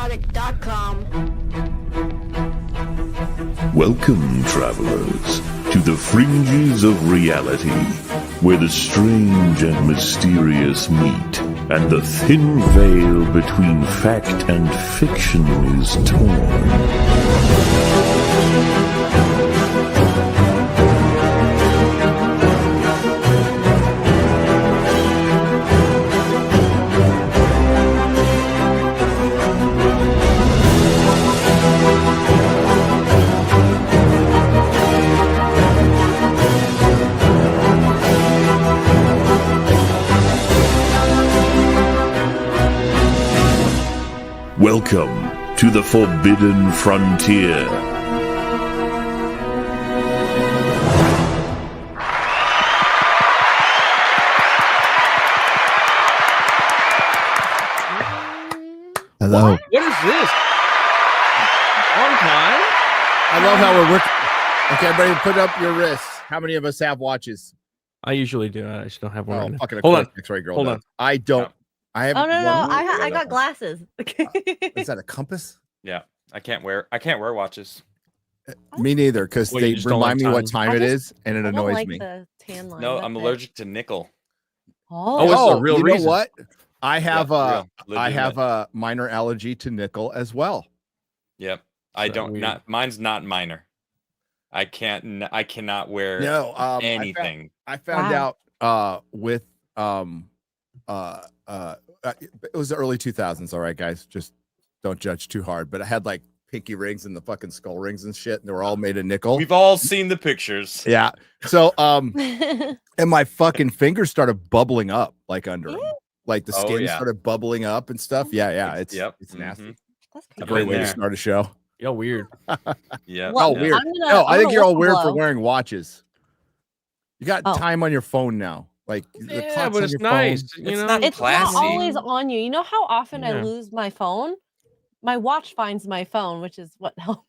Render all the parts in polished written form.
Nerdrotic.com. Welcome, travelers, to the fringes of reality, where the strange and mysterious meet, and the thin veil between fact and fiction is torn. Welcome to the Forbidden Frontier. Hello. What is this? On time? I love how we're working. Okay, everybody, put up your wrists. How many of us have watches? I usually do. I just don't have one. Oh, right now. fucking Hold on. X-ray girl. Hold does. on. I don't. I have. Oh no, I got glasses. Is that a compass? Yeah, I can't wear watches. Me neither, because Well, they you just don't remind like me what time. time I it just- is, and it I don't annoys like me. the tan line. No, that's I'm it. allergic to nickel. Oh, it's Oh, a real you reason. know what? I have Yeah, real, I have legitimate. a minor allergy to nickel as well. Yep, I So don't. weird. Not mine's not minor. I can't. I cannot wear No, anything. I found Wow. out with it was the early 2000s. All right, guys, just don't judge too hard. But I had like pinky rings and the fucking skull rings and shit, and they were all made of nickel. We've all seen the pictures. Yeah. So and my fucking fingers started bubbling up like under them. Like the Oh, skin yeah. started bubbling up and stuff. Yeah. It's Yep. it's nasty. Mhm. That's It's a creepy. great way to there. start a show. Yeah, weird. Yeah. Well, Oh, yeah. weird. I'm gonna- No, I I'm think gonna you're all weird for whistleblow. wearing watches. You got Oh. time on your phone now. Like the Yeah, clock's but on it's your nice. phone. You It's know, not It's classy. not always on you. You know how often I Yeah. lose my phone? My watch finds my phone, which is what helps.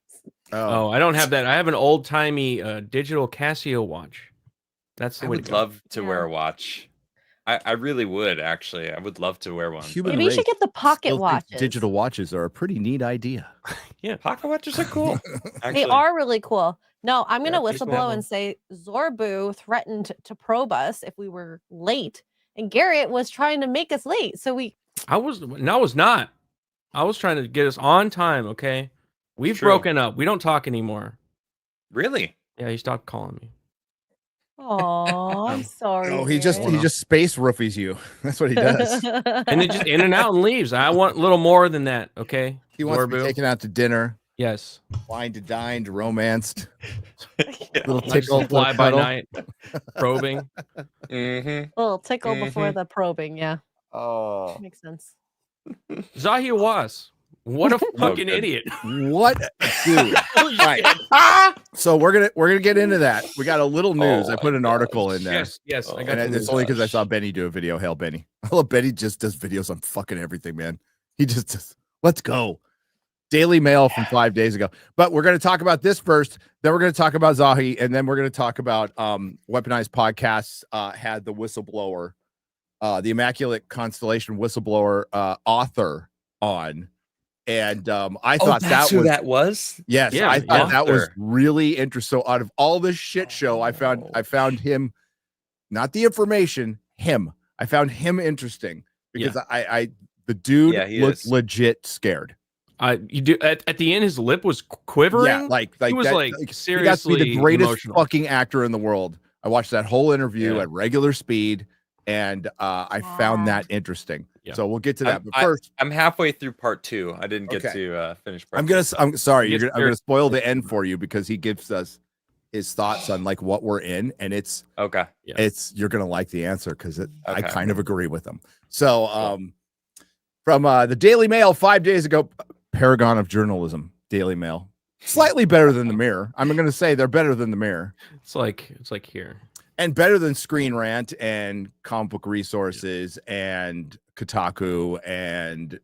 Oh, I don't have that. I have an old timey digital Casio watch. That's the I way would to go. love to Yeah. wear a watch. I really would actually. I would love to wear one. Human Maybe you should race get the pocket still thinks watches. digital watches are a pretty neat idea. Pocket watches are cool. Actually, They are really cool. No, I'm gonna Yeah, people have whistleblow them. and say Zorbu threatened to probe us if we were late, and Garrett was trying to make us late. So we I was not. I was trying to get us on time. Okay, we've True. broken up. We don't talk anymore. Really. Yeah, he stopped calling me. Oh, I'm sorry. Oh, he just space roofies you. That's what he does. And then just in and out and leaves. I want a little more than that. Okay, He wants to be Zorbu. taken out to dinner, Yes. wine to dine, romanced, Yeah. little Not just tickle, a fly little by cuddle. night probing. Mm-hmm. little tickle before Mhm. the probing. Yeah, Oh, makes sense. Zahi Hawass. What a fucking good. idiot. what, dude? Right. So we're gonna get into that. We got a little news. Oh I put an my article gosh. in there. Yes. Oh, I got And the it's news. only because I gosh. saw Benny do a video. Hail Benny. I love Benny just does videos on fucking everything, man. He just let's go. Daily Mail from 5 days ago. But we're going to talk about this first. Then we're going to talk about Zahi, and then we're going to talk about Weaponized Podcasts had the whistleblower, the Immaculate Constellation whistleblower author on. And I thought that who was that was. yes, Yeah, I thought that was author. really interesting. So out of all this shit show, I found him, not the information, him. I found him interesting because I the dude Yeah, he looked is. legit scared. You do at the end. His lip was quivering. Yeah, like he was that, like he got to seriously be the greatest emotional. fucking actor in the world. I watched that whole interview Yeah. at regular speed, and I found Wow. that interesting. Yeah. So we'll get to that. But I- first, I'm halfway through part 2. I didn't get Okay. to finish part I'm sorry, Yes, I'm gonna spoil the end for you because he gives us his thoughts on like what we're in, and it's 2. Okay. Yeah. you're gonna like the answer because I Okay. kind of agree with him. So from the Daily Mail 5 days ago, paragon of journalism, Daily Mail, slightly better than the Mirror. I'm gonna say they're better than the Mirror. It's like here. And better than Screen Rant and Comic Book Resources and Kotaku and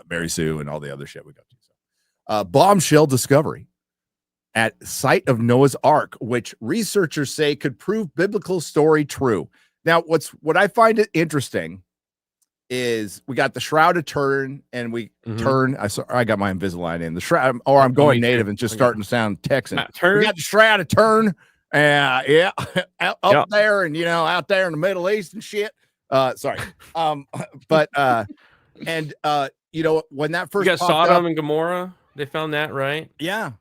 Mary Sue and all the other shit we got to. Bombshell discovery at site of Noah's Ark, which researchers say could prove biblical story true. Now, what I find it interesting is we got the Shroud of Turin, and we Mhm. turn. I got my Invisalign in the Shroud, or I'm Oh, going me too. native and just I got starting to sound Texan. Matt Turn. We got the Shroud of Turin, yeah, up Yep. there, and out there in the Middle East and shit. Sorry, but and when that You first got popped Sodom up, and Gomorrah. They found that, right? yeah,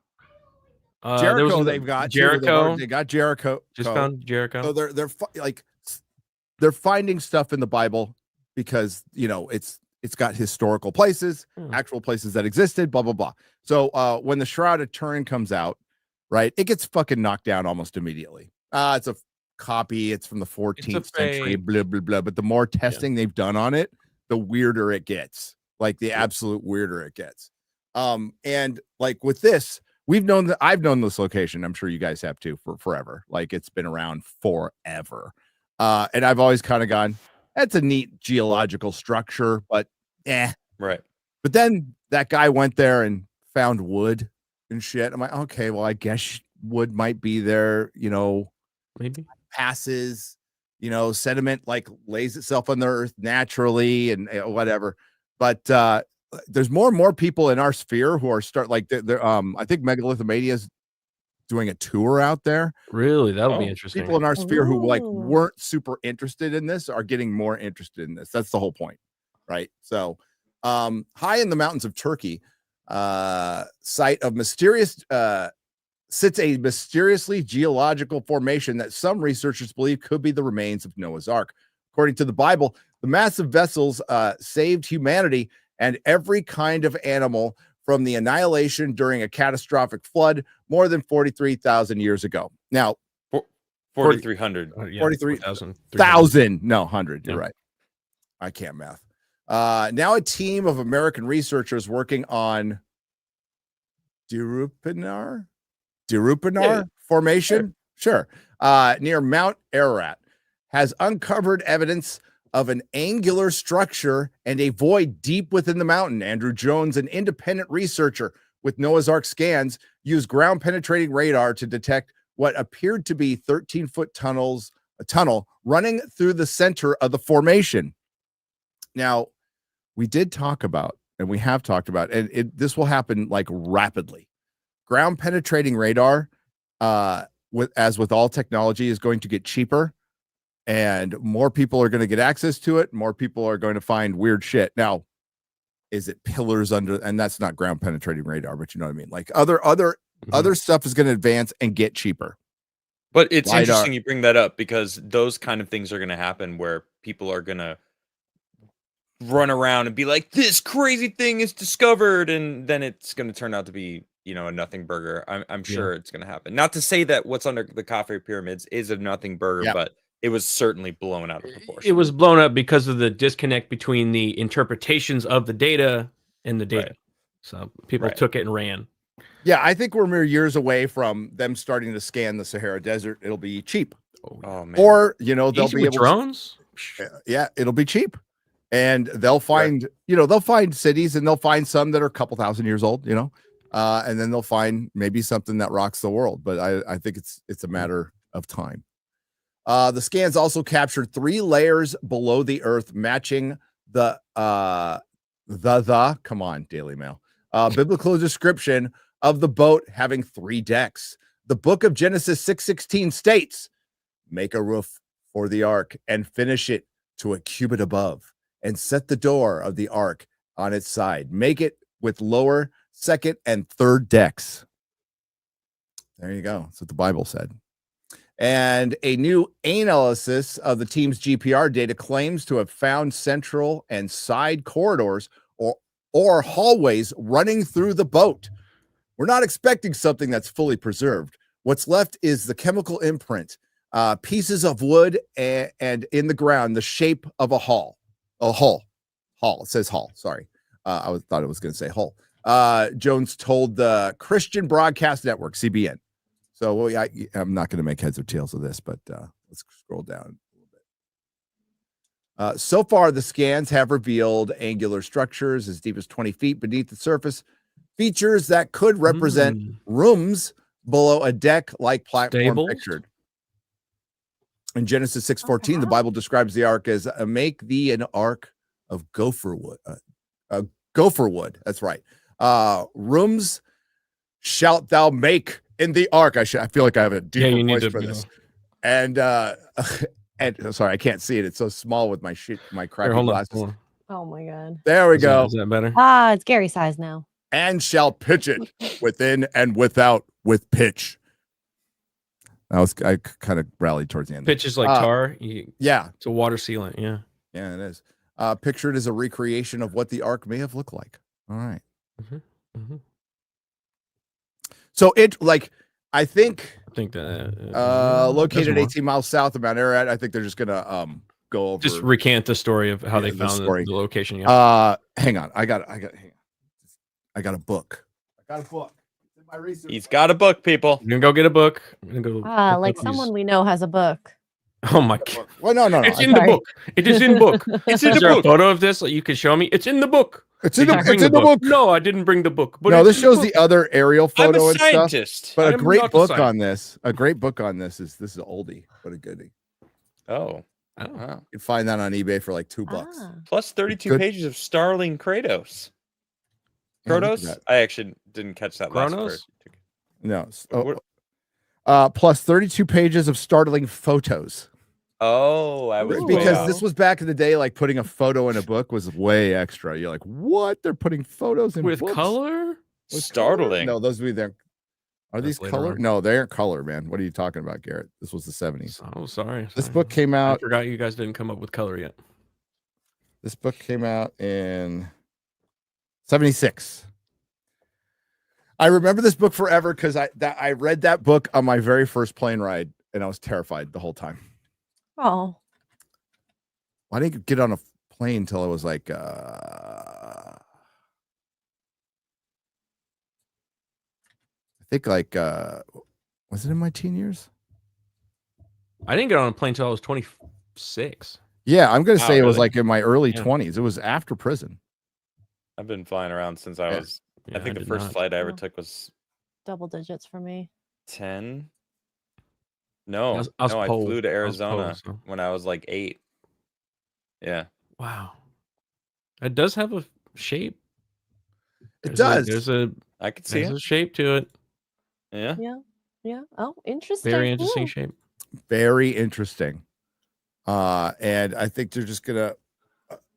There was Jericho they've got too. Jericho. They got Jericho. Just found Jericho. So they're finding stuff in the Bible because it's got historical places, actual places that existed, blah blah blah. So when the Shroud of Turin comes out, right, it gets fucking knocked down almost immediately. It's a copy. It's from the 14th century. fake. Blah blah blah. But the more testing they've done on it, the weirder it gets. Like the absolute weirder it gets. And like with this, I've known this location. I'm sure you guys have too for forever. Like it's been around forever. And I've always kind of gone, that's a neat geological structure, but Right. But then that guy went there and found wood and shit. I'm like, okay, well, I guess wood might be there, Maybe. passes, sediment like lays itself on the earth naturally and whatever. But there's more and more people in our sphere who are I think Megalithomania is doing a tour out there. Really, that'll be Oh, interesting. People in our sphere who Ooh. weren't super interested in this are getting more interested in this. That's the whole point, right? So high in the mountains of Turkey, site of mysterious sits a mysteriously geological formation that some researchers believe could be the remains of Noah's Ark. According to the Bible, the massive vessels saved humanity and every kind of animal from the annihilation during a catastrophic flood more than 43,000 years ago. Now, 4,300. 43,000. No, 100. You're Yeah. right. I can't math. Now a team of American researchers working on Dirupinar formation, sure, near Mount Ararat, has uncovered evidence of an angular structure and a void deep within the mountain. Andrew Jones, an independent researcher with Noah's Ark scans, used ground-penetrating radar to detect what appeared to be 13-foot a tunnel running through the center of the formation. Now, we did talk about, and we have talked about, and this will happen like rapidly. Ground penetrating radar, as with all technology, is going to get cheaper, and more people are going to get access to it. More people are going to find weird shit. Now, is it pillars under? And that's not ground penetrating radar, but you know what I mean. Like other stuff is going to advance and get cheaper. But it's LiDAR. interesting you bring that up because those kind of things are going to happen where people are going to run around and be like, this crazy thing is discovered, and then it's going to turn out to be a nothing burger. I'm sure it's going to happen. Not to say that what's under the Khafre pyramids is a nothing burger, but it was certainly blown out of proportion. It was blown up because of the disconnect between the interpretations of the data and the data. Right. So people took it and ran. Yeah, I think we're mere years away from them starting to scan the Sahara Desert. It'll be cheap. Oh man. Or they'll Easy be with able drones. yeah, it'll be cheap. And they'll find, they'll find cities, and they'll find some that are a couple thousand years old, and then they'll find maybe something that rocks the world. But I think it's a matter of time. The scans also captured 3 layers below the earth, matching the come on, Daily Mail, biblical description of the boat having 3 decks. The book of Genesis 6:16 states, make a roof for the ark and finish it to a cubit above, and set the door of the ark on its side. Make it with lower, second, and third decks. There you go. That's what the Bible said. And a new analysis of the team's GPR data claims to have found central and side corridors or hallways running through the boat. We're not expecting something that's fully preserved. What's left is the chemical imprint, pieces of wood and in the ground, the shape of a hull. It says hull. Sorry. I thought it was going to say hull. Jones told the Christian Broadcast Network, CBN. So I'm not going to make heads or tails of this, but let's scroll down a little bit. So far, the scans have revealed angular structures as deep as 20 feet beneath the surface, features that could represent rooms below a deck-like platform pictured. In Genesis 6:14, the Bible describes the ark as make thee an ark of gopher wood. Gopher wood. That's right. Rooms shalt thou make in the ark. I feel like I have a deeper voice for this. And and sorry, I can't see it. It's so small with my crappy glasses. Oh my god. There we go. Is that better? It's Gary size now. And shall pitch it within and without with pitch. I kind of rallied towards the end. Pitch is like tar. Yeah. It's a water sealant. Yeah. Yeah, it is. Pictured as a recreation of what the ark may have looked like. All right. So I think that located 18 miles south of Mount Ararat. I think they're just gonna go over. Just recant the story of how they found the location. Yeah. Hang on. I got a book. He's got a book, people. You're gonna go get a book. Like someone we know has a book. Oh my god! Well, no. It's in the book. It is in book. It's in the there book. A photo of this you can show me. It's in the book. It's in the book. No, I didn't bring the book. But no, this shows the other aerial photo and scientist. stuff. But a great book on this. A great book on this is an oldie, but a goodie. Oh. You can find that on eBay for like $2. Plus 32 pages of Starling Kratos. Kratos? I actually didn't catch that last part. No. Plus 32 pages of startling photos. Oh, I was because this was back in the day, like putting a photo in a book was way extra. You're like, what? They're putting photos in with books? Color? Startling. No, those would be there. Are these color? No, they aren't color, man. What are you talking about, Garrett? This was the 70s. Oh, sorry. This book came out. I forgot you guys didn't come up with color yet. This book came out in 76. I remember this book forever because I read that book on my very first plane ride, and I was terrified the whole time. Oh. I didn't get on a plane until I was like I think like was it in my teen years? I didn't get on a plane until I was 26. Yeah, I'm gonna say it was like in my early 20s. It was after prison. I've been flying around since I was I think the first flight I ever took was double digits for me. 10. No, I flew to Arizona when I was like 8. Yeah. Wow. It does have a shape. It does. I could see a shape to it. Yeah. Yeah. Oh, interesting. Very interesting shape. Very interesting. And I think they're just gonna.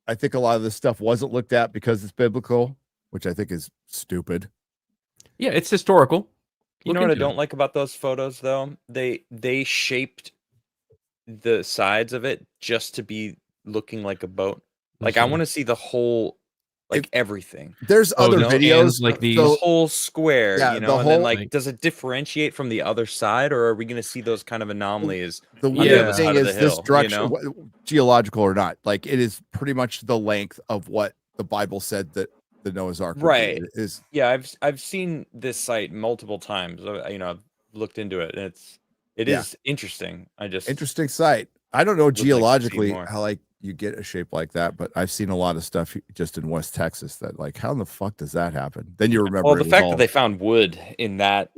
I think a lot of this stuff wasn't looked at because it's biblical, which I think is stupid. Yeah, it's historical. You know what I don't like about those photos, though? They shaped the sides of it just to be looking like a boat. Like, I want to see the whole, like, everything. There's other videos like the whole square, you know, and then like, does it differentiate from the other side, or are we going to see those kind of anomalies? The weird thing is this structure, geological or not, like it is pretty much the length of what the Bible said that the Noah's Ark is. Yeah, I've seen this site multiple times. You know, I've looked into it, and it is interesting. Interesting site. I don't know geologically how like you get a shape like that, but I've seen a lot of stuff just in West Texas that like, how in the fuck does that happen? Then you remember. Well, the fact that they found wood in that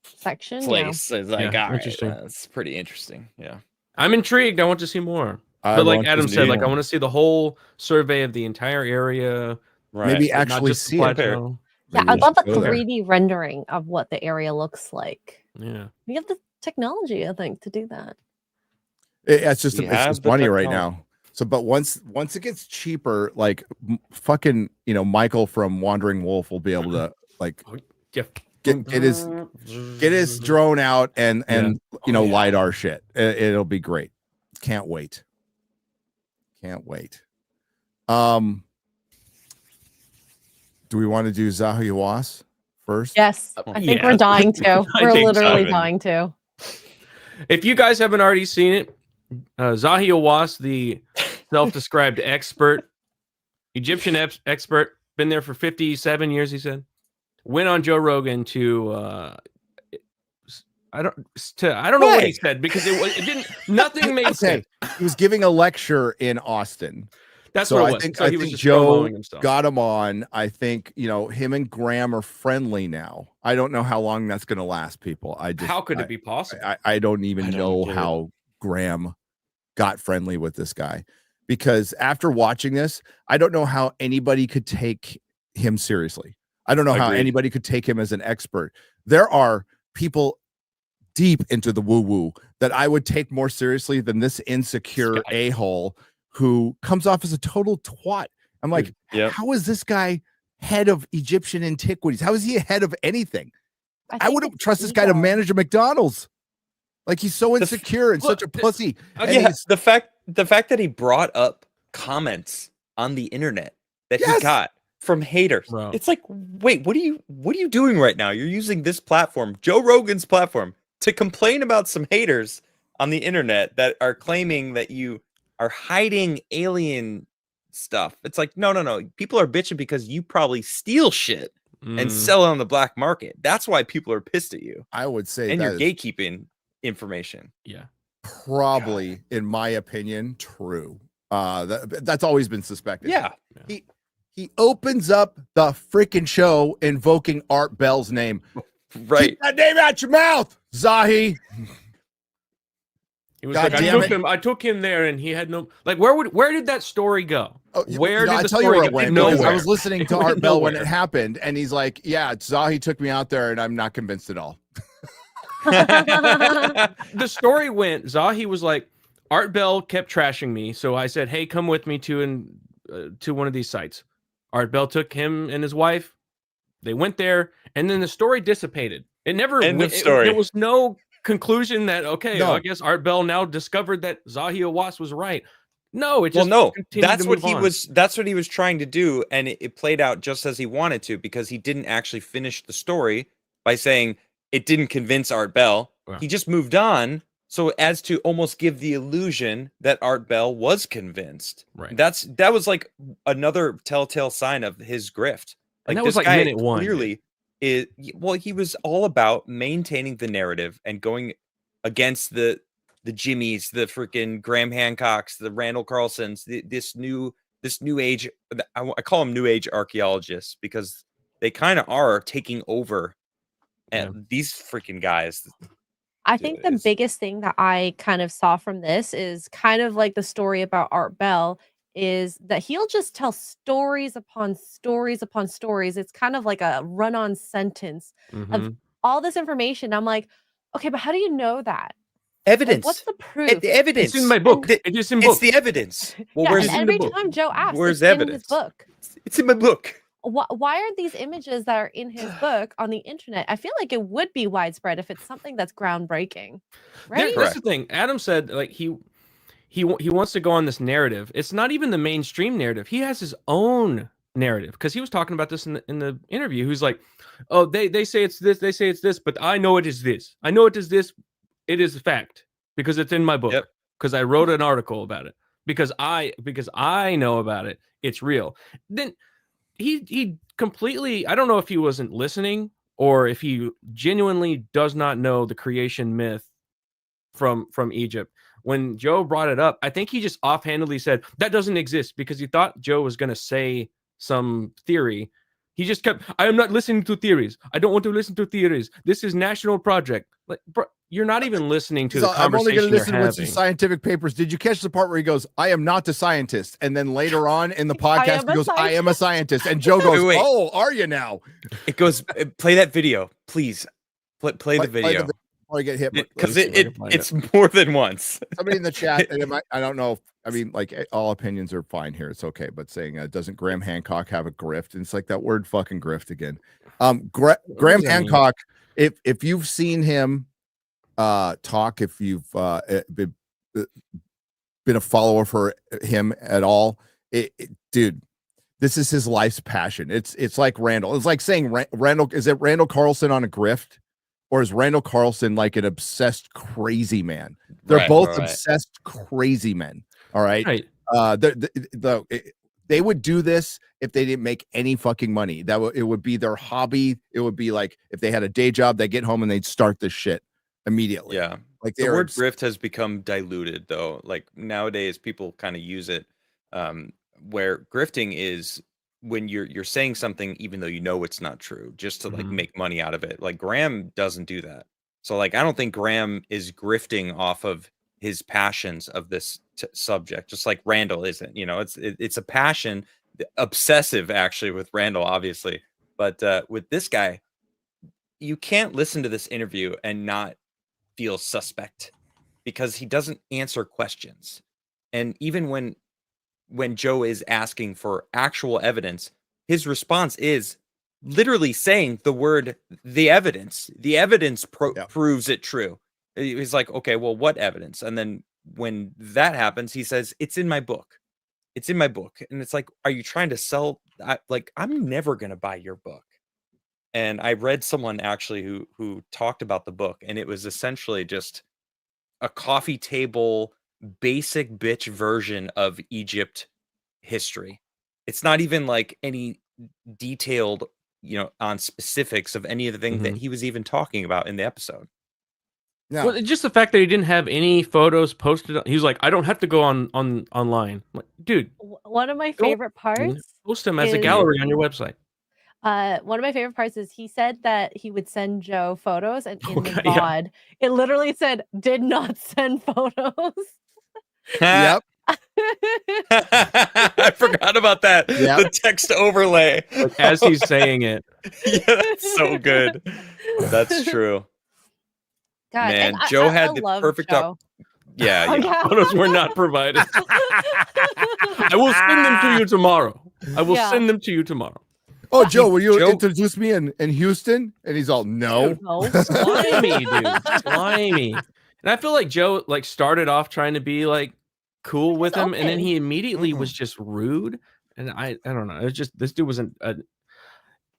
section place is like, interesting. That's pretty interesting. Yeah, I'm intrigued. I want to see more. But like Adam said, like I want to see the whole survey of the entire area. Right. Maybe actually see it. Yeah, I love the 3D rendering of what the area looks like. Yeah, we have the technology, I think, to do that. It's just money right now. So, but once it gets cheaper, like fucking, you know, Michael from Wandering Wolf will be able to like get his drone out and you know LiDAR shit. It'll be great. Can't wait. Do we want to do Zahi Hawass first? Yes, I think we're dying to. We're literally dying to. If you guys haven't already seen it, Zahi Hawass, the self-described expert, Egyptian expert, been there for 57 years, he said, went on Joe Rogan to I don't know what he said because it didn't nothing made sense. He was giving a lecture in Austin. That's what it was. I think Joe got him on. I think, you know, him and Graham are friendly now. I don't know how long that's going to last, people. How could it be possible? I don't even know how Graham got friendly with this guy, because after watching this, I don't know how anybody could take him seriously. I don't know how Agreed. anybody could take him as an expert. There are people deep into the woo-woo that I would take more seriously than this insecure a-hole who comes off as a total twat. I'm like, Yep. how is this guy head of Egyptian antiquities? How is he ahead of anything? I think wouldn't it's trust this guy to ego. manage a McDonald's. Like, he's so insecure and such a pussy. And Yeah, he's- the fact that he brought up comments on the internet that he got from haters. Bro. It's like, wait, what are you doing right now? You're using this platform, Joe Rogan's platform, to complain about some haters on the internet that are claiming that you are hiding alien stuff. It's like, no. People are bitching because you probably steal shit and sell it on the black market. That's why people are pissed at you. I would say And that you're is gatekeeping information. Yeah. probably, in my opinion, true. That's always been suspected. Yeah. He opens up the freaking show invoking Art Bell's name. Right. Keep that name out your mouth, Zahi. He was God like, damn it. I took him there, and he had no like. Where did that story go? Oh, Where did I'll the tell you story where it go? went. Nowhere. Because I was listening It to went Art Bell when it nowhere. happened, and he's like, "Yeah, Zahi took me out there, and I'm not convinced at all." The story went. Zahi was like, Art Bell kept trashing me, so I said, "Hey, come with me to one of these sites." Art Bell took him and his wife. They went there, and then the story dissipated. It never End of went, story. There was no conclusion that No. I guess Art Bell now discovered that Zahi Hawass was right. No, it Well, just no, continued that's to what move he on. was. That's what he was trying to do, and it played out just as he wanted to because he didn't actually finish the story by saying it didn't convince Art Bell. Yeah. He just moved on, so as to almost give the illusion that Art Bell was convinced. Right. That was like another telltale sign of his grift. And Like that was this like guy minute one. clearly is. Well, he was all about maintaining the narrative and going against the Jimmys, the freaking Graham Hancocks, the Randall Carlsons, this new age. I call them new age archaeologists because they kind of are taking over. And these freaking guys. I think the It's- biggest thing that I kind of saw from this is kind of like the story about Art Bell is that he'll just tell stories upon stories upon stories. It's kind of like a run-on sentence of Mhm. all this information. I'm like, okay, but how do you know that? Evidence. Like, what's the proof? The evidence. It's in my book. The- It's in It's book. the evidence. Well, Yeah, where's and in the every book? time Joe asks, Where's it's in his evidence? book. it's in my book? Why aren't these images that are in his book on the internet? I feel like it would be widespread if it's something that's groundbreaking, right? That's the thing. Adam said like he wants to go on this narrative. It's not even the mainstream narrative. He has his own narrative because he was talking about this in the interview. He's like, "Oh, they say it's this, they say it's this, but I know it is this. I know it is this. It is a fact because it's in my book. Yep. Because I wrote an article about it. Because I know about it. It's real." Then he completely, I don't know if he wasn't listening or if he genuinely does not know the creation myth from Egypt. When Joe brought it up, I think he just offhandedly said that doesn't exist because he thought Joe was going to say some theory. He just kept, I am not listening to theories. I don't want to listen to theories. This is national project. Like, bro, you're not even listening to the I'm only conversation going to you're listen to having. scientific papers. Did you catch the part where he goes, "I am not a scientist," and then later on in the I podcast am he a goes, "I am a scientist," and Joe goes, Wait. "Oh, are you now?" It goes. Play that video, please. Play the video before I get hit. because Let's see if I can find it's more than once. Somebody in the chat, and I don't know if, I mean, like, all opinions are fine here. It's okay, but saying, doesn't Graham Hancock have a grift? And it's like that word fucking grift again. Graham does that mean? Hancock, if you've seen him talk, if you've been a follower for him at all, dude, this is his life's passion. It's like Randall. It's like saying Randall, is it Randall Carlson on a grift? Or is Randall Carlson like an obsessed crazy man? They're both obsessed crazy men. All right. Right. They would do this if they didn't make any fucking money. It would be their hobby. It would be like if they had a day job, they get home and they'd start this shit immediately. Yeah. Like The word grift has become diluted though. Like nowadays people kind of use it where grifting is when you're saying something even though you know it's not true just to like make money out of it. Like Graham doesn't do that. So like I don't think Graham is grifting off of his passions of this subject, just like Randall isn't. You know, it's a passion, obsessive actually with Randall, obviously, but with this guy, you can't listen to this interview and not feel suspect because he doesn't answer questions. And even when Joe is asking for actual evidence, his response is literally saying the word the evidence. The evidence proves it true. He's like, okay, well, what evidence? And then when that happens, he says, it's in my book. It's in my book. And it's like, are you trying to sell? I'm never going to buy your book. And I read someone actually who talked about the book, and it was essentially just a coffee table, basic bitch version of Egypt history. It's not even like any detailed, on specifics of any of the things that he was even talking about in the episode. Yeah. Well, just the fact that he didn't have any photos posted. He was like, I don't have to go online. I'm like, dude, One of my favorite parts. Post them as a gallery on your website. One of my favorite parts is he said that he would send Joe photos, and in the VOD, it literally said, "Did not send photos." Yep. I forgot about that. Yep. The text overlay as he's saying it. Yeah, that's so good. That's true. God, man, Joe had the perfect Yeah. Photos were not provided. I will send them to you tomorrow. Send them to you tomorrow. Oh, Joe, will you introduce me in Houston? And he's all, no. Slimy, dude. Slimy. And I feel like Joe started off trying to be cool with him, and then he immediately was just rude. And I don't know. It's just this dude was an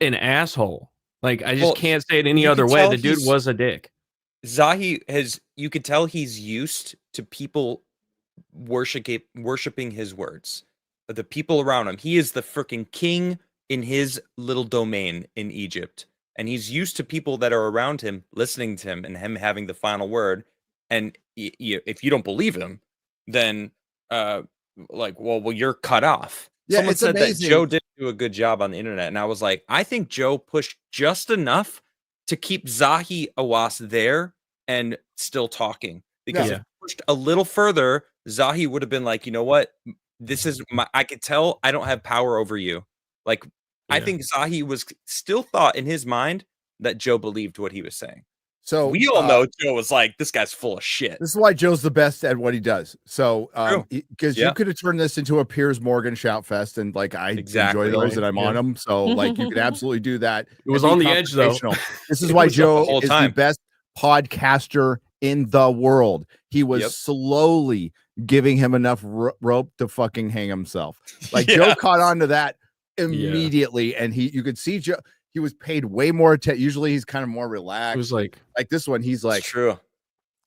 asshole. I just can't say it any other way. The dude was a dick. Zahi you could tell he's used to people worshiping his words. The people around him. He is the freaking king in his little domain in Egypt. And he's used to people that are around him listening to him and him having the final word. And if you don't believe him, then well, you're cut off. Yeah, Someone said amazing. that Joe didn't do a good job on the internet. And I was like, I think Joe pushed just enough to keep Zahi Hawass there and still talking. Because if he pushed a little further, Zahi would have been like, you know what? This is I could tell I don't have power over you. I think Zahi still thought in his mind that Joe believed what he was saying. So we all know Joe was like, this guy's full of shit. This is why Joe's the best at what he does. So because you could have turned this into a Piers Morgan shout fest, and I enjoy those and I'm on them. So you could absolutely do that. It was on the edge though. This is why Joe is the best podcaster in the world. He was slowly giving him enough rope to fucking hang himself. Joe caught on to that immediately, and you could see Joe. He was paid way more attention. Usually he's kind of more relaxed. It was like this one. He's like, true.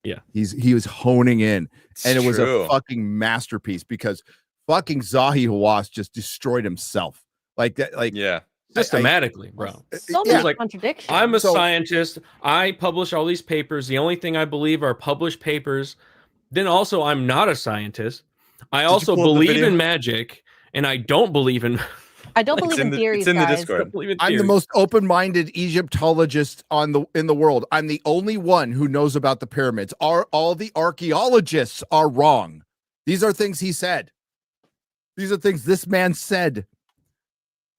Yeah. He was honing in, and it was a fucking masterpiece because fucking Zahi Hawass just destroyed himself like that. Systematically, bro. So many contradictions. I'm a scientist. I publish all these papers. The only thing I believe are published papers. Then also, I'm not a scientist. I also believe in magic, and I don't believe in. I don't believe in theories, it's in the guys. Discord. I'm the most open-minded Egyptologist in the world. I'm the only one who knows about the pyramids. All the archaeologists are wrong. These are things he said. These are things this man said.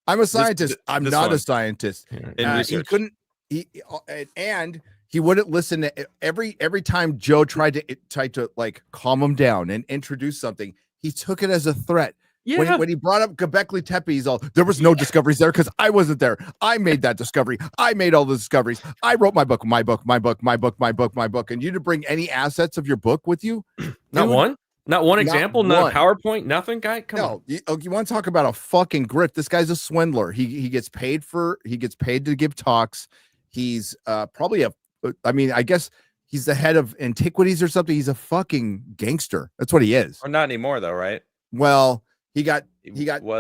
I'm a scientist. I'm not a scientist. He couldn't. He wouldn't listen to every time Joe tried to calm him down and introduce something. He took it as a threat. Yeah. When he brought up Göbekli Tepe, he's all, there was no discoveries there because I wasn't there. I made that discovery. I made all the discoveries. I wrote my book. And you didn't bring any assets of your book with you? Not one? Not one example? Not a PowerPoint? Nothing, guy? Come on. You want to talk about a fucking grift? This guy's a swindler. He gets paid to give talks. He's probably I guess he's the head of antiquities or something. He's a fucking gangster. That's what he is. Or not anymore though, right? Well, he got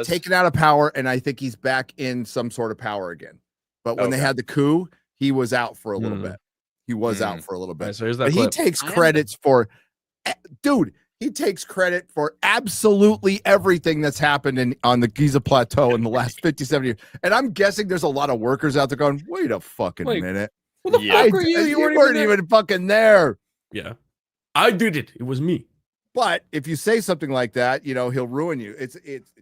taken out of power, and I think he's back in some sort of power again. But when they had the coup, he was out for a little bit. He was out for a little bit. Right, so here's that but clip. He takes credits for, dude. He takes credit for absolutely everything that's happened on the Giza Plateau in the last 57 years. And I'm guessing there's a lot of workers out there going, "Wait a fucking minute! What the fuck were you? You weren't even fucking there." Yeah. I did it. It was me. But if you say something like that, he'll ruin you. It's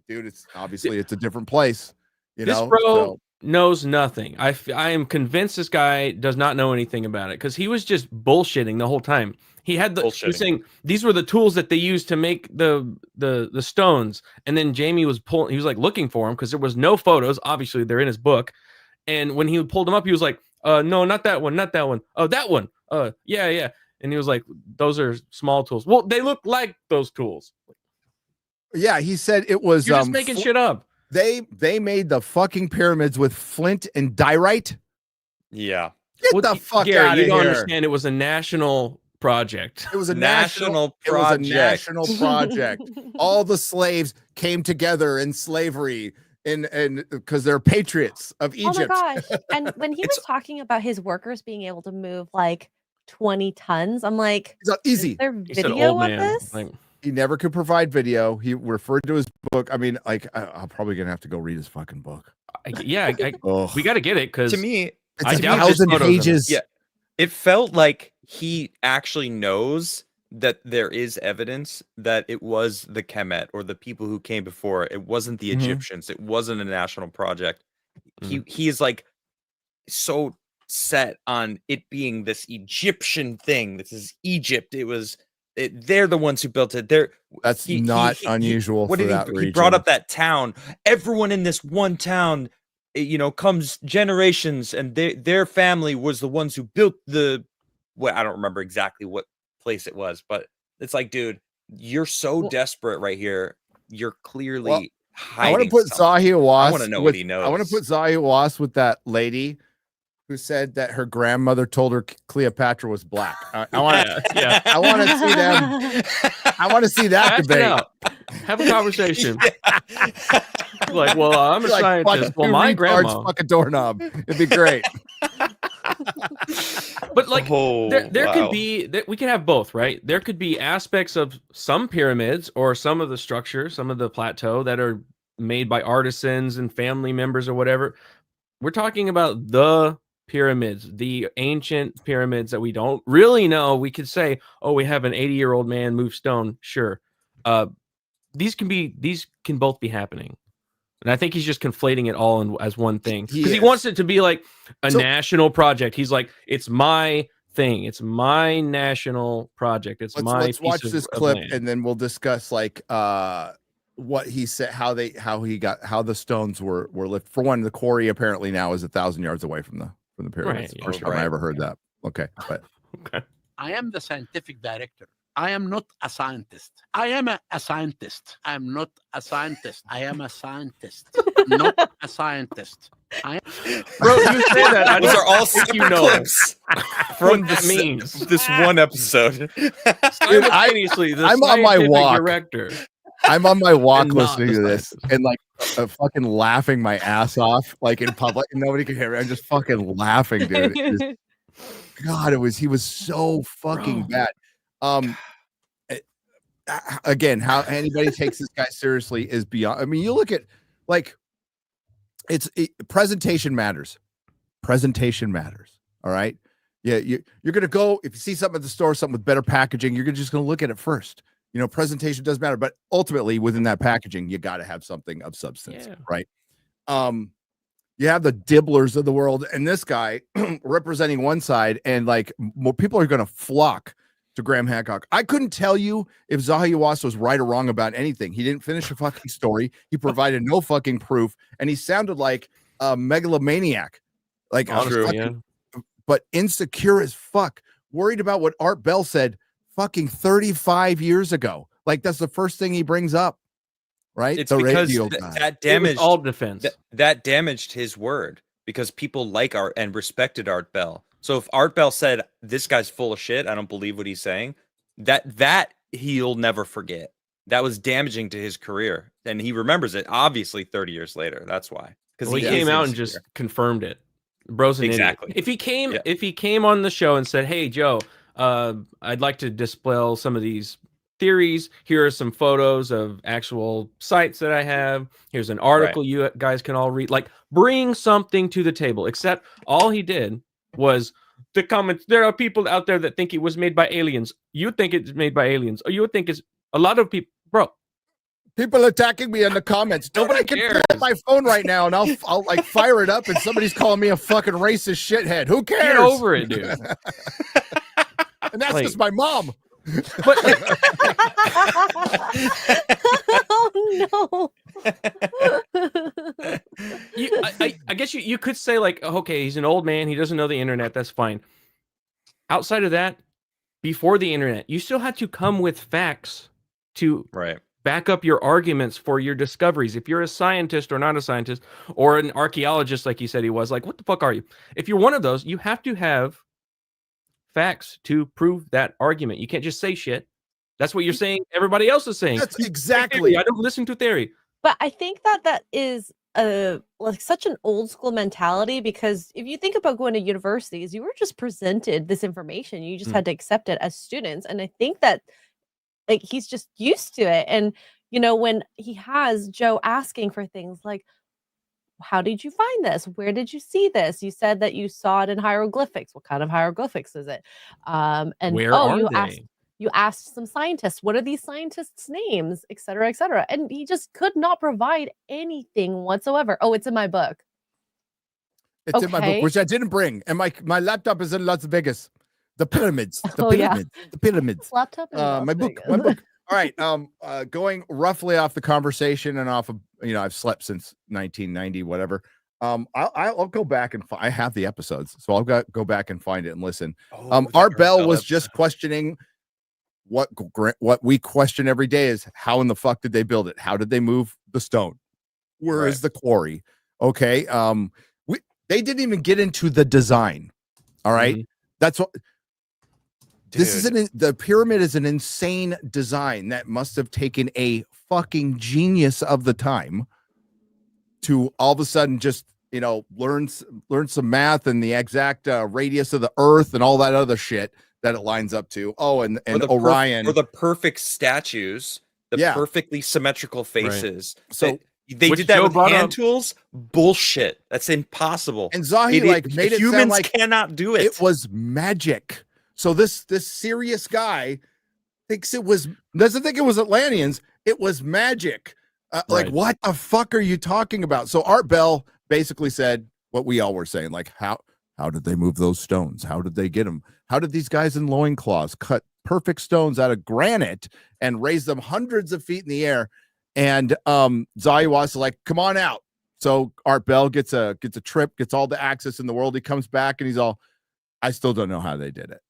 dude. It's obviously it's a different place. This bro knows nothing. I am convinced this guy does not know anything about it because he was just bullshitting the whole time. He was saying these were the tools that they used to make the stones, and then Jamie was pulling. He was like looking for them because there was no photos. Obviously, they're in his book. And when he pulled them up, he was like, "No, not that one, not that one. Oh, that one. Yeah." And he was like, "Those are small tools. Well, they look like those tools." Yeah, he said it was. You're just making shit up. They made the fucking pyramids with flint and diorite. Yeah. Get the fuck Gary, out of you here. don't understand. It was a national project. It was a national project. It was a national project. All the slaves came together in slavery, and because they're patriots of Egypt. Oh my gosh! And when he was talking about his workers being able to move like 20 tons, I'm like, easy. Is there He said, video "Old of man." this? Like, He never could provide video. He referred to his book. I mean, like, I'm probably gonna have to go read his fucking book. we got to get it because To me, I It's doubt 1,000 there's photos of it. pages. Yeah. It felt like he actually knows that there is evidence that it was the Kemet or the people who came before. It wasn't the Mhm. Egyptians. It wasn't a national project. Mhm. He is like so set on it being this Egyptian thing. This is Egypt. They're the ones who built it. That's not unusual for that region. He brought up that town. Everyone in this one town, comes generations, and their family was the ones who built I don't remember exactly what place it was, but it's like, dude, you're so desperate right here. You're clearly hiding. I want to put Zahi Hawass. I want to know what he knows. I want to put Zahi Hawass with that lady who said that her grandmother told her Cleopatra was black. I want to see them. I want to see that Ask it debate. out. Have a conversation. Like, well, I'm a Like, scientist. fuck, Well, two my retards grandma. fuck a doorknob. It'd be great. But like, there wow. could be that we can have both, right? There could be aspects of some pyramids or some of the structure, some of the plateau that are made by artisans and family members or whatever. We're talking about the pyramids, the ancient pyramids that we don't really know. We could say, oh, we have an 80-year-old man move stone. Sure. These can both be happening. And I think he's just conflating it all as one thing because he wants it to be like a national project. He's like, it's my thing. It's my national project. Let's watch this clip and then we'll discuss like what he said, how the stones were lifted. For one, the quarry apparently now is 1,000 yards away from the pyramids. Right, First time I ever heard that. Okay, but okay. I am the scientific director. I am not a scientist. I am a scientist. I am not a scientist. I am a scientist, not a scientist. Bro, you say that. Those are all separate clips from what that means. This one episode. Simultaneously, the I'm on my scientific walk. director. I'm on my walk And not listening the to this and like fucking laughing my ass off, like in public, and nobody can hear me. I'm just fucking laughing, dude. God, he was so fucking bad. Again, how anybody takes this guy seriously is beyond. I mean, you look at like presentation matters. Presentation matters. All right. Yeah, you're gonna go if you see something at the store, something with better packaging, you're just gonna look at it first. Presentation does matter, but ultimately within that packaging, you got to have something of substance, right? You have the dibblers of the world, and this guy representing one side, and like more people are going to flock to Graham Hancock. I couldn't tell you if Zahi Hawass was right or wrong about anything. He didn't finish a fucking story. He provided no fucking proof, and he sounded like a megalomaniac, like but insecure as fuck, worried about what Art Bell said fucking 35 years ago. Like that's the first thing he brings up, right? It's because that damaged all defense. That damaged his word because people like Art and respected Art Bell. So if Art Bell said this guy's full of shit, I don't believe what he's saying, that he'll never forget. That was damaging to his career, and he remembers it obviously 30 years later. That's why, because he came out and just confirmed it. Bro's an idiot. If he came on the show and said, "Hey Joe, I'd like to dispel some of these theories. Here are some photos of actual sites that I have. Here's an article you guys can all read." Like, bring something to the table. Except all he did was the comments. There are people out there that think it was made by aliens. You think it's made by aliens, or you think it's a lot of people, bro. People attacking me in the comments. Nobody can pull up my phone right now, and I'll like fire it up, and somebody's calling me a fucking racist shithead. Who cares? Get over it, dude. And that's Like- just my mom. But Oh no. I guess you could say like, okay, he's an old man. He doesn't know the internet. That's fine. Outside of that, before the internet, you still had to come with facts to Right. back up your arguments for your discoveries. If you're a scientist or not a scientist, or an archaeologist, like he said he was, like, what the fuck are you? If you're one of those, you have to have facts to prove that argument. You can't just say shit. That's what you're saying. Everybody else is saying. That's Theory. exactly. I don't listen to theory. But I think that is like such an old school mentality, because if you think about going to universities, you were just presented this information. You just had to accept it as students. And I think that like he's just used to it. And you know, when he has Joe asking for things like, how did you find this? Where did you see this? You said that you saw it in hieroglyphics. What kind of hieroglyphics is it? And Where are you asked some scientists, what are these scientists' names, et cetera, et cetera. And he just could not provide anything whatsoever. Oh, it's in my book. It's in my book, Okay. which I didn't bring, and my laptop is in Las Vegas. The pyramids. The Oh, yeah. pyramids. The pyramids. Laptop. in Las My book. Vegas. My book. All right. Going roughly off the conversation and off of, I've slept since 1990, whatever. I'll go back and I have the episodes, so I'll go back and find it and listen. Art Bell was just questioning what we question every day is how in the fuck did they build it? How did they move the stone? Where is the quarry? Okay. They didn't even get into the design. All right. That's what. This is the pyramid is an insane design that must have taken a fucking genius of the time to all of a sudden just, learn some math and the exact radius of the earth and all that other shit that it lines up to. Oh, and Orion. For the perfect statues, the Yeah. perfectly symmetrical faces. So they Which did that Joe with brought hand up. tools. Bullshit. That's impossible. and Zahi made it humans sound like cannot do it. it was magic. So this serious guy doesn't think it was Atlanteans. It was magic. Like, Right. what the fuck are you talking about? So Art Bell basically said what we all were saying, like, how did they move those stones? How did they get them? How did these guys in loincloths cut perfect stones out of granite and raise them hundreds of feet in the air? And Zahi Hawass is like, come on out. So Art Bell gets a trip, gets all the access in the world. He comes back and he's all, I still don't know how they did it.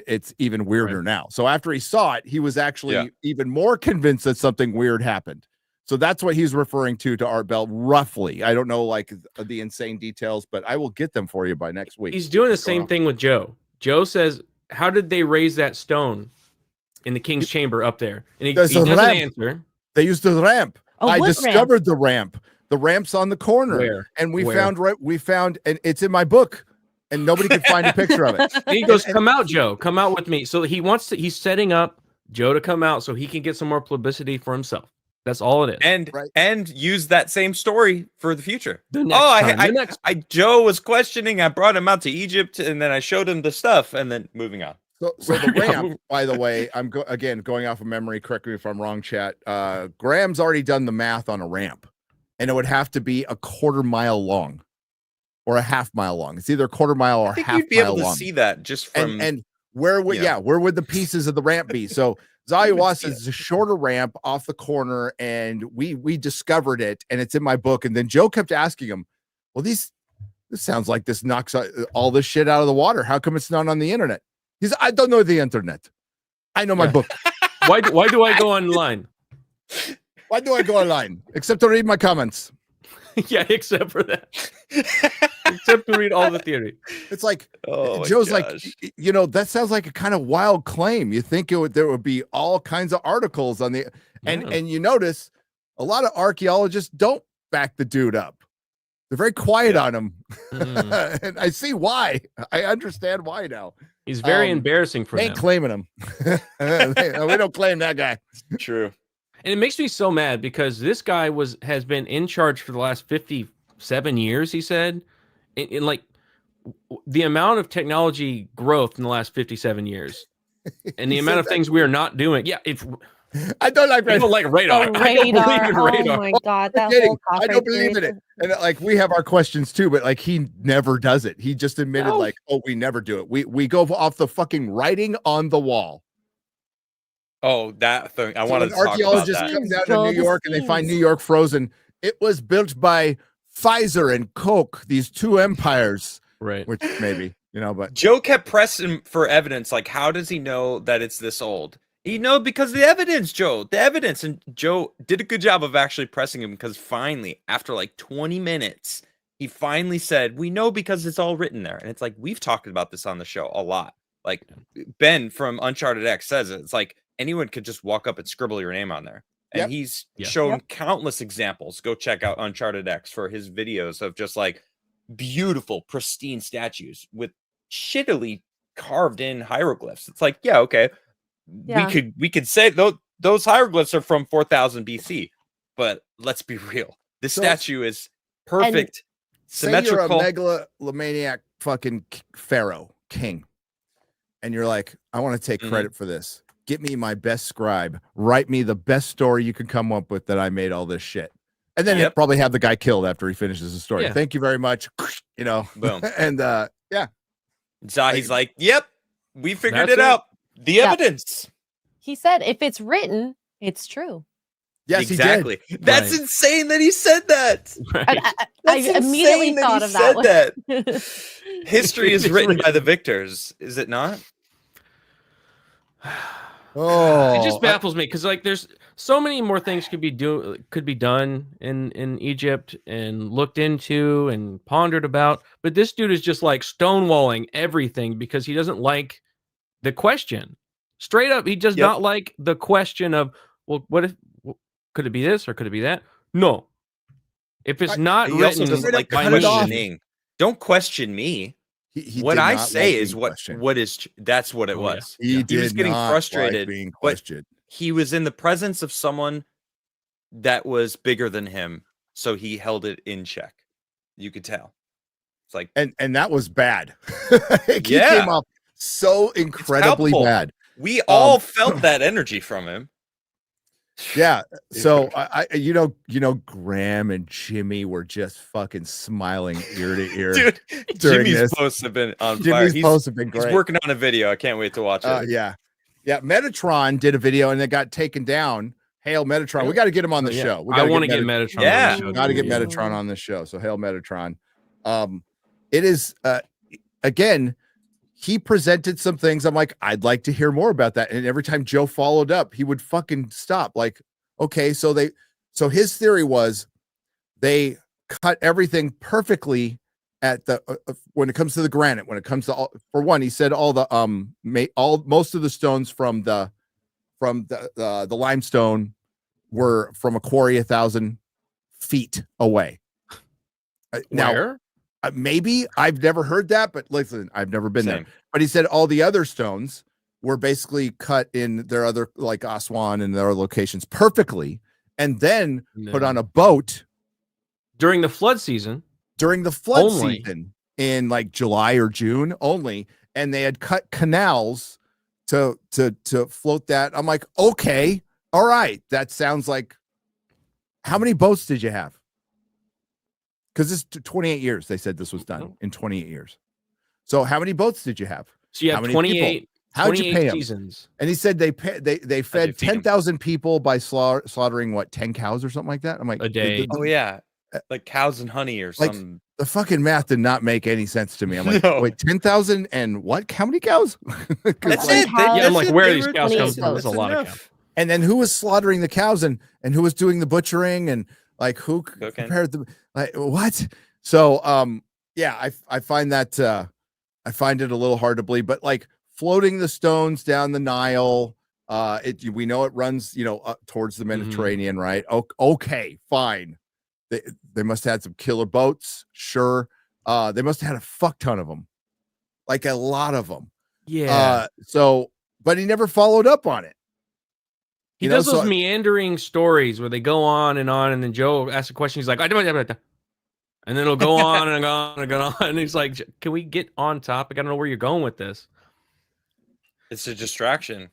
It's even weirder now. So after he saw it, he was actually even more convinced that something weird happened. So that's what he's referring to Art Bell, roughly. I don't know like the insane details, but I will get them for you by next week. He's doing the same thing with Joe. Joe says, how did they raise that stone in the king's chamber up there? And he doesn't answer. They used the ramp. Oh, I what discovered the ramp. The ramp's on the corner. Where? And we Where? found, and it's in my book. And nobody could find a picture of it. And he goes, come out, Joe. Come out with me. So he's setting up Joe to come out so he can get some more publicity for himself. That's all it is. And use that same story for the future. The next time. Joe was questioning. I brought him out to Egypt, and then I showed him the stuff, and then moving on. So the ramp, by the way, I'm going off of memory. Correct me if I'm wrong, chat. Graham's already done the math on a ramp, and it would have to be a quarter mile long or a half mile long. It's either a quarter mile or I think half you'd be able mile to long. see that just from And where would where would the pieces of the ramp be? So Zahi Hawass is a shorter ramp off the corner, and we discovered it, and it's in my book. And then Joe kept asking him, well, this sounds like this knocks all this shit out of the water. How come it's not on the internet? He's, I don't know the internet. I know my book. Why do I go online? Why do I go online? Except to read my comments. Yeah, except for that. Except to read all the theory. It's like, Oh, Joe's my like, gosh. that sounds like a kind of wild claim. You think there would be all kinds of articles on the, and you notice a lot of archaeologists don't back the dude up. They're very quiet on him. And I see why. I understand why now. He's very embarrassing for Ain't them. claiming him. We don't claim that guy. True. And it makes me so mad because this guy has been in charge for the last 57 years, he said. And like, the amount of technology growth in the last 57 years and the He amount said of that. things we are not doing. Yeah, if I don't like people like radar, The I don't believe radar. in Oh radar. my god, I'm that kidding. whole I cockroach don't believe in series it. And like we have our questions too, but like he never does it. He just admitted No. like, oh, we never do it. We go off the fucking writing on the wall. Oh, that thing. I So wanted when to talk about archaeologists that. come down Joel, to New the York and they find scenes. New York frozen, it was built by Pfizer and Coke, these two empires, Right. which maybe, but Joe kept pressing for evidence. Like, how does he know that it's this old? You know, because the evidence, Joe, the evidence. And Joe did a good job of actually pressing him because finally, after like 20 minutes, he finally said, we know because it's all written there. And it's like, we've talked about this on the show a lot. Like Ben from Uncharted X says it. It's like anyone could just walk up and scribble your name on there. And Yep. he's Yeah. shown countless examples. Go check out Uncharted X for his videos of just like beautiful, pristine statues with shittily carved in hieroglyphs. It's like, yeah, okay. Yeah. We could say those hieroglyphs are from 4000 BC, but let's be real. This So- statue is perfect, say you're a symmetrical. megalomaniac fucking pharaoh king, and you're like, I want to take Mhm. credit for this. Get me my best scribe. Write me the best story you can come up with that I made all this shit. And then he'll Yep. probably have the guy killed after he finishes the story. Yeah. Thank you very much. Boom. And yeah. Zahi's like, yep, we figured That's it it. out. The Yeah. evidence. He said, if it's written, it's true. Yes, exactly. That's Right. insane that he said that. Right. I That's immediately insane that thought he of said that one. History is It's written by written. the victors, is it not? Oh, It just baffles me because like there's so many more things could be done in Egypt and looked into and pondered about, but this dude is just like stonewalling everything because he doesn't like the question. Straight up, he does Yep. not like the question of, well, what if could it be this or could it be that? No. If it's not He also written doesn't like cut it off. questioning. Don't question me. he What did I not say like is being what questioned. what is that's what it Oh, yeah. was. He He was did getting not frustrated, like being but questioned. he was in the presence of someone that was bigger than him, so he held it in check. You could tell. It's like And that was bad. He Yeah. came off so incredibly palpable. bad. we all felt that energy from him. Yeah. So I Graham and Jimmy were just fucking smiling ear to ear. Dude, during Jimmy's this. posts have been on fire. Jimmy's posts have been He's great. working on a video. I can't wait to watch it. Yeah. Metatron did a video and it got taken down. Hail Metatron. We got to get him on the Yeah. show. We I gotta want to get Metatron. Yeah. on the show. Got to get Yeah. Metatron on this show. So hail Metatron. It is again, he presented some things. I'm like, I'd like to hear more about that. And every time Joe followed up, he would fucking stop. Like, okay, so his theory was they cut everything perfectly at the when it comes to the granite. When it comes to for one, he said all the most of the stones from the limestone were from a quarry 1,000 feet away. Now, Where? maybe I've never heard that, but listen, I've never been there. Same. But he said all the other stones were basically cut in their other, like Aswan and their other locations perfectly, and then put No. on a boat During the flood season. during the flood Only. season in like July or June only, and they had cut canals to float that. I'm like, okay, all right, that sounds like. How many boats did you have? Because this 28 years they said this was done in 28 years. So how many boats did you have? So you How have many people? 28, How'd you 28 pay 'em? seasons. And he said they fed feed 'em? 10,000 people by slaughtering what 10 cows or something like that. I'm like A day. Oh yeah, like cows and honey or Like, something. the fucking math did not make any sense to me. I'm like, No. wait, 10,000 and what? How many cows? 'Cause, That's like, it. Yeah, Yeah, I'm like, where are these were- cows coming 28 from? There's a That's lot of enough. cows. And then who was slaughtering the cows and who was doing the butchering and like who Cooking. compared the like what? So yeah, I find that I find it a little hard to believe, but like floating the stones down the Nile, we know it runs, up towards the Mediterranean, right? Okay, fine. They must have had some killer boats, sure. They must have had a fuck ton of them, like a lot of them. Yeah. But he never followed up on it. He does those meandering stories where they go on, and then Joe asks a question. He's like, And then it'll go on and go on and go on. And he's like, can we get on topic? I don't know where you're going with this. It's a distraction.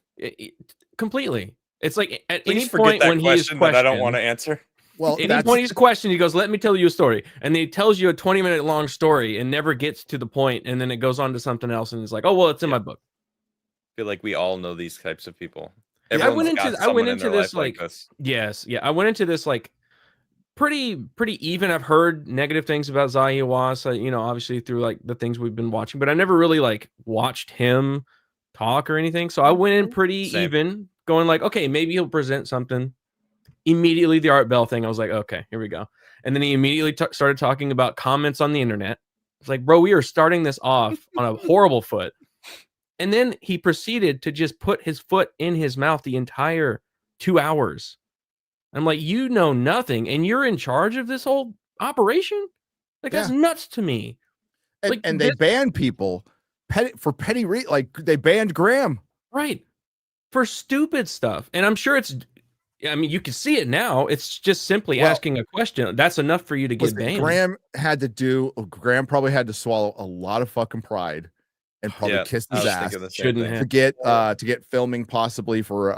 Completely. It's like at Please any forget point that when he's question that I don't want questioned, to answer. Well, any point he's questioned, he goes, let me tell you a story. And then he tells you a 20-minute long story and never gets to the point, and then it goes on to something else, and it's like, oh, well, it's in my book. I feel like we all know these types of people. Yeah, I went Everyone's got into someone in their this life like this. yes, yeah. I went into this like pretty even. I've heard negative things about Zahi Hawass, you know, obviously through like the things we've been watching, but I never really like watched him talk or anything. So I went in pretty Same. even, going like, okay, maybe he'll present something. Immediately the Art Bell thing, I was like, okay, here we go. And then he immediately started talking about comments on the internet. It's like, bro, we are starting this off on a horrible foot. And then he proceeded to just put his foot in his mouth the entire 2 hours. I'm like, you know nothing, and you're in charge of this whole operation? Like, that's nuts to me. And, Like, and they banned people for petty like they banned Graham. Right. For stupid stuff. And I'm sure it's, I mean, you can see it now. It's just simply asking a question. That's enough for you to get banned. Graham probably had to swallow a lot of fucking pride and probably kiss his ass to get filming possibly for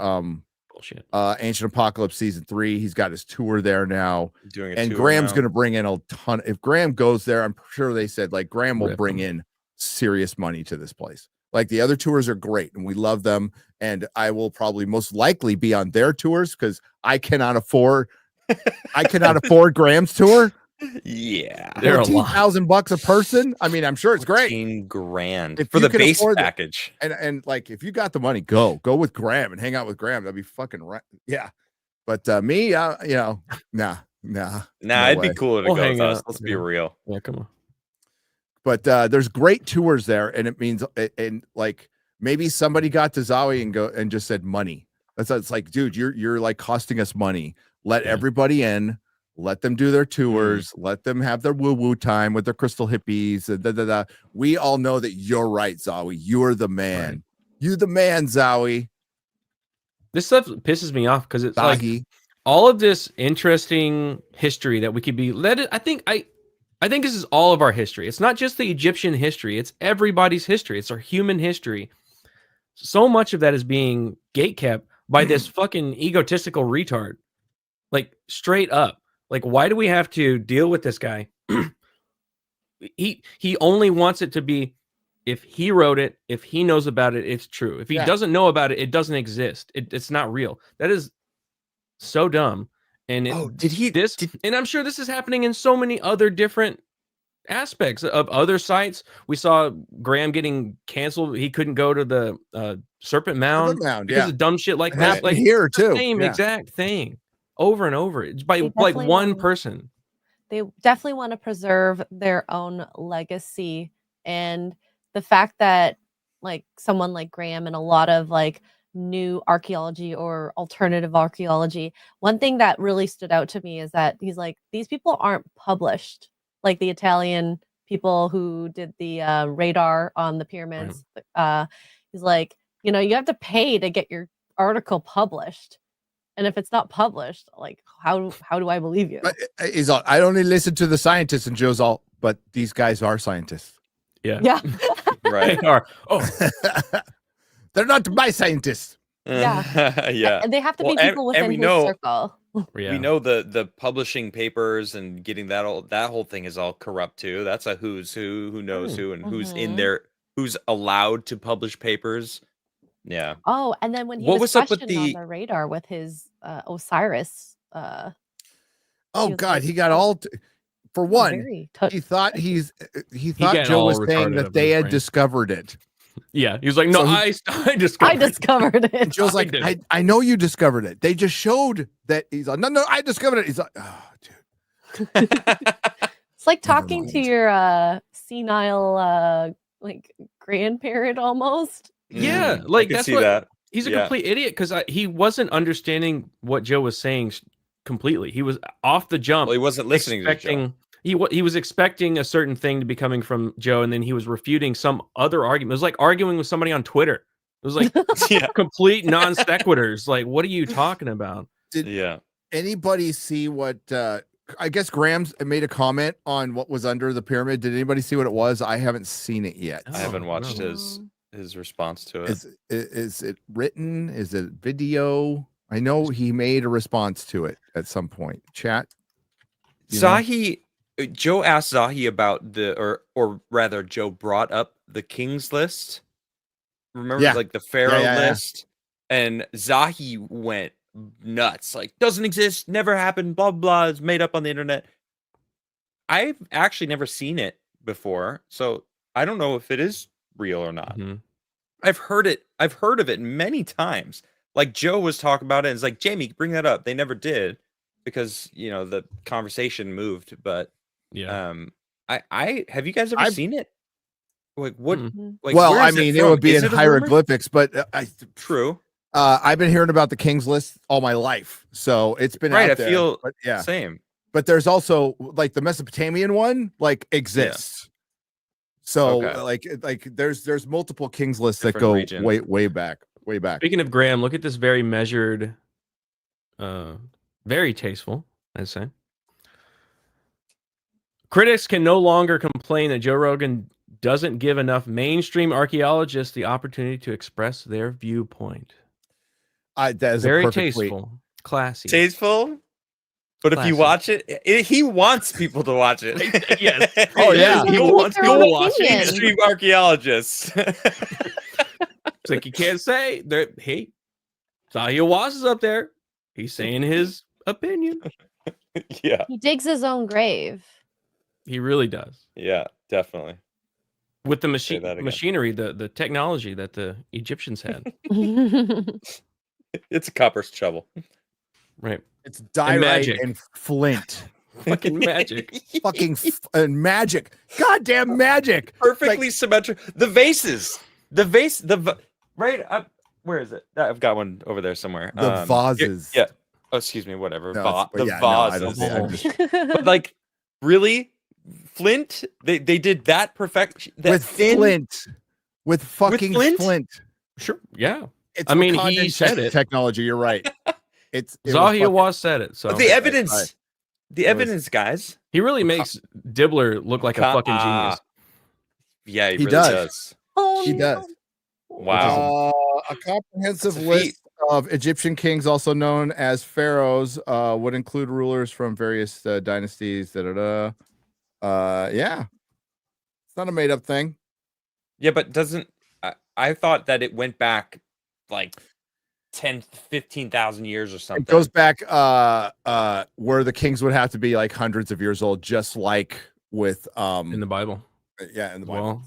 bullshit. Ancient Apocalypse season 3. He's got his tour there now. And tour Graham's now. going to bring in a ton. If Graham goes there, I'm sure they said like Graham will bring in serious money to this place. Like the other tours are great and we love them. And I will probably most likely be on their tours because I cannot afford Graham's tour. Yeah, they're $14,000 a person. I mean, I'm sure it's great. $14,000 for the base package. And like, if you got the money, go with Graham and hang out with Graham. That'd be fucking right. Yeah. But me, you know, nah. Nah, no it'd way. be cool to We'll go hang with us. out. Let's be real. Yeah, come on. But there's great tours there, and it means and like maybe somebody got to Zawi and just said money. It's like, dude, you're like costing us money. Let everybody in. Let them do their tours. Let them have their woo-woo time with their crystal hippies. We all know that you're right, Zawi. You're the man. Right. You the man, Zawi. This stuff pisses me off because it's like all of this interesting history that we could be led. I think this is all of our history. It's not just the Egyptian history. It's everybody's history. It's our human history. So much of that is being gatekept by this fucking egotistical retard. Like straight up. Like, why do we have to deal with this guy? He only wants it to be, if he wrote it, if he knows about it, it's true. If he doesn't know about it, it doesn't exist. It's not real. That is so dumb. And and I'm sure this is happening in so many other different aspects of other sites. We saw Graham getting canceled. He couldn't go to the Serpent Mound because of dumb shit like that. Like here too. Same exact thing. Over and over. It's by like one person. They definitely want to preserve their own legacy. And the fact that like someone like Graham and a lot of like new archaeology or alternative archaeology, one thing that really stood out to me is that he's like, these people aren't published. Like the Italian people who did the radar on the pyramids. He's like, you know, you have to pay to get your article published. And if it's not published, like how do I believe you? But he's all, I only listen to the scientists, and Joe's all, but these guys are scientists. Yeah. Right. They are. Oh. They're not my scientists. Yeah. Yeah. And they have to be people within his circle. We know the publishing papers and getting that whole thing is all corrupt too. That's a who's who knows who, and who's in there, who's allowed to publish papers. Yeah. Oh, and then when he was questioned on the radar with his Osiris. Oh God, he got all. For one, he thought Joe was saying that they had discovered it. Yeah, he was like, "No, so I discovered it." Joe's like, I know you discovered it. They just showed that. He's like, no, I discovered it. He's like, oh, dude. It's like talking to your senile like grandparent almost. Yeah, like that's what he's a complete idiot because he wasn't understanding what Joe was saying completely. He was off the jump. Well, he wasn't listening to Joe. He was expecting a certain thing to be coming from Joe, and then he was refuting some other argument. It was like arguing with somebody on Twitter. It was like complete non sequiturs. Like, what are you talking about? Did anybody see what I guess Graham's made a comment on what was under the pyramid. Did anybody see what it was? I haven't seen it yet. I haven't watched no. his response to it. Is it written? Is it video? I know he made a response to it at some point. Chat. you know? Zahi, Joe asked Zahi about or rather, Joe brought up the King's List. Remember, Yeah. like the Pharaoh yeah. list, and Zahi went nuts. Like, doesn't exist, never happened, blah blah. It's made up on the internet. I've actually never seen it before, so I don't know if it is real or not. Mhm. I've heard of it many times. Like Joe was talking about it, and it's like, Jamie, bring that up. They never did because the conversation moved. But Yeah. I have you guys ever I've- seen it? Like what? Mhm. Like, Well, where I is mean, it from? would be Is in it a rumor? hieroglyphics, but True. I've been hearing about the King's List all my life, so it's been Right, out I there. feel but yeah, same. but there's also like the Mesopotamian one, like exists. So Okay. like there's multiple King's lists that Different go region. way back. Speaking of Graham, look at this very measured, very tasteful, I'd say. Critics can no longer complain that Joe Rogan doesn't give enough mainstream archaeologists the opportunity to express their viewpoint. That is Very a perfect tweet. tasteful, classy. Tasteful. But if you Classic. watch it, he wants people to watch it. Yes. Oh, yeah. He People wants make their people own to watch opinion. mainstream archaeologists. It's like you can't say that. Hey, Zahi Hawass is up there. He's saying his opinion. Yeah. He digs his own grave. He really does. Yeah, definitely. With the Say that again. machinery, the technology that the Egyptians had. It's a copper shovel. Right. It's diorite magic. and flint. Fucking magic. Fucking and magic. Goddamn magic. Perfectly symmetrical. The vases. Right up. Where is it? I've got one over there somewhere. The vases. Yeah. Oh, excuse me. Whatever. No, The yeah, no, I don't vases. think- I'm just- But like, really, Flint? They did that perfect. That with thin. flint. With fucking Flint? flint. Sure. Yeah. It's I mean, he Wakandan said it. technology. You're right. It was Zahi fucking- Hawass said it. So But the evidence. right. The It was- evidence, guys. he really makes Dibbler look like a fucking genius. Yeah, he He really does. does. Oh, He no. does. Wow. A comprehensive It's a list feat. of Egyptian kings, also known as pharaohs, would include rulers from various dynasties. Yeah, it's not a made-up thing. Yeah, but doesn't I thought that it went back like 10, 15,000 years or something. It goes back where the kings would have to be like hundreds of years old, just like with In the Bible. in the Bible, Well,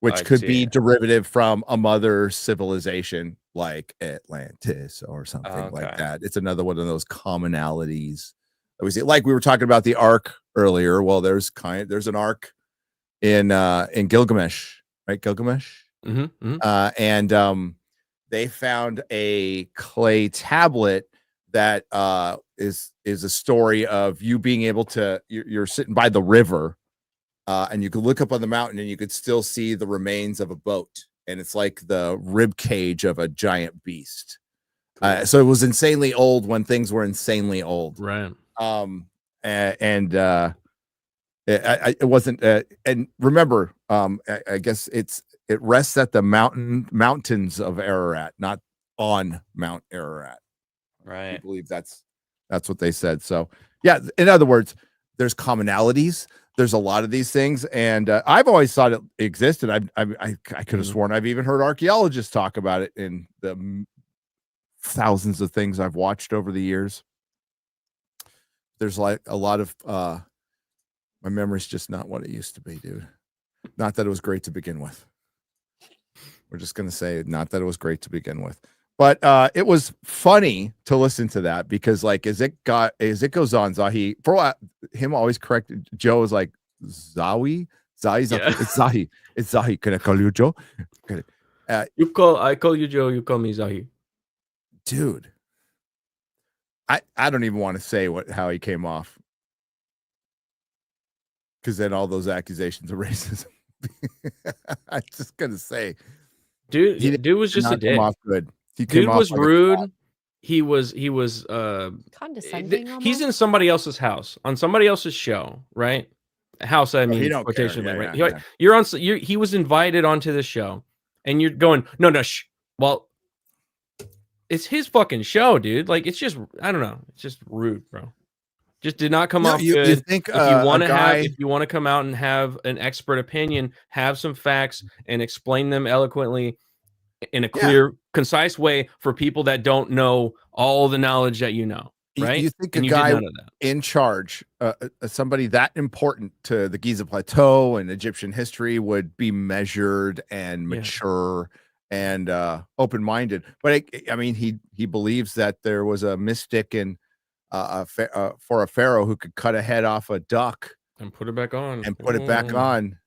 which I could see. be derivative from a mother civilization like Atlantis or something like Okay. that. It's another one of those commonalities that we see. Like we were talking about the Ark earlier. Well, there's an Ark in Gilgamesh, right? Gilgamesh. And they found a clay tablet that is a story of you being able to you're sitting by the river and you could look up on the mountain and you could still see the remains of a boat, and it's like the rib cage of a giant beast. So it was insanely old when things were insanely old. right. It wasn't and remember, I guess it rests at the mountains of Ararat, not on Mount Ararat. I Right. believe that's what they said. So yeah, in other words, there's commonalities. There's a lot of these things, and I've always thought it existed. I could have sworn I've even heard archaeologists talk about it in the thousands of things I've watched over the years. There's like a lot of my memory's just not what it used to be, dude. Not that it was great to begin with. We're just gonna say not that it was great to begin with, but it was funny to listen to that because, like, as it goes on, Zahi for him always correct. Joe is like Zahi's Yeah. it's Zahi. Can I call you Joe? I call you Joe. You call me Zahi. Dude, I don't even want to say how he came off, because then all those accusations of racism. I'm just gonna say, Dude, He dude was just a not come dick. off good. He came Dude off was like a rude. twat. he was Condescending. he's in almost? somebody else's house on somebody else's show, right? House, I Oh, he mean, don't care. quotation Yeah, mark, right? yeah, You're on. He was invited onto the show, and you're going, no, shh. Well, it's his fucking show, dude. Like, it's just, I don't know, it's just rude, bro. Just did not come No, off you good. think If you want a to guy? if you want to come out and have an expert opinion, have some facts and explain them eloquently in a clear, concise way for people that don't know all the knowledge that you know, right? You think And a you did guy none of that. in charge, somebody that important to the Giza Plateau and Egyptian history, would be measured and Yeah. mature and open-minded? But I mean, he believes that there was a mystic in for a pharaoh who could cut a head off a duck And put it back on. and put it back Mm. on.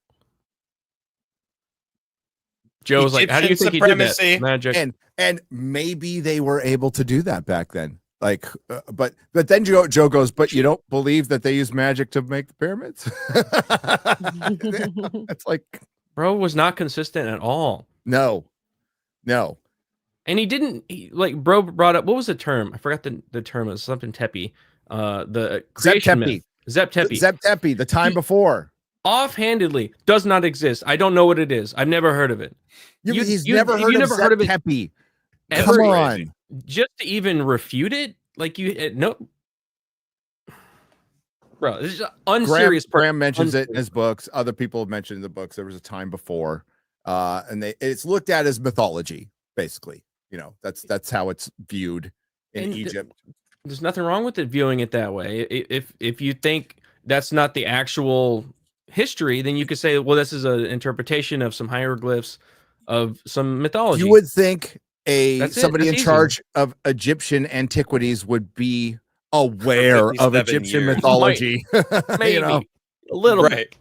Joe's like, how do you think Egyptian he did that? supremacy. Magic. And maybe they were able to do that back then. Like, but then Joe goes, but you don't believe that they use magic to make the pyramids? It's like, Bro was not consistent at all. no. And he didn't like bro brought up, what was the term? I forgot the term. It was something Tepe. The creation myth. Zep Tepe. Zep Tepe, the time before. Offhandedly does not exist. I don't know what it is. I've never heard of it. He's never heard of Zep Tepe. Ever? Come on. Just to even refute it, like no, bro, this is unserious. Graham mentions it in his books. Other people have mentioned in the books. There was a time before, and it's looked at as mythology, basically. You know, that's how it's viewed in Egypt. There's nothing wrong with it viewing it that way. If you think that's not the actual history, then you could say, well, this is an interpretation of some hieroglyphs of some mythology. You would think somebody in That's charge of Egyptian antiquities would be aware of Egyptian mythology. Maybe You know? a little Right. bit.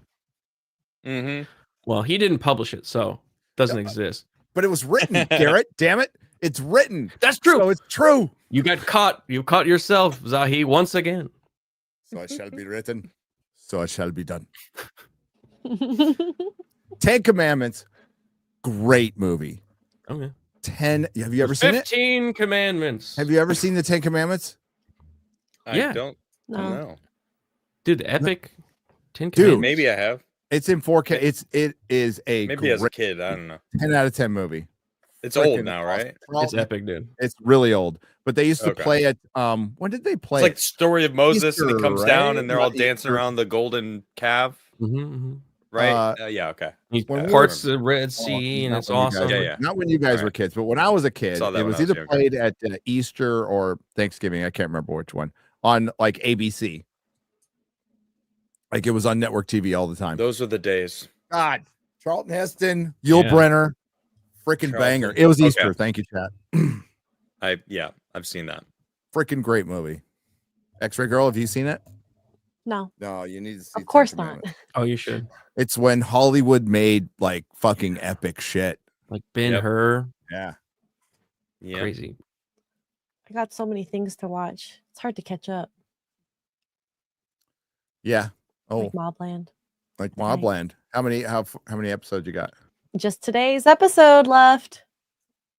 Mm-hmm. Well, he didn't publish it, so it doesn't exist. But it was written, Garrett. Damn it. It's written. That's true. So it's true. You got caught. You caught yourself, Zahi, once again. So it shall be written. So it shall be done. 10 Commandments. Great movie. Okay. 10. Have you ever seen it? 15 Commandments. Have you ever seen the 10 Commandments? Yeah. I don't know. Dude, the epic 10 Dude. Commandments. Maybe I have. It's in 4K. It is a Maybe as a great kid. I don't know. 10 out of 10 movie. It's Freaking old now, right? It's epic, dude. It's really old. But they used to Okay. play it. When did they play It's like it? the story of Moses, and he Easter, comes down, right? and they're all Not dancing Easter. around the golden calf, Mm-hmm. right? Yeah, okay. He When we parts were- the Red Sea, and Not it's when you awesome. guys Yeah, were- yeah. Not when you guys were Alright. kids, but when I was a kid, Saw that it when was I was either younger. played at Easter or Thanksgiving. I can't remember which one. On like ABC. Like it was on network TV all the time. Those are the days. God, Charlton Heston, Yul Yeah. Brenner, freaking Charlton. banger. It was Okay. Easter. Thank you, chat. I've seen that. Freaking great movie. X-Ray Girl, have you seen it? No, No, you need to see. of 10 course not. Commandments. Oh, you should. It's when Hollywood made like fucking epic shit. Like Ben Yep. Hur. Yeah. Yeah. Crazy. I got so many things to watch. It's hard to catch up. Yeah. Oh, Like Mobland. like Right. Mobland. How many episodes you got? Just today's episode left.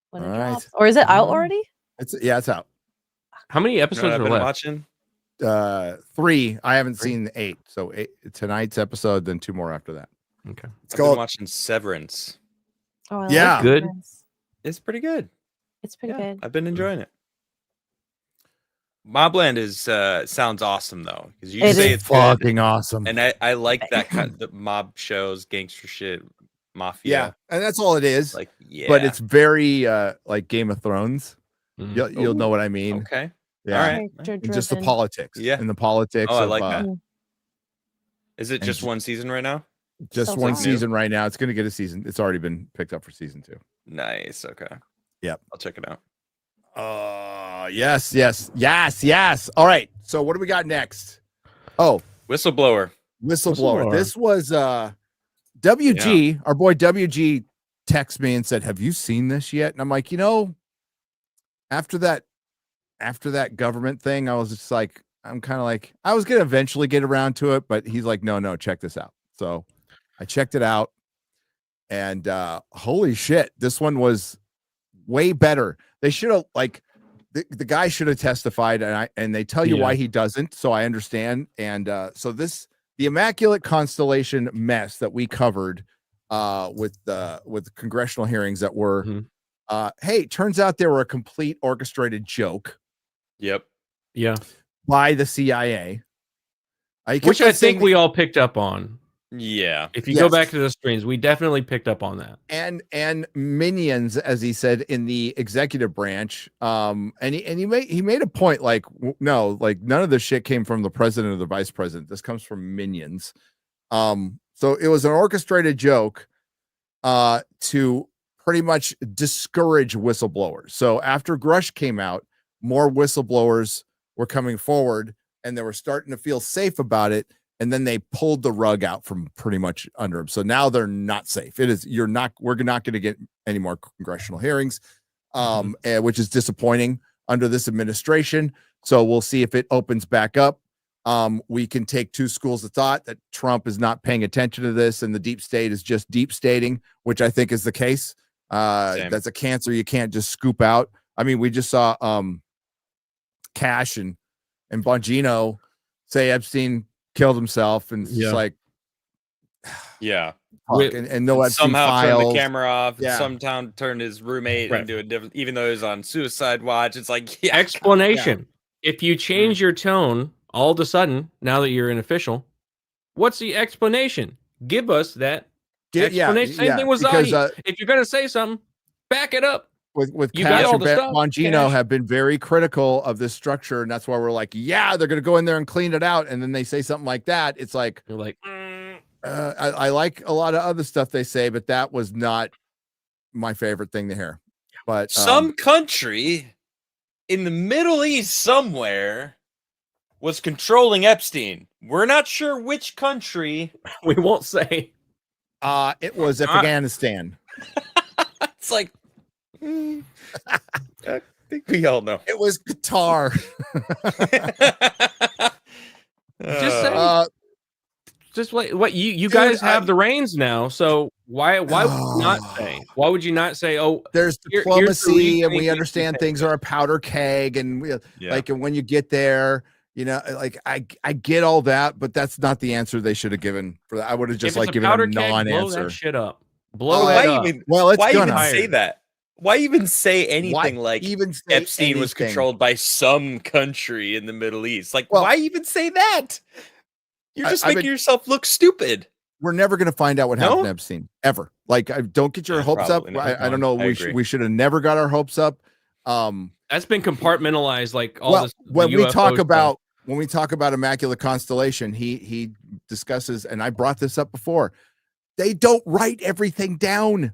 When it All right. drops. Or is it out Mm. already? It's out. How many You know episodes what I've are been left? watching? 3. I haven't 3? seen 8. So tonight's episode, then 2 more after that. Okay. It's I've been called watching Severance. Oh, I Yeah. like Good. Severance. It's pretty good. It's pretty Yeah, good. I've been enjoying it. Mobland is sounds awesome though, because you It say is. it's good, fucking awesome. and I like that kind of the mob shows, gangster shit, mafia. Yeah, and that's all it is. Like yeah, But it's very like Game of Thrones. Mhm. You'll know what I mean. okay. Yeah. All right. Character And just the driven. politics. Yeah. And the politics Oh, I of like that. Mm. Is it And just j- one season right now? just So one far. season right now. It's going to get a season. It's already been picked up for season 2. Nice. Okay. Yep. I'll check it out. Yes. All right. So what do we got next? Oh, Whistleblower. whistleblower. Whistleblower. This was WG, our boy WG texted me and said, "Have you seen this yet?" And I'm like, after that government thing, I was just like, I'm kind of like, I was gonna eventually get around to it, but he's like, no, check this out. So I checked it out, and holy shit, this one was way better. They should have the guy should have testified, and they tell you why he doesn't. So I understand. And so the Immaculate Constellation mess that we covered with congressional hearings that were, hey, turns out they were a complete orchestrated joke. Yep. Yeah. By the CIA. Which I think we all picked up on. Yeah. If you go back to the streams, we definitely picked up on that. And minions, as he said, in the executive branch. And he made a point like, no, like none of this shit came from the president or the vice president. This comes from minions. So it was an orchestrated joke to pretty much discourage whistleblowers. So after Grush came out, more whistleblowers were coming forward and they were starting to feel safe about it. And then they pulled the rug out from pretty much under them. So now they're not safe. We're not going to get any more congressional hearings, which is disappointing under this administration. So we'll see if it opens back up. We can take two schools of thought that Trump is not paying attention to this and the deep state is just deep stating, which I think is the case. That's a cancer you can't just scoop out. I mean, we just saw Cash and Bongino say Epstein killed himself, and it's like, yeah, and no Epstein somehow files. turned the camera off. Yeah. Somehow turned his roommate into a different, even though he was on suicide watch. It's like explanation. Yeah. If you change your tone all of a sudden, now that you're an official, what's the explanation? Give us that explanation. Same thing with Zahi. If you're gonna say something, back it up. With Cash and Bongino have been very critical of this structure, and that's why we're like, yeah, they're gonna go in there and clean it out, and then they say something like that. It's like, you're like, I like a lot of other stuff they say, but that was not my favorite thing to hear. But some country in the Middle East somewhere was controlling Epstein. We're not sure which country. We won't say. It was Afghanistan. It's like, I think we all know. It was Qatar. Just what you guys have the reins now, so why would you not say? Why would you not say, oh, there's diplomacy and we understand things are a powder keg, and and when you get there, like I get all that, but that's not the answer they should have given for that. I would have just given a non-answer. Blow that shit up. Blow that up. Why even say that? Why even say anything Epstein was controlled by some country in the Middle East? Like, why even say that? You're just making yourself look stupid. We're never going to find out what happened to Epstein, ever. Like, don't get your hopes up. I don't know. We should have never got our hopes up. That's been compartmentalized. Like all this. When we talk about Immaculate Constellation, he discusses, and I brought this up before. They don't write everything down.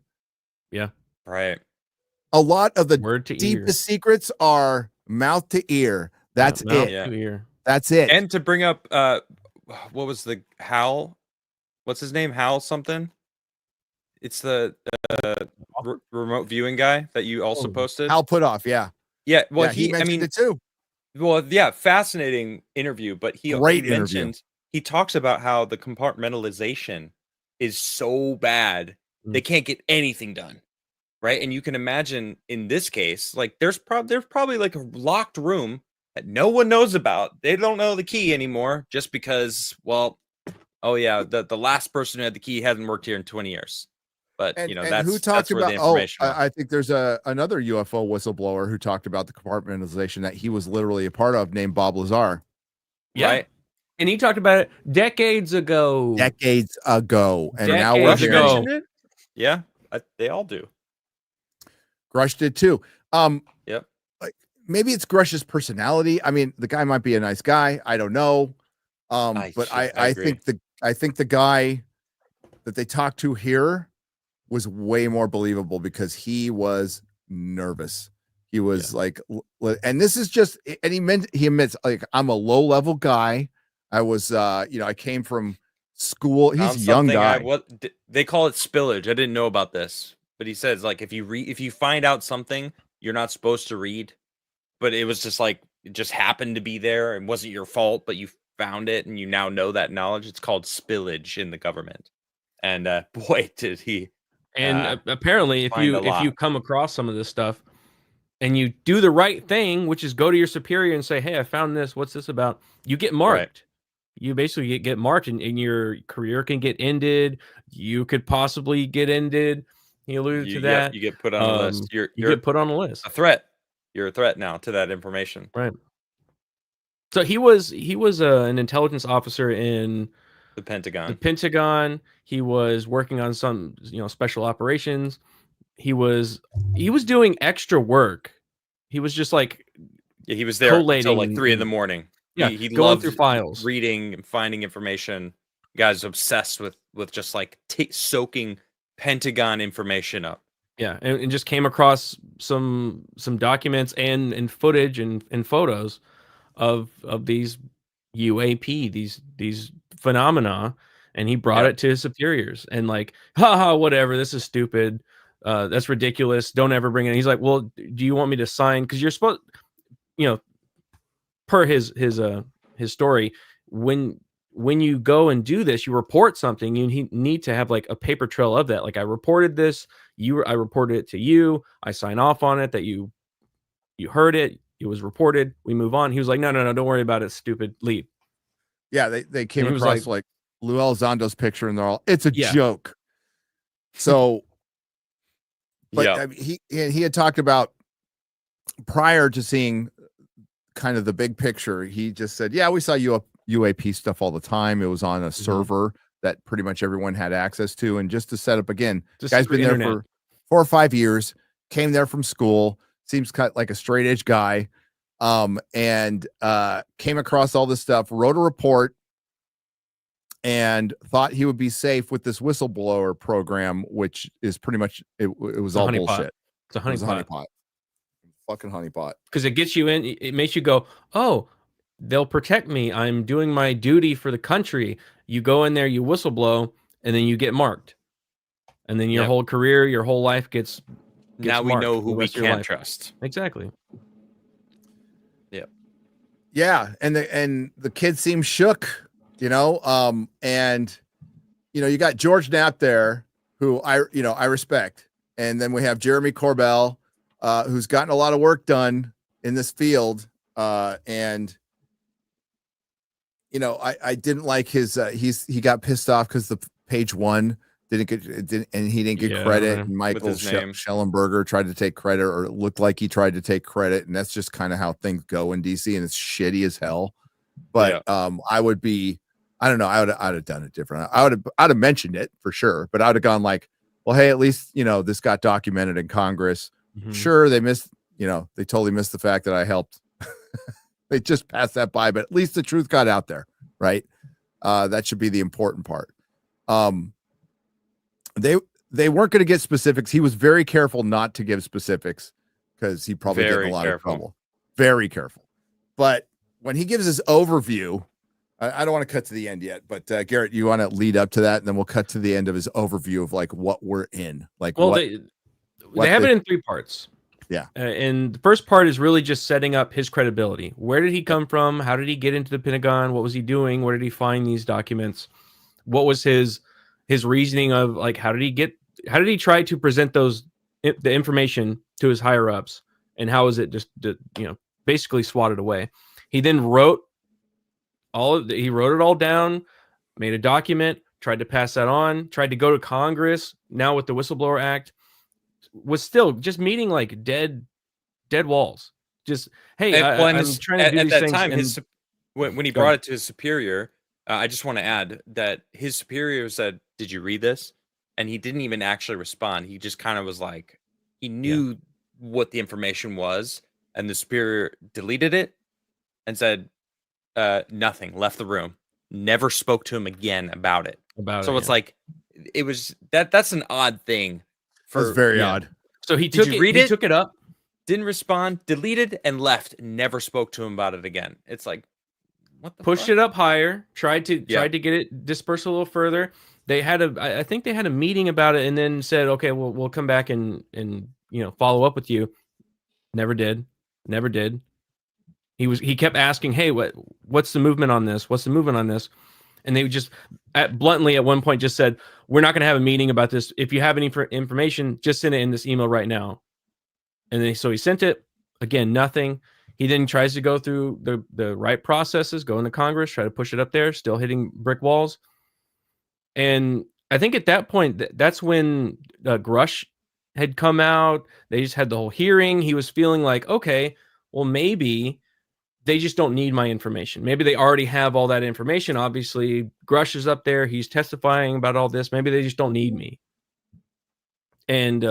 Yeah. Right. A lot of the word to deepest secrets are mouth to ear. That's it. Mouth to ear. That's it. And to bring up, what was the Hal? What's his name? Hal something. It's the remote viewing guy that you also posted. Hal Puthoff. Yeah. Yeah. Well, he mentioned it too. Well, yeah, fascinating interview. But he mentioned he talks about how the compartmentalization is so bad they can't get anything done. Right. And you can imagine in this case, like there's probably like a locked room that no one knows about. They don't know the key anymore just because, well, oh, yeah, the last person who had the key hasn't worked here in 20 years. But, that's who talked where about the information I think there's another UFO whistleblower who talked about the compartmentalization that he was literally a part of, named Bob Lazar. Yeah. Right. And he talked about it decades ago. And now we're hearing it. Yeah, they all do. Grush did too. Yep. Like maybe it's Grush's personality. I mean, the guy might be a nice guy. I don't know. But I think the guy that they talked to here was way more believable because he was nervous. He was and this is just, and he admits like, I'm a low level guy. I was, I came from school. He's a young guy. They call it spillage. I didn't know about this. But he says, like, if you find out something you're not supposed to read, but it was just like it just happened to be there and wasn't your fault, but you found it and you now know that knowledge. It's called spillage in the government. And boy, did he! And apparently, if you come across some of this stuff, and you do the right thing, which is go to your superior and say, "Hey, I found this. What's this about?" You get marked. Right. You basically get marked, and your career can get ended. You could possibly get ended. He alluded to that. You get put on a list. You You're get put on a list. a threat. You're a threat now to that information. Right. So he was an intelligence officer in The Pentagon. the Pentagon. He was working on some special operations. He was doing extra work. He was just like Yeah, he was there until collating like 3 in the and- morning. yeah, he going loved through files. reading and finding information. Guy's obsessed with just like soaking Pentagon information up. Yeah, and just came across some documents and footage and photos of these UAP, these phenomena, and he brought Yeah. it to his superiors and like, haha, whatever, this is stupid. That's ridiculous. Don't ever bring it. He's like, well, do you want me to sign? Because you're supposed, per his story, when you go and do this, you report something, you need to have like a paper trail of that. Like, I reported this, I reported it to you, I sign off on it that you heard it, it was reported, we move on. He was like, no, don't worry about it, stupid, leave. Yeah, they came And he was across like Lou Elizondo's picture, and they're all, it's a Yeah. joke. So, but Yeah. I mean, he had talked about prior to seeing kind of the big picture. He just said, yeah, we saw UAP stuff all the time. It was on a server that pretty much everyone had access to. And just to set up again, Just guy's secret been there internet. for 4 or 5 years, came there from school, seems cut like a straight edge guy. And came across all this stuff, wrote a report, and thought he would be safe with this whistleblower program, which is pretty much it was all honeypot. bullshit. It's a It was a honeypot. honeypot. Fucking honeypot. Because it gets you in, it makes you go, oh, they'll protect me, I'm doing my duty for the country. You go in there, you whistleblow, and then you get marked, and then your Yep. whole career, your whole life gets Now we marked know for who the we rest of your can't life. trust. Exactly. Yeah, and the kid seems shook, and you got George Knapp there, who I respect, and then we have Jeremy Corbell, who's gotten a lot of work done in this field, and I didn't like his he got pissed off because the page one didn't get Yeah, credit, with and Michael his name. Schellenberger tried to take credit, or it looked like he tried to take credit, and that's just kind of how things go in DC, and it's shitty as hell. But I would be, I don't know, I'd have done it different. I'd have mentioned it for sure, but I'd have gone like, well, hey, at least this got documented in Congress. Mhm. Sure, they missed, they totally missed the fact that I helped. They just passed that by, but at least the truth got out there, right? That should be the important part. They weren't going to get specifics. He was very careful not to give specifics because he probably get in Very a lot careful. of trouble. Very careful. But when he gives his overview, I don't want to cut to the end yet, but Garrett, you want to lead up to that, and then we'll cut to the end of his overview of like what we're in. Like, Well, what they have it in 3 parts. Yeah. And the first part is really just setting up his credibility. Where did he come from? How did he get into the Pentagon? What was he doing? Where did he find these documents? What was his reasoning of like, how did he try to present the information to his higher ups, and how was it just basically swatted away? He then wrote it all down, made a document, tried to pass that on, tried to go to Congress. Now with the Whistleblower Act, was still just meeting like dead walls. Just, hey, I'm trying to do at these that things. time, and- when he Go brought ahead. it to his superior, I just want to add that his superior said, "Did you read this?" And he didn't even actually respond. He just kind of was like, he knew what the information was, and the superior deleted it and said nothing, left the room, never spoke to him again about it. So it's like, it was that's an odd thing. That's very yeah. odd. So he Did took you it. read He it? took it up. Didn't respond, deleted, and left. Never spoke to him about it again. It's like, what the Pushed fuck? it up higher. Tried to Yeah. get it dispersed a little further. They had I think they had a meeting about it, and then said, okay, we'll come back and follow up with you. Never did. He kept asking, hey, what's the movement on this? What's the movement on this? And they just bluntly at one point just said, we're not going to have a meeting about this. If you have any information, just send it in this email right now. And then so he sent it. Again, nothing. He then tries to go through the right processes, go into Congress, try to push it up there, still hitting brick walls. And I think at that point, that's when Grush had come out. They just had the whole hearing. He was feeling like, okay, well, maybe they just don't need my information. Maybe they already have all that information. Obviously, Grush is up there. He's testifying about all this. Maybe they just don't need me. And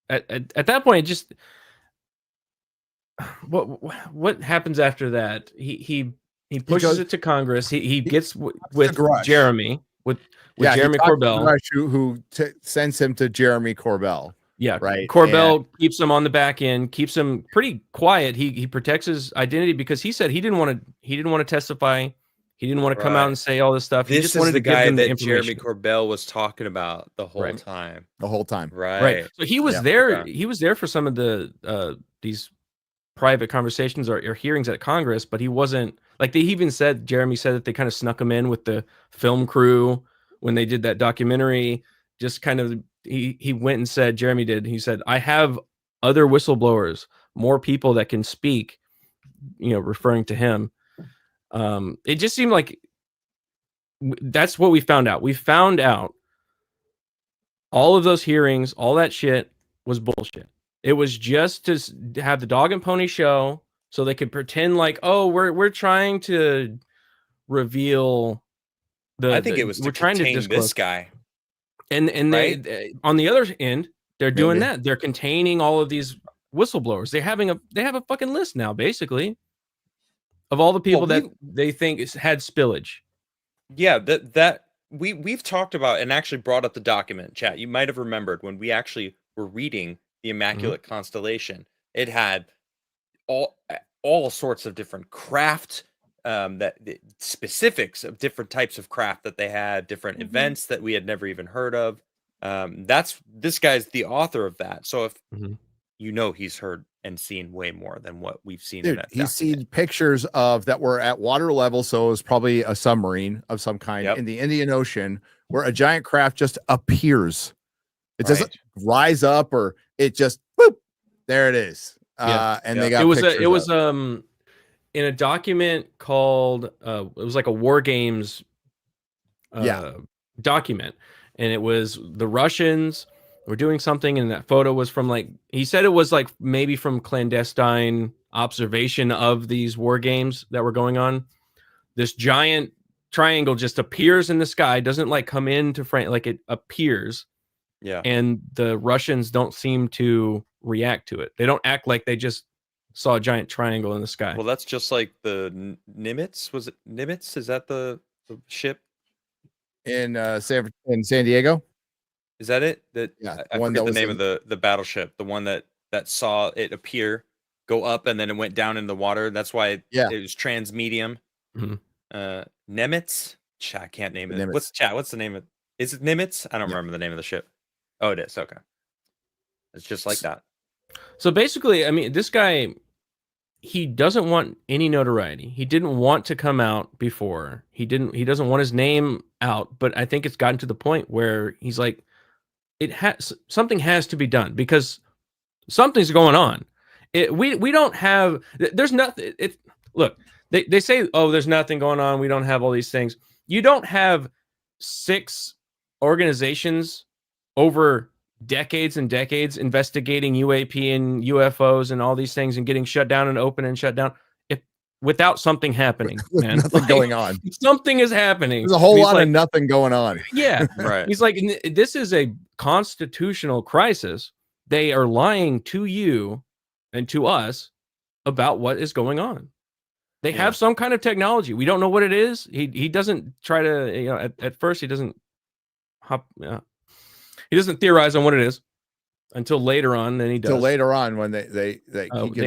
at that point, just what happens after that? He pushes it to Congress. He gets with Grush. Jeremy with Jeremy he talks to Corbell, Grush, who sends him to Jeremy Corbell. Yeah, right. Corbell keeps him on the back end, keeps him pretty quiet. He protects his identity because he said he didn't want to testify. He didn't want to come out and say all this stuff. He This just is wanted the to give guy them the that Jeremy information. Corbell was talking about the whole time. The whole time. Right. So he was there. Okay. He was there for some of the these private conversations or hearings at Congress, but he wasn't, like, they even said, Jeremy said that they kind of snuck him in with the film crew when they did that documentary. Just kind of, he went and said, Jeremy did, he said, I have other whistleblowers, more people that can speak, referring to him. It just seemed like that's what we found out. We found out all of those hearings, all that shit was bullshit. It was just to have the dog and pony show so they could pretend like, oh, we're trying to reveal I think it was we're trying to disclose this guy. And right? They on the other end, they're doing that. They're containing all of these whistleblowers. They have a fucking list now, basically, of all the people that they think had spillage. Yeah, that we've talked about and actually brought up the document, chat. You might have remembered when we actually were reading the Immaculate Constellation. It had all sorts of different craft, that specifics of different types of craft that they had, different events that we had never even heard of. This guy's the author of that. So if he's heard and seen way more than what we've seen. Dude, he's seen pictures of that were at water level, so it was probably a submarine of some kind in the Indian Ocean, where a giant craft just appears. It doesn't rise up, or it just boop, there it is. And they got it was in a document called it was like a War Games document, and it was the Russians were doing something, and that photo was from, like, he said it was like maybe from clandestine observation of these war games that were going on. This giant triangle just appears in the sky, doesn't like come into frame, like it appears. Yeah. And the Russians don't seem to react to it. They don't act like they just saw a giant triangle in the sky. Well, that's just like the Nimitz. Was it Nimitz? Is that the ship in San Diego? Is that it? I forget the name of the battleship. The one that saw it appear, go up, and then it went down in the water. That's why it was transmedium. Nimitz. I can't name it. Nimitz. What's the name of? Is it Nimitz? I don't remember the name of the ship. Oh, it is. Okay. It's just like that. So basically, I mean, this guy, he doesn't want any notoriety. He didn't want to come out before. He doesn't want his name out, but I think it's gotten to the point where he's like, something has to be done because something's going on. We don't have, there's nothing. Look, they say, oh, there's nothing going on. We don't have all these things. You don't have 6 organizations over decades and decades investigating UAP and UFOs and all these things and getting shut down and open and shut down without something happening. Man. Nothing going on. Something is happening. There's a whole lot of nothing going on. Yeah. Right. He's like, this is a constitutional crisis. They are lying to you and to us about what is going on. They have some kind of technology. We don't know what it is. He doesn't try to, at first he doesn't he doesn't theorize on what it is until later on. Then he does. Until later on when they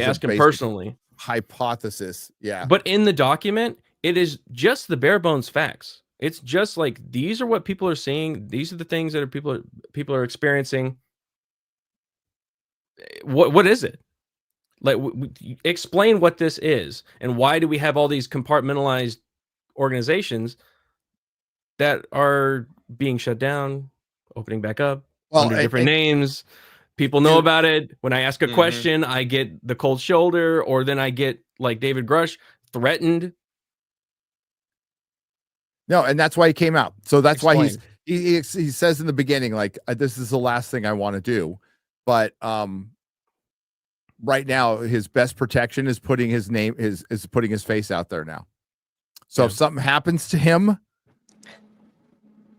ask him personally. Hypothesis. Yeah. But in the document, it is just the bare bones facts. It's just like, these are what people are seeing. These are the things that people are experiencing. What is it? Like, explain what this is, and why do we have all these compartmentalized organizations that are being shut down, opening back up under different names? People know Dude. about it. When I ask a Mhm. question, I get the cold shoulder, or then I get like David Grush threatened. No, and that's why he came out. So that's why Explain. he says in the beginning, like, this is the last thing I want to do. But right now, his best protection is putting his name is putting his face out there now. So if something happens to him,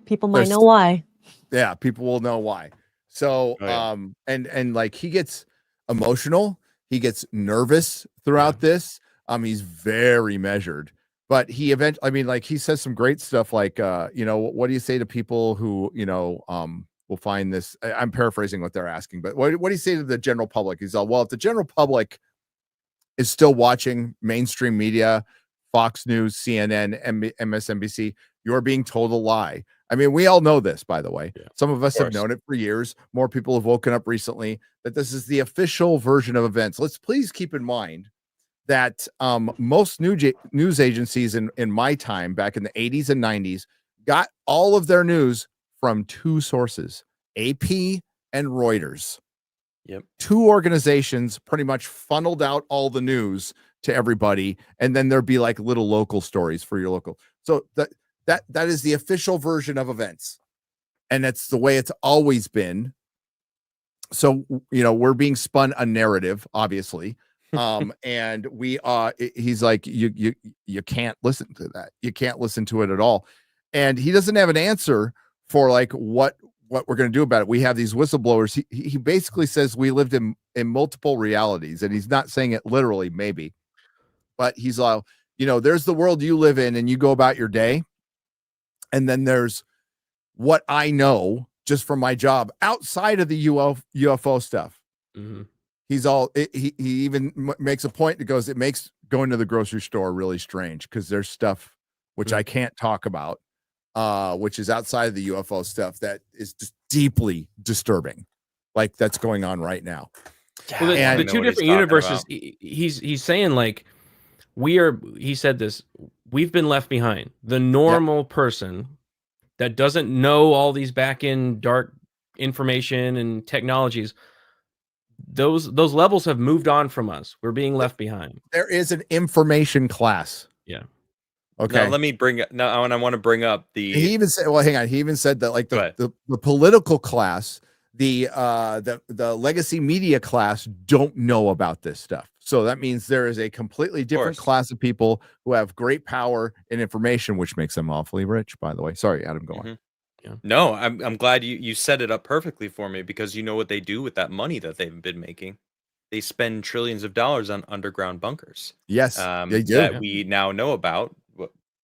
People might know why. yeah, people will know why. So and like he gets emotional, he gets nervous throughout this. He's very measured. But he eventually, I mean, like he says some great stuff like, you know, what do you say to people who, you know, will find this? I'm paraphrasing what they're asking, but what do you say to the general public? He's all, well, if the general public is still watching mainstream media, Fox News, CNN, MSNBC, you're being told a lie. I mean, we all know this, by the way. Yeah, some of us have known it for years. More people have woken up recently that this is the official version of events. Let's please keep in mind that most news agencies in my time back in the 80s and 90s got all of their news from two sources, AP and Reuters. Yep. Two organizations pretty much funneled out all the news to everybody, and then there'd be like little local stories for your local. So that is the official version of events, and that's the way it's always been. So, you know, we're being spun a narrative, obviously. And we he's like, you can't listen to that. You can't listen to it at all. And he doesn't have an answer for like what we're going to do about it. We have these whistleblowers. He basically says we lived in multiple realities, and he's not saying it literally, maybe, but he's like, you know, there's the world you live in and you go about your day. And then there's what I know just from my job outside of the UFO stuff. Mm-hmm. He's all, he even makes a point that goes, it makes going to the grocery store really strange because there's stuff which I can't talk about, which is outside of the UFO stuff that is just deeply disturbing, like that's going on right now. Well, And the two different universes, he's saying like, he said this, we've been left behind. The normal person that doesn't know all these back end dark information and technologies, those levels have moved on from us. We're being left behind. There is an information class. Yeah. Okay. Now let me bring up now, and I want to bring up the. He even said, well, hang on. He even said that like the political class, the legacy media class don't know about this stuff. So that means there is a completely different class of people who have great power and information, which makes them awfully rich, by the way. Sorry, Adam, go on. Yeah. No, I'm glad you set it up perfectly for me, because you know what they do with that money that they've been making. They spend trillions of dollars on underground bunkers. Yes, they do. That we now know about.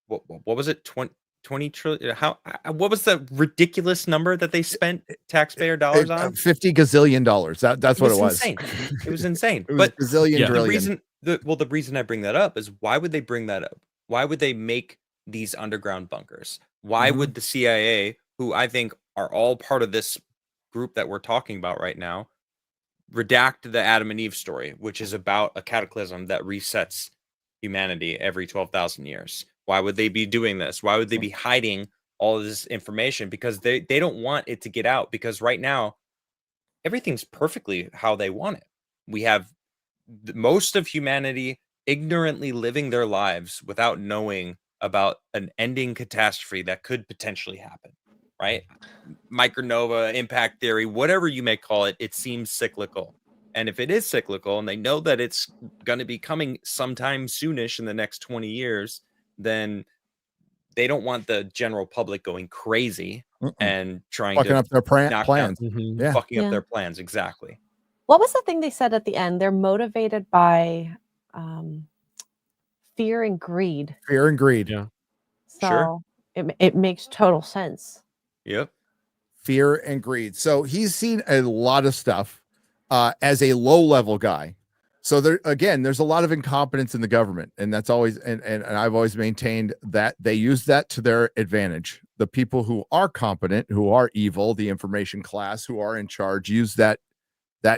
What was it? 20 trillion? What was the ridiculous number that they spent taxpayer dollars on? $50 gazillion. That's what it was. Insane. It was insane. It was but gazillion trillion. trillion. The reason I bring that up is, why would they bring that up? Why would they make these underground bunkers? Why would the CIA, who I think are all part of this group that we're talking about right now, redact the Adam and Eve story, which is about a cataclysm that resets humanity every 12,000 years? Why would they be doing this? Why would they be hiding all of this information? Because they don't want it to get out, because right now everything's perfectly how they want it. We have most of humanity ignorantly living their lives without knowing about an ending catastrophe that could potentially happen, right? Micronova, impact theory, whatever you may call it, it seems cyclical. And if it is cyclical, and they know that it's going to be coming sometime soonish in the next 20 years, then they don't want the general public going crazy and trying fucking to up their plans. Fucking up their plans. Exactly. What was the thing they said at the end? They're motivated by fear and greed. Fear and greed. Yeah. So it makes total sense. Yep. Fear and greed. So he's seen a lot of stuff as a low-level guy. So there again, there's a lot of incompetence in the government, and that's always and I've always maintained that they use that to their advantage. The people who are competent, who are evil, the information class who are in charge, use that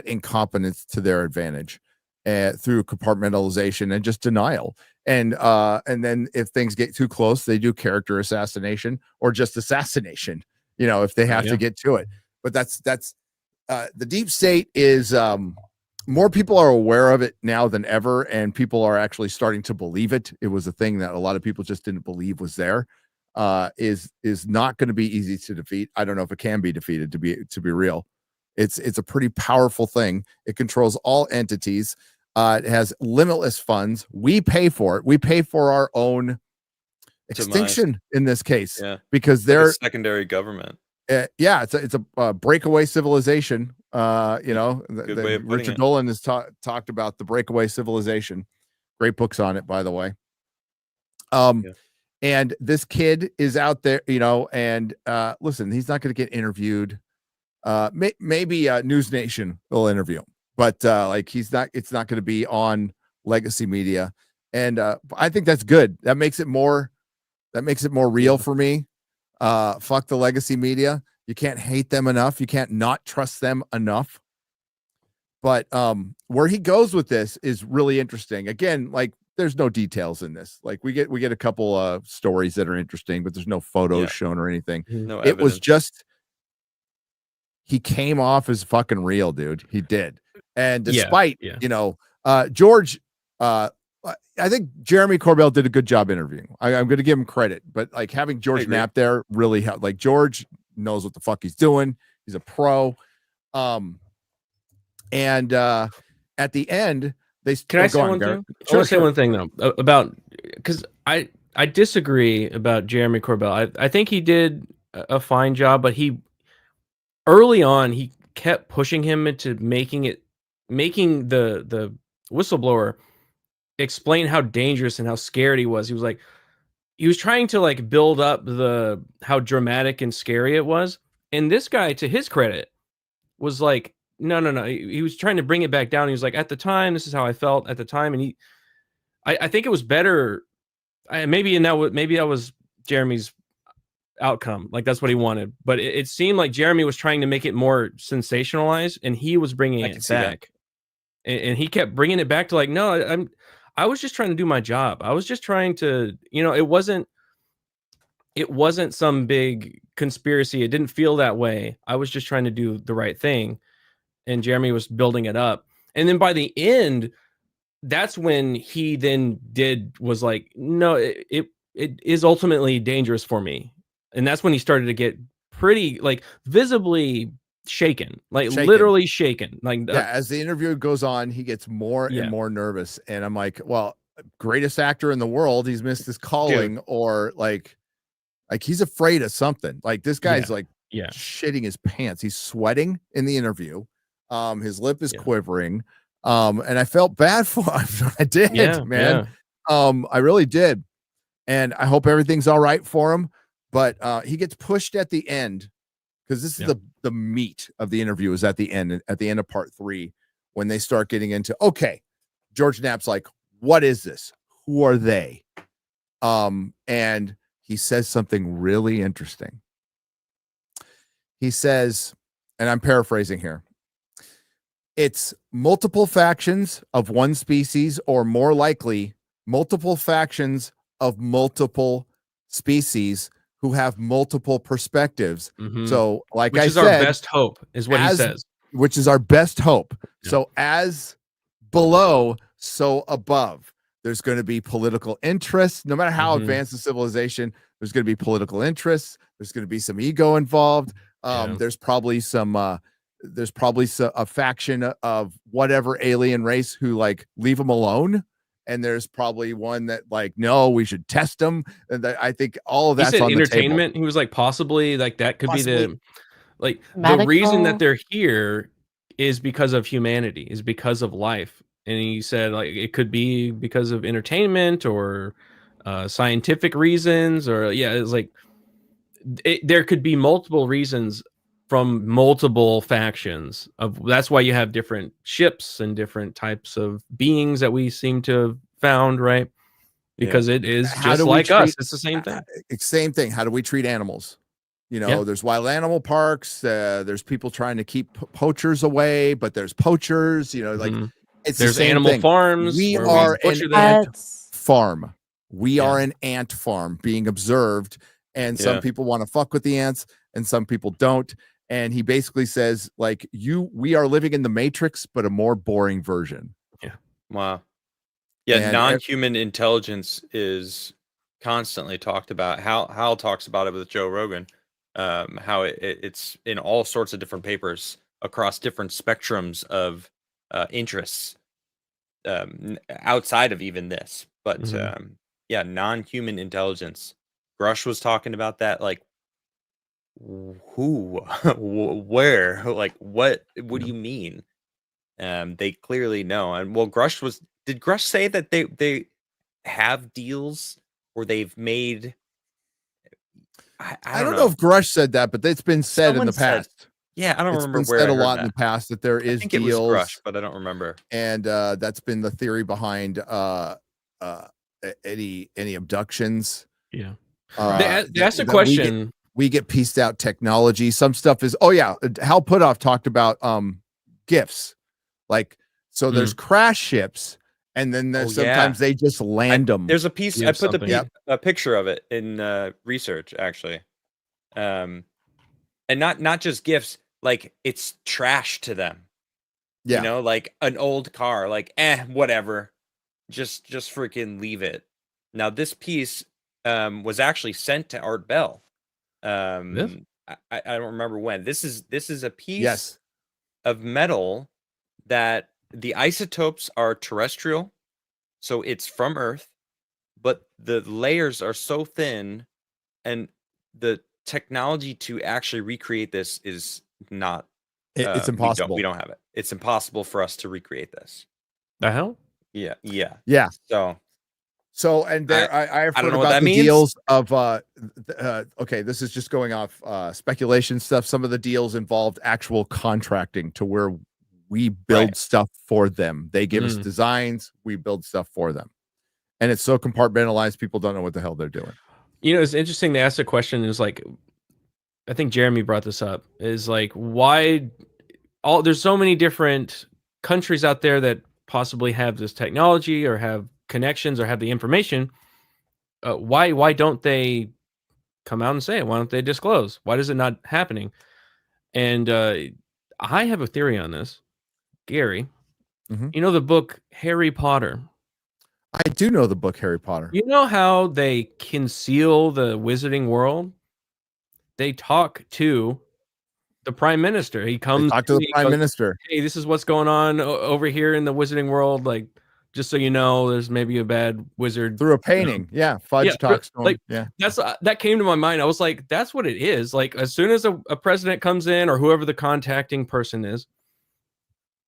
incompetence to their advantage through compartmentalization and just denial. And then if things get too close, they do character assassination or just assassination, you know, if they have to get to it. But that's the deep state is more people are aware of it now than ever, and people are actually starting to believe it. It was a thing that a lot of people just didn't believe was there. Is not going to be easy to defeat. I don't know if it can be defeated, to be real. It's a pretty powerful thing. It controls all entities. It has limitless funds. We pay for it. We pay for our own extinction in this case, because they're a secondary government. Yeah, it's a breakaway civilization. Richard Dolan has talked about the breakaway civilization. Great books on it, by the way. And this kid is out there, and listen, he's not going to get interviewed. Maybe News Nation will interview him, but it's not going to be on legacy media. And I think that's good. That makes it more real for me. Fuck the legacy media. You can't hate them enough. You can't not trust them enough. But where he goes with this is really interesting. Again, there's no details in this. We get a couple stories that are interesting, but there's no photos shown or anything. No it was evidence. just he came off as fucking real, dude. He did. And despite George, I think Jeremy Corbell did a good job interviewing. I'm going to give him credit, but having George Napp there really helped. George knows what the fuck he's doing. He's a pro. And at the end, Can I say one thing? I want to say one thing though about, because I disagree about Jeremy Corbell. I think he did a fine job, but early on he kept pushing him into making the whistleblower explain how dangerous and how scared he was. He was trying to build up how dramatic and scary it was. And this guy, to his credit, was no. He was trying to bring it back down. He was at the time, this is how I felt at the time. And I think it was better. Maybe that was Jeremy's outcome. That's what he wanted. But it seemed like Jeremy was trying to make it more sensationalized, and he was bringing it back. And he kept bringing it back to no, I was just trying to do my job. I was just trying to, it wasn't some big conspiracy. It didn't feel that way. I was just trying to do the right thing. And Jeremy was building it up. And then by the end, that's when he then was no, it is ultimately dangerous for me. And that's when he started to get pretty visibly shaken, literally shaken. As the interview goes on, he gets more and more nervous. And I'm well, greatest actor in the world, he's missed his calling. Dude. Or he's afraid of something. This guy's shitting his pants. He's sweating in the interview. His lip is quivering. And I felt bad for him. I did, man. I really did. And I hope everything's all right for him. But he gets pushed at the end, because this is the meat of the interview is at the end of part 3, when they start getting into, okay, George Knapp's what is this? Who are they? And he says something really interesting. He says, and I'm paraphrasing here, it's multiple factions of one species, or more likely multiple factions of multiple species who have multiple perspectives. Mm-hmm. So which is our best hope, is what he says. Which is our best hope. Yeah. So as below, so above. There's going to be political interests. No matter how advanced the civilization, there's going to be political interests. There's going to be some ego involved. There's probably a faction of whatever alien race who leave them alone. And there's probably one that no, we should test them. And I think all of that's on entertainment. The table. He was possibly that could be the reason that they're here is because of humanity, is because of life. And he said it could be because of entertainment or scientific reasons, or it's there could be multiple reasons from multiple factions that's why you have different ships and different types of beings that we seem to have found, right? Because it is just like us. It's the same thing. Same thing. How do we treat animals? There's wild animal parks. There's people trying to keep poachers away, but there's poachers, it's there's the same animal thing. farms. We are an ant farm. We are an ant farm being observed. And some people want to fuck with the ants and some people don't. and he basically says like we are living in the Matrix, but a more boring version. Wow. Yeah, And non-human intelligence is constantly talked about. Hal talks about it with Joe Rogan. How it's in all sorts of different papers across different spectrums of interests outside of even this. But yeah, non-human intelligence. Grush was talking about that. Like, who, where, like, what do you mean? They clearly know. And well, did Grush say that they have deals or they've made? I don't know if Grush said that, but it's been said in the past. Yeah, I don't It's remember been where said I a heard lot in that. the past that there I is think it was deals, Grush, but I don't remember. and that's been the theory behind any abductions. Yeah. They asked a question. We get pieced out technology. Some stuff is Hal Putoff talked about gifts, like so there's crash ships, and then there's sometimes they just land them. There's a piece I put a picture of it in research actually, and not just gifts, like it's trash to them. You know, like an old car, like whatever, just freaking leave it. Now this piece was actually sent to Art Bell. I don't remember when. This is a piece of metal that the isotopes are terrestrial, so it's from Earth, but the layers are so thin, and the technology to actually recreate this is not. It's impossible. We don't have it. It's impossible for us to recreate this. The hell? Yeah. So, and there, I have heard about the deals of, okay, this is just going off speculation stuff. Some of the deals involved actual contracting to where we build stuff for them. They give us designs, we build stuff for them. And it's so compartmentalized, people don't know what the hell they're doing. You know, it's interesting to ask the question is like, I think Jeremy brought this up, is like, why there's so many different countries out there that possibly have this technology or have connections or have the information. Why don't they come out and say it? Why don't they disclose? Why is it not happening? And I have a theory on this. Gary, you know the book Harry Potter? I do know the book Harry Potter. You know how they conceal the wizarding world? They talk to the prime minister. He comes to the prime minister. Hey, this is what's going on over here in the wizarding world. Like, just so you know, there's maybe a bad wizard through a painting. Fudge talks to him. Like, that's that came to my mind. I was like, that's what it is. Like, as soon as a president comes in or whoever the contacting person is,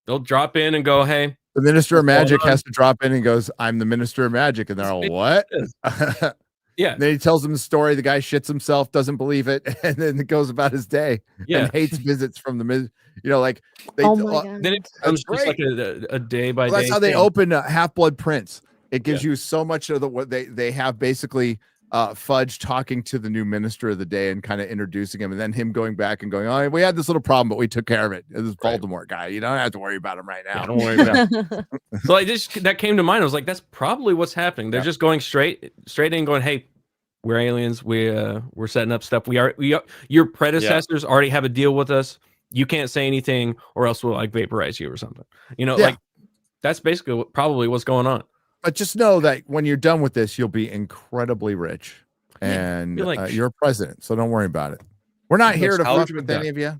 they'll drop in and go, hey. The minister of magic has to drop in and goes, I'm the minister of magic. And they're all, what? Yeah. Then he tells them the story. The guy shits himself, doesn't believe it, and then it goes about his day. And hates visits from the, like they. Then it becomes just like a day by day. That's how they open Half-Blood Prince. It gives you so much of what they have basically. Fudge talking to the new minister of the day and kind of introducing him, and then him going back and going, oh, we had this little problem, but we took care of it. This Voldemort guy, you don't have to worry about him right now. Don't worry about him. So that came to mind. I was like, that's probably what's happening. They're just going straight in, going, hey, we're aliens. We're setting up stuff. We are your predecessors already have a deal with us. You can't say anything, or else we'll like vaporize you or something. Like that's basically probably what's going on. But just know that when you're done with this, you'll be incredibly rich, and you're president. So don't worry about it. We're not here to fuck with any of you.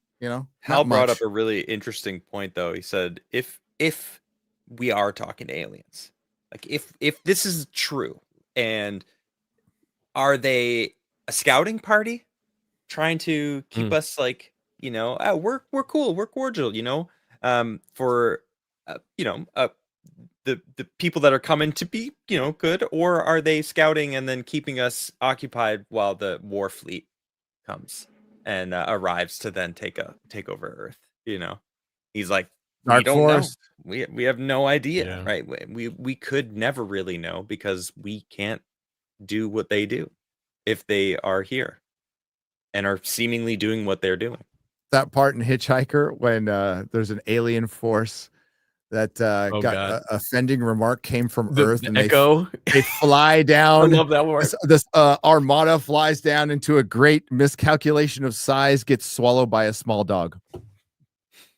Hal brought up a really interesting point, though. He said, if we are talking to aliens, like if this is true, and are they a scouting party trying to keep us like, we're cool, we're cordial, for the people that are coming to be, good, or are they scouting and then keeping us occupied while the war fleet comes and arrives to then take over Earth? He's like, we don't know. We have no idea, right? We could never really know because we can't do what they do if they are here and are seemingly doing what they're doing. That part in Hitchhiker when there's an alien force that Oh, got God. offending remark came from The, Earth, the and echo. they fly I down. love that word. This armada flies down into a great miscalculation of size, gets swallowed by a small dog.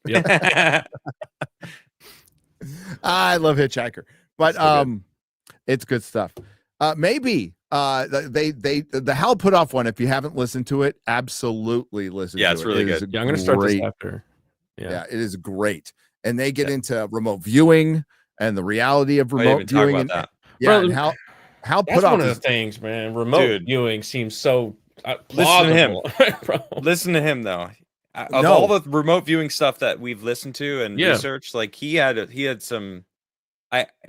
Yep. I love Hitchhiker, but So good. it's good stuff. Maybe the Hal put off one. If you haven't listened to it, absolutely listen. Yeah, to it's it. really It is good. Yeah, I'm gonna start this great. after. Yeah, it is great, and they get Yeah. into remote viewing and the reality of I didn't remote even talk viewing. about And, that. yeah, Bro, and how That's put off one of the is things, man. Remote Dude. viewing seems so Listen to him. plausible. Bro. Listen to him though. Of No. all the remote viewing stuff that we've listened to and Yeah. researched, like he had some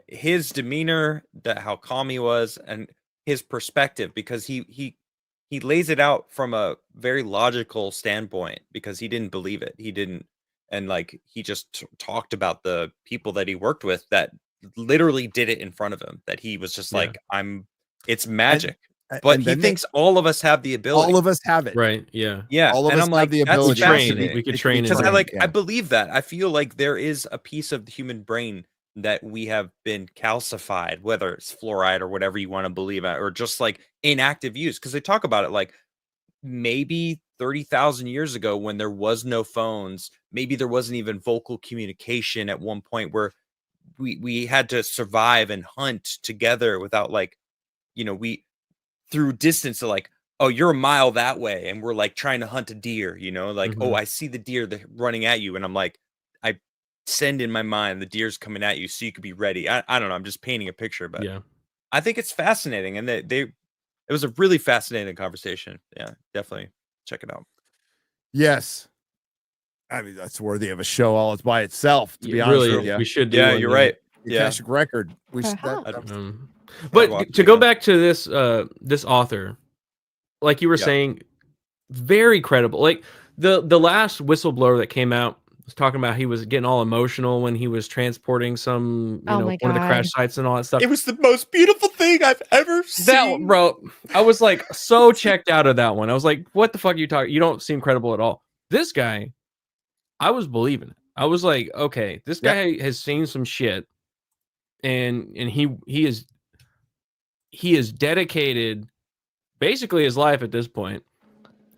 his demeanor, that how calm he was, and his perspective, because he lays it out from a very logical standpoint, because he didn't believe it. He didn't, and like he just talked about the people that he worked with that literally did it in front of him, that he was just Yeah. like, it's magic. and But he then thinks all of us have the ability. all of us have it. Right. Yeah. Yeah, all of and us I'm have like, the that's ability. fascinating. We could It can be train Because I trained, like, yeah. I believe that. I feel like there is a piece of the human brain that we have been calcified, whether it's fluoride or whatever you want to believe at, or just like inactive use. Because they talk about it like maybe 30,000 years ago, when there was no phones, maybe there wasn't even vocal communication at one point, where we had to survive and hunt together without, like, we through distance to, like, oh, you're a mile that way, and we're like trying to hunt a deer, like, oh, Mhm. I see the deer running at you, and I'm like, I send in my mind the deer's coming at you so you could be ready. I don't know, I'm just painting a picture, but Yeah. I think it's fascinating, and it was a really fascinating conversation. Yeah, definitely check it out. Yes. I mean, that's worthy of a show all by itself, to be Yeah, honest really, with you. we should do Yeah, one, you're right. The Yeah. Akashic record. We should, Uh-huh. But watch to it go again. back to this author, like you were Yeah. saying, very credible. Like the last whistleblower that came out was talking about he was getting all emotional when he was transporting some, Oh my one of the crash God. sites and all that stuff. It was the most beautiful thing I've ever seen. Bro, I was like so checked out of that one. I was like, what the fuck are you talking? You don't seem credible at all. This guy, I was believing it. I was like, okay, this guy has seen some shit, and he is dedicated basically his life at this point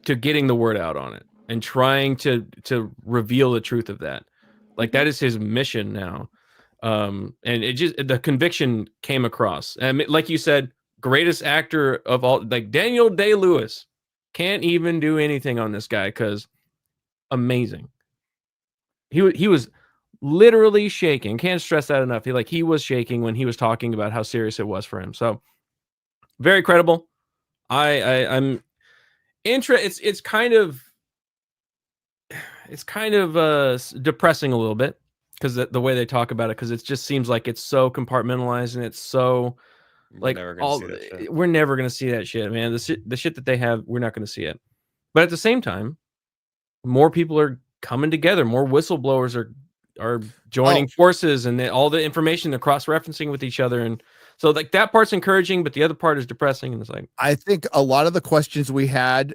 to getting the word out on it and trying to reveal the truth of that. Like that is his mission now. And it just, the conviction came across. And like you said, greatest actor of all, like Daniel Day-Lewis can't even do anything on this guy, because amazing. He was literally shaking. Can't stress that enough. He was shaking when he was talking about how serious it was for him. So very credible. I'm interested. It's kind of depressing a little bit, because the way they talk about it, because it just seems like it's so compartmentalized, and it's so like we're never gonna see that shit, man. The shit that they have, we're not gonna see it. But at the same time, more people are coming together. More whistleblowers are joining forces, and all the information they're cross-referencing with each other, and so like that part's encouraging, but the other part is depressing. And it's like, I think a lot of the questions we had,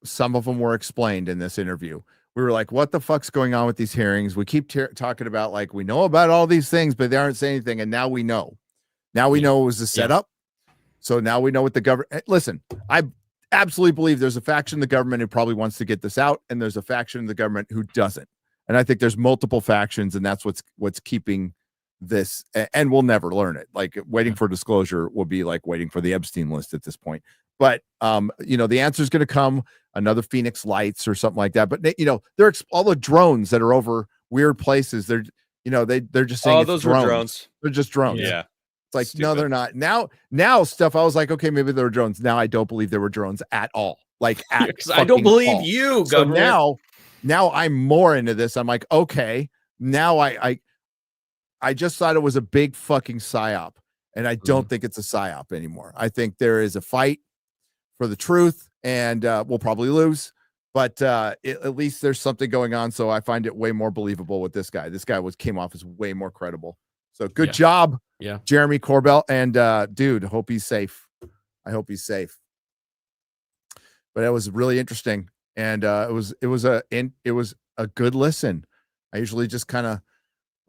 some of them were explained in this interview. We were like, what the fuck's going on with these hearings? We keep talking about, like, we know about all these things, but they aren't saying anything. And now we know. Now we know it was a setup. So now we know what the government. Listen, I absolutely believe there's a faction in the government who probably wants to get this out, and there's a faction in the government who doesn't. And I think there's multiple factions, and that's what's keeping this. And we'll never learn it. Like, waiting for disclosure will be like waiting for the Epstein list at this point. But the answer is going to come. Another Phoenix Lights or something like that. But they're all the drones that are over weird places. They're just saying, those were drones. They're just drones. Yeah. It's like, Stupid. no, they're not. Now stuff. I was like, okay, maybe there were drones. Now I don't believe there were drones at all. Like, I don't believe all. you, So government. now I'm more into this. I'm like, okay, now I just thought it was a big fucking psyop, and I don't think it's a psyop anymore. I think there is a fight for the truth, and we'll probably lose, but at least there's something going on. So I find it way more believable with this guy. This guy came off as way more credible. So good job, Jeremy Corbell, and dude, hope he's safe. I hope he's safe. But it was really interesting, and it was a good listen. I usually just kind of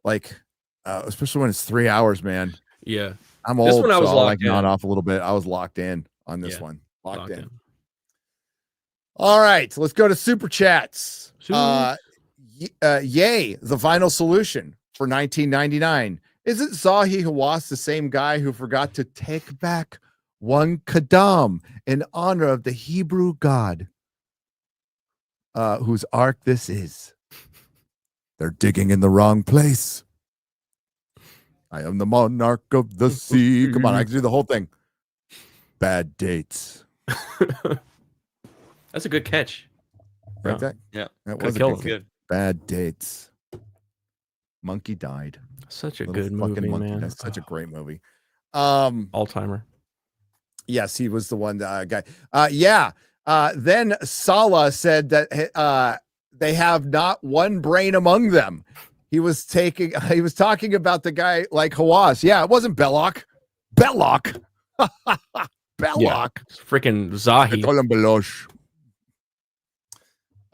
like especially when it's 3 hours, man. Yeah. I'm This old, one I was so I'll like locked nod in. off a little bit. I was locked in on this Yeah, one. Locked in. in. All right, let's go to super chats. Super- Yay, the final solution for 1999. Isn't Zahi Hawass the same guy who forgot to take back one Kadam in honor of the Hebrew god whose ark this is? They're digging in the wrong place. I am the monarch of the sea. Come on, I can do the whole thing. Bad dates. That's a good catch. Right? Yeah. That? Yeah. That Could've was a killed good, him. Good. bad dates. Monkey died. Such a Little good fucking movie, monkey. man. That's such a great movie. All timer. Yes, he was the one guy. Then Sala said that they have not one brain among them. He was talking about the guy like Hawass. Yeah, it wasn't Belloc. Belloc. Belloc. Freaking Zahi. Belosh.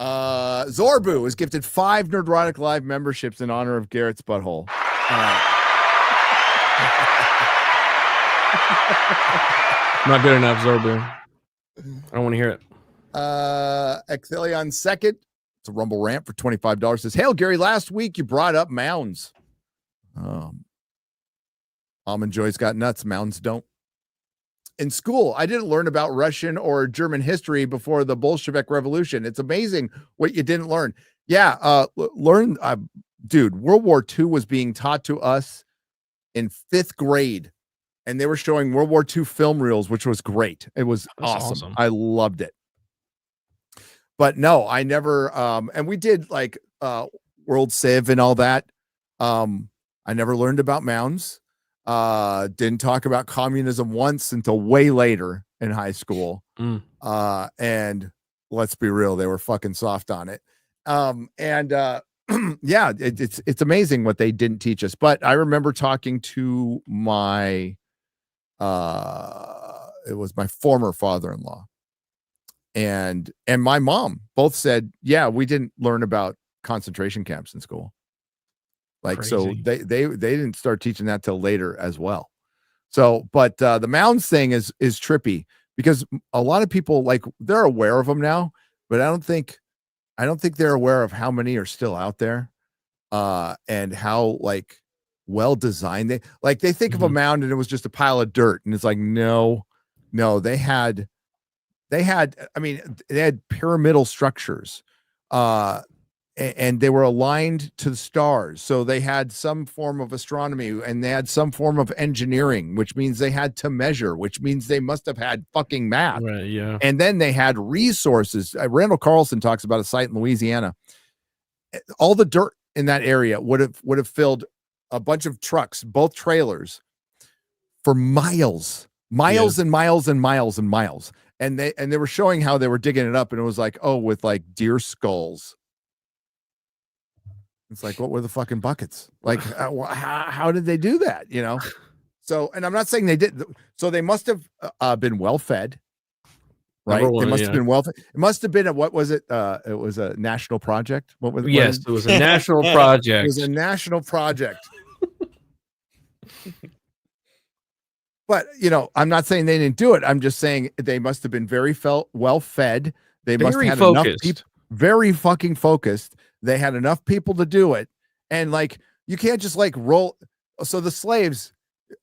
Zorbu is gifted 5 Nerdrotic Live memberships in honor of Garrett's butthole. Not good enough, Zorbu. I don't want to hear it. Exilion second. It's a Rumble rant for $25. Says, "Hail Gary, last week you brought up mounds. Almond Joy's got nuts, mounds don't. In school, I didn't learn about Russian or German history before the Bolshevik Revolution. It's amazing what you didn't learn." Yeah, dude, World War II was being taught to us in 5th grade, and they were showing World War II film reels, which was great. It was awesome. I loved it. But no, I never, and we did like World Civ and all that. I never learned about mounds. Didn't talk about communism once until way later in high school. And let's be real, they were fucking soft on it. Yeah, it's amazing what they didn't teach us. But I remember talking to my it was my former father-in-law and my mom both said, yeah, we didn't learn about concentration camps in school. Like, Crazy. so they didn't start teaching that till later as well. So, but the mounds thing is trippy because a lot of people, like, they're aware of them now, but I don't think they're aware of how many are still out there, and how like well designed they think of a mound and it was just a pile of dirt, and it's like no, they had pyramidal structures, and they were aligned to the stars, so they had some form of astronomy and they had some form of engineering, which means they had to measure, which means they must have had fucking math. Right, yeah. And then they had resources. Randall Carlson talks about a site in Louisiana. All the dirt in that area would have filled a bunch of trucks, both trailers, for miles and miles and miles and miles. And they were showing how they were digging it up, and it was like, oh, with like deer skulls. It's like, what were the fucking buckets? Like, how did they do that? You know? So, and I'm not saying they did. So they must have been well fed, right? They must have been well fed. It must have been what was it? It was a national project. What was? Yes, it was a national project. It was a national project. But you know, I'm not saying they didn't do it. I'm just saying they must have been very well fed. They must have had enough people, very fucking focused. They had enough people to do it. And like, you can't just like roll. So the slaves,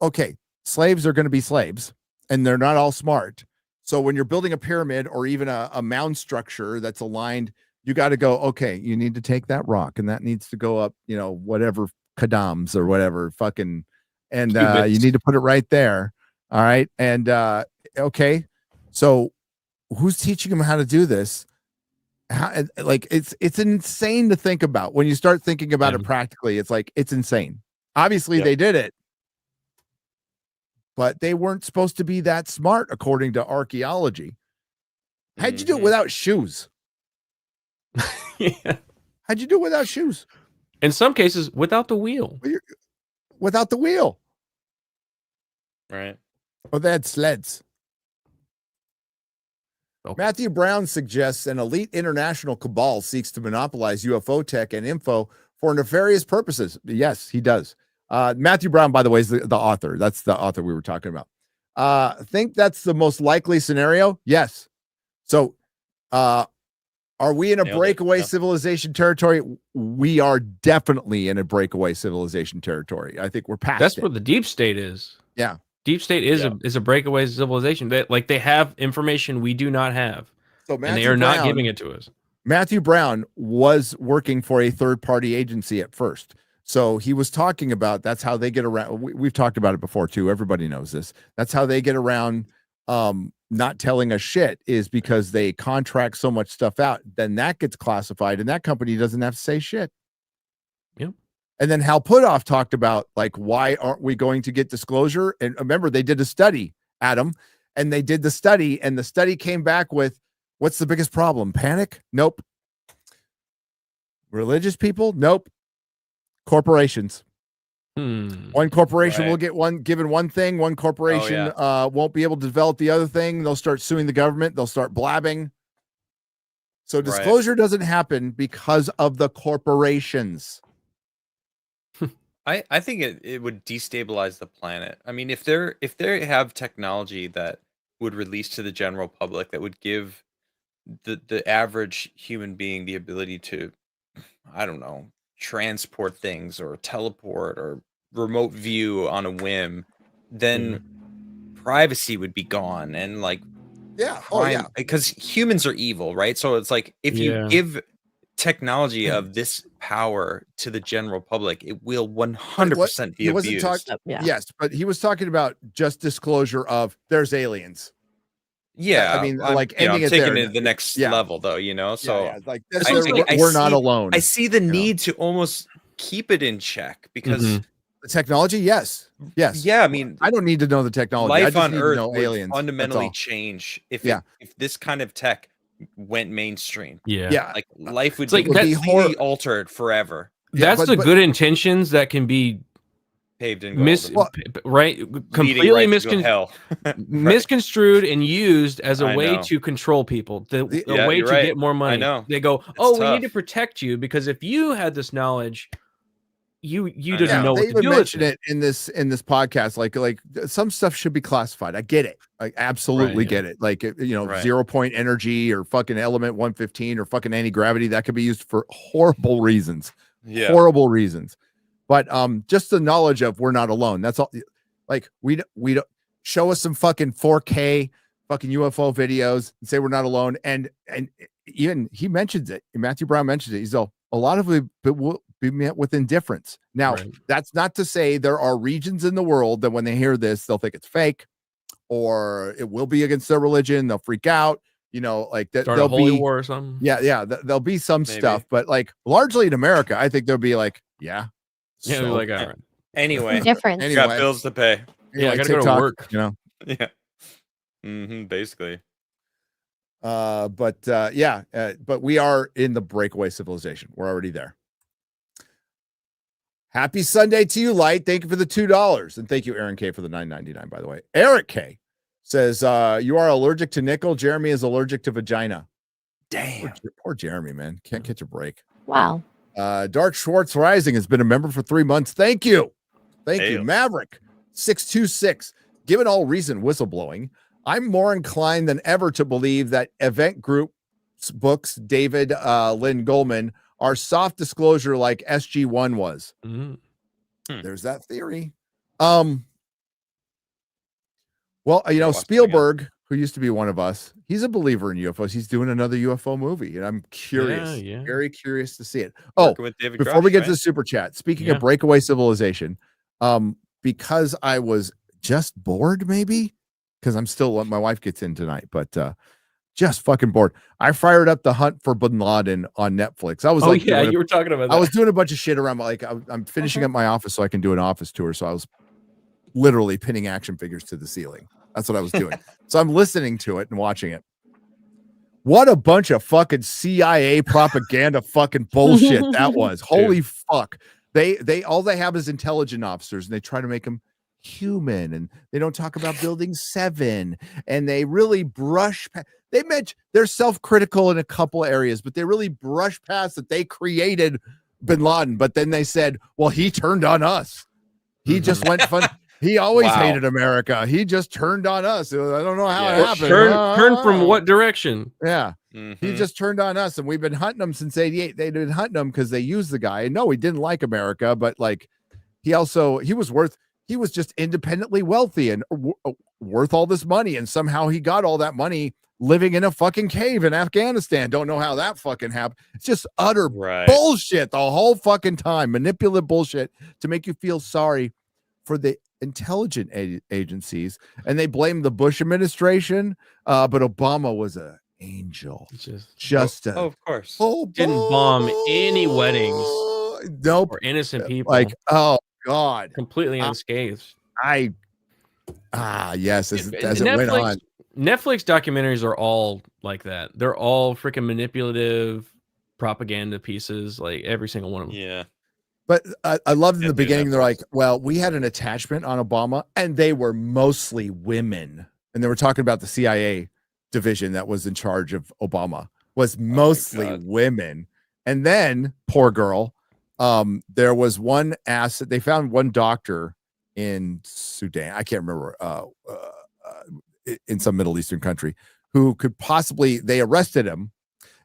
okay, slaves are going to be slaves, and they're not all smart. So when you're building a pyramid or even a mound structure that's aligned, you got to go, okay, you need to take that rock and that needs to go up, you know, whatever kadams or whatever fucking, and you need to put it right there. All right. And okay, so who's teaching them how to do this? Like, it's insane to think about. When you start thinking about it practically, it's like, it's insane. Obviously they did it, but they weren't supposed to be that smart according to archaeology. How'd you do it without shoes? Yeah. How'd you do it without shoes? In some cases, without the wheel. Without the wheel. Right. Or they had sleds. Okay. Matthew Brown suggests an elite international cabal seeks to monopolize UFO tech and info for nefarious purposes. Yes, he does. Matthew Brown, by the way, is the author. That's the author we were talking about. Think that's the most likely scenario? Yes. So, are we in a Nailed it. breakaway Yeah. civilization territory? We are definitely in a breakaway civilization territory. I think we're past That's it. what the deep state is. Yeah. Deep state is Yeah. a breakaway civilization. They have information we do not have, So and they are not giving it to us. Matthew Brown was working for a third-party agency at first. So he was talking about that's how they get around. We've talked about it before too. Everybody knows this. That's how they get around not telling us shit, is because they contract so much stuff out. Then that gets classified and that company doesn't have to say shit. Yep. And then Hal Puthoff talked about, like, why aren't we going to get disclosure? And remember, they did a study, Adam, and they did the study, and the study came back with, what's the biggest problem? Panic? Nope. Religious people? Nope. Corporations. One corporation Right. will get given one thing. One corporation won't be able to develop the other thing. They'll start suing the government. They'll start blabbing. So disclosure doesn't happen because of the corporations. I think it would destabilize the planet. I mean, if they have technology that would release to the general public that would give the average human being the ability to, I don't know, transport things or teleport or remote view on a whim, then privacy would be gone, and like because humans are evil, right? So it's like if you give technology of this power to the general public, it will 100% be abused. Yes, but he was talking about just disclosure of there's aliens. Yeah, I mean, I'm, like, I'm ending it taking there. it to the next level, though. So like we're not alone. I see the need to almost keep it in check because the technology, yes. Yeah, I mean, I don't need to know the technology. I life just on need to Earth know would aliens. fundamentally change if this kind of tech went mainstream. Yeah, like life would It's like be that's- completely altered forever. That's the good intentions that can be Paved in gold. completely right to hell. misconstrued and used as a I way know. to control people, a way you're to right. get more money. I know. They go, It's oh, we tough. need to protect you because if you had this knowledge, you I didn't know they what to even do with mentioned it. it in this podcast. Like some stuff should be classified. I get it. I absolutely get it. Like 0 point energy or fucking element 115 or fucking anti-gravity, that could be used for horrible reasons. Yeah. Horrible reasons. But just the knowledge of we're not alone. That's all. Like we don't show us some fucking 4K fucking UFO videos and say we're not alone. And even he mentions it. Matthew Brown mentions it. He's all, a lot of it will be met with indifference. Now, that's not to say there are regions in the world that when they hear this, they'll think it's fake, or it will be against their religion. They'll freak out. Like that. Start a There'll holy be war or something. Yeah. There'll be some stuff, but like largely in America, I think there'll be like, Yeah, so, like all right. Anyway, Difference. got bills to pay. Yeah, I gotta TikTok, go to work. Yeah. Basically. But we are in the breakaway civilization. We're already there. Happy Sunday to you, Light. Thank you for the $2. And thank you, Aaron K, for the $9.99, by the way. Eric K says, you are allergic to nickel. Jeremy is allergic to vagina. Damn. Poor Jeremy, man. Can't catch a break. Wow. Dark Schwartz Rising has been a member for 3 months. Thank you. Thank you. Maverick 626. Given all recent whistleblowing, I'm more inclined than ever to believe that Event Group's books, David Lynn Goldman, are soft disclosure like SG1 was. There's that theory. Well, Spielberg, who used to be one of us, he's a believer in UFOs. He's doing another UFO movie, and I'm curious, very curious to see it. Oh, before we get to the super chat, speaking of breakaway civilization, because I was just bored, maybe because I'm still, my wife gets in tonight, but just fucking bored. I fired up The Hunt for Bin Laden on Netflix. I was you were talking about that. I was doing a bunch of shit around, like I'm finishing up my office so I can do an office tour. So I was literally pinning action figures to the ceiling. That's what I was doing. So I'm listening to it and watching it. What a bunch of fucking CIA propaganda fucking bullshit that was. Holy fuck. They all they have is intelligence officers, and they try to make them human, and they don't talk about Building 7, and they really brush past. They mention they're self-critical in a couple areas, but they really brush past that they created Bin Laden. But then they said, well, he turned on us. He just went fun. He always Wow. hated America. He just turned on us. I don't know how Yeah. it happened. Turn from what direction? Yeah. Mhm. He just turned on us, and we've been hunting him since '88. They've been hunting him because they used the guy. And no, he didn't like America, but like he was just independently wealthy and worth all this money. And somehow he got all that money living in a fucking cave in Afghanistan. Don't know how that fucking happened. It's just utter Right. bullshit the whole fucking time. Manipulative bullshit to make you feel sorry for the intelligent agencies. And they blame the Bush administration, but Obama was an angel. Just Oh, of course. Didn't bomb any weddings Nope. or innocent people. Like, oh God, completely unscathed. yes, as it went on. Netflix documentaries are all like that. They're all freaking manipulative propaganda pieces, like every single one of them. Yeah. But I loved in the Dude, beginning, they're Netflix. like, well, we had an attachment on Obama, and they were mostly women. And they were talking about the CIA division that was in charge of Obama was mostly God. women. And then, poor girl, there was one asset. They found one doctor in Sudan. I can't remember, in some Middle Eastern country who could possibly, they arrested him.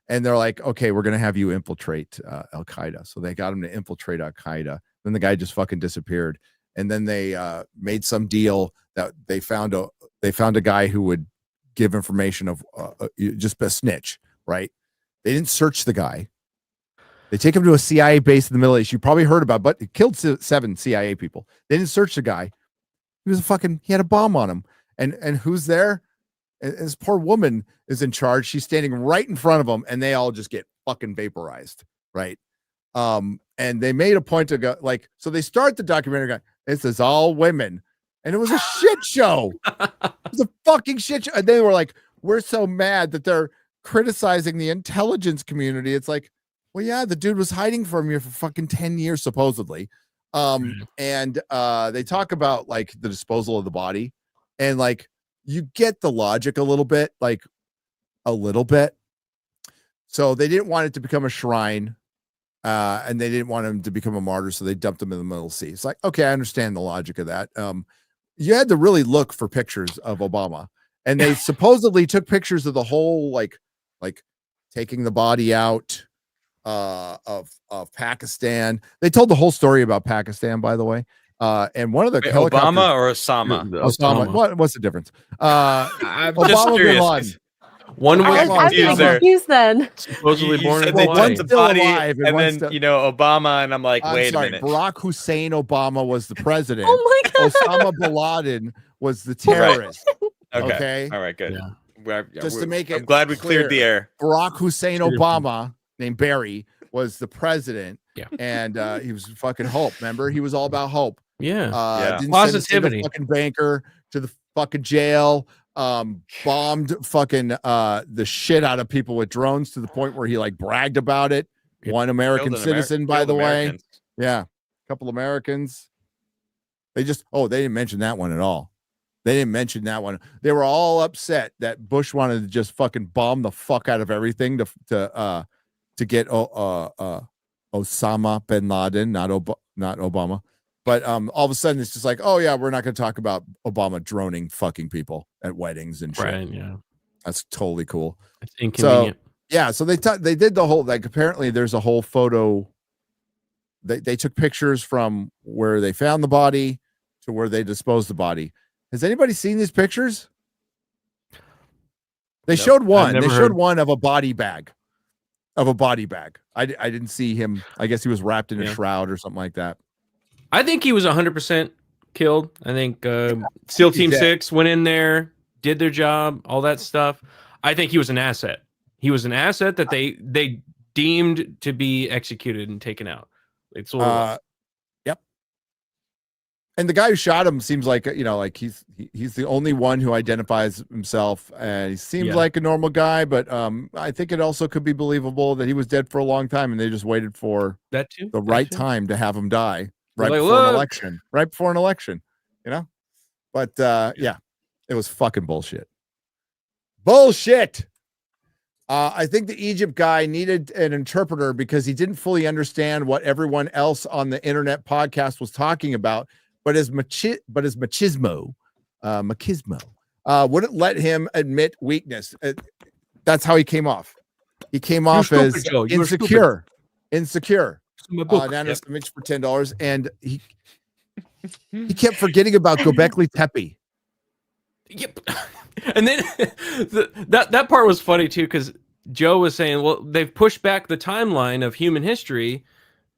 And they're like, okay, we're going to have you infiltrate Al-Qaeda. So they got him to infiltrate Al-Qaeda. Then the guy just fucking disappeared. And then they made some deal that they found a guy who would give information of just a snitch, right? They didn't search the guy. They take him to a CIA base in the Middle East. You probably heard about, but he killed 7 CIA people. They didn't search the guy. He had a bomb on him. And who's there? And this poor woman is in charge. She's standing right in front of them, and they all just get fucking vaporized, right? And they made a point to go like, so they start the documentary going, this is all women, and it was a shit show. It was a fucking shit show. And they were like, we're so mad that they're criticizing the intelligence community. It's like, well, yeah, the dude was hiding from you for fucking 10 years, supposedly. And they talk about like the disposal of the body, and like, you get the logic a little bit. So they didn't want it to become a shrine, and they didn't want him to become a martyr, so they dumped him in the Middle Sea. It's like, okay, I understand the logic of that. You had to really look for pictures of Obama, and they supposedly took pictures of the whole, like taking the body out of Pakistan. They told the whole story about Pakistan, by the way. And one of the Wait, helicopters, Obama or Osama? Osama. What's the difference? I'm Obama just bin curious. Laden. One I'm was getting there. confused then. supposedly You born said in they Hawaii. dumped the Still body, alive, and and one's then still- Obama, and I'm like, I'm wait sorry, a minute. Barack Hussein Obama was the president. Oh my god. Osama bin Laden was the terrorist. Okay. All right, good. Yeah. Just to make it I'm glad we cleared the clear. air. Barack Hussein Obama, named Barry, was the president. Yeah. And he was fucking hope. Remember, he was all about hope. Yeah. Yeah. Didn't Positivity. send a fucking banker to the fucking jail. Bombed fucking the shit out of people with drones to the point where he like bragged about it. Yep. One American Killed an citizen, by killed the way. Americans. Yeah, a couple Americans. They didn't mention that one at all. They didn't mention that one. They were all upset that Bush wanted to just fucking bomb the fuck out of everything to get Osama bin Laden, not Obama. But all of a sudden it's just like, oh yeah, we're not going to talk about Obama droning fucking people at weddings and shit. Right. Yeah. That's totally cool. It's inconvenient. Yeah, so they did the whole, like, apparently there's a whole photo. They took pictures from where they found the body to where they disposed the body. Has anybody seen these pictures? They Nope. showed one. I've They never showed heard. one of a body bag. I didn't see him. I guess he was wrapped in a Yeah. shroud or something like that. I think he was 100% killed. I think SEAL Team dead. 6 went in there, did their job, all that stuff. I think he was an asset. He was an asset that they deemed to be executed and taken out. It's all it was. Yep. And the guy who shot him seems like, like he's the only one who identifies himself, and he seems Yeah. like a normal guy, but I think it also could be believable that he was dead for a long time and they just waited for That too. the that right too. time to have him die right Like, before an look. election. Right before an election, But yeah, it was fucking bullshit. Bullshit. I think the Egypt guy needed an interpreter because he didn't fully understand what everyone else on the internet podcast was talking about. but his machismo wouldn't let him admit weakness. That's how he came off. He came You're off stupid, as Joe. You're insecure. My book. Nana Samich for $10, and he kept forgetting about Göbekli Tepe. Yep. And then that part was funny too, because Joe was saying, well, they've pushed back the timeline of human history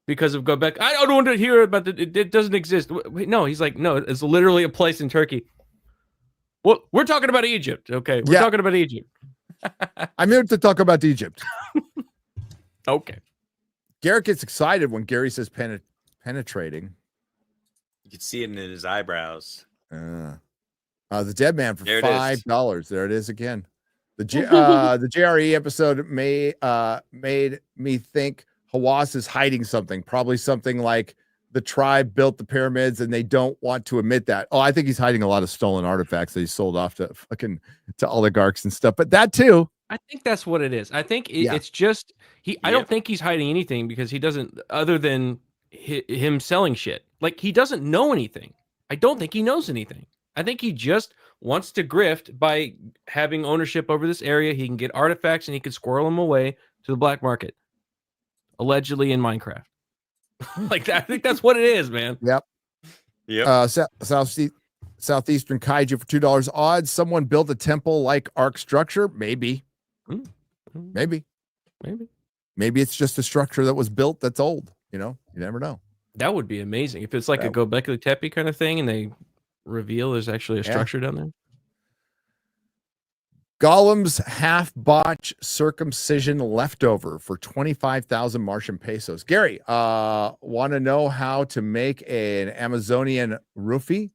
because of Göbekli. I don't want to hear about it. It doesn't exist. Wait, no, he's like, no, it's literally a place in Turkey. Well, we're talking about Egypt. Okay, we're talking about Egypt. I'm here to talk about Egypt. Okay. Garrett gets excited when Gary says penetrating. You can see it in his eyebrows. The Dead Man for There it is. $5. There it is again. The JRE episode made me think Hawass is hiding something. Probably something like the tribe built the pyramids and they don't want to admit that. Oh, I think he's hiding a lot of stolen artifacts that he sold off to oligarchs and stuff. But that too. I think that's what it is. I think it's just I don't think he's hiding anything, because he doesn't, other than him selling shit. Like, he doesn't know anything. I don't think he knows anything. I think he just wants to grift by having ownership over this area. He can get artifacts and he can squirrel them away to the black market, allegedly in Minecraft. Like that. I think that's what it is, man. Yep. Southeastern Kaiju for $2. Odds someone built a temple-like arc structure. Maybe. Maybe it's just a structure that was built that's old. You never know. That would be amazing if it's like a Göbekli Tepe kind of thing, and they reveal there's actually a structure down there. Gollum's half-botch circumcision leftover for 25,000 Martian pesos. Gary, want to know how to make an Amazonian roofie?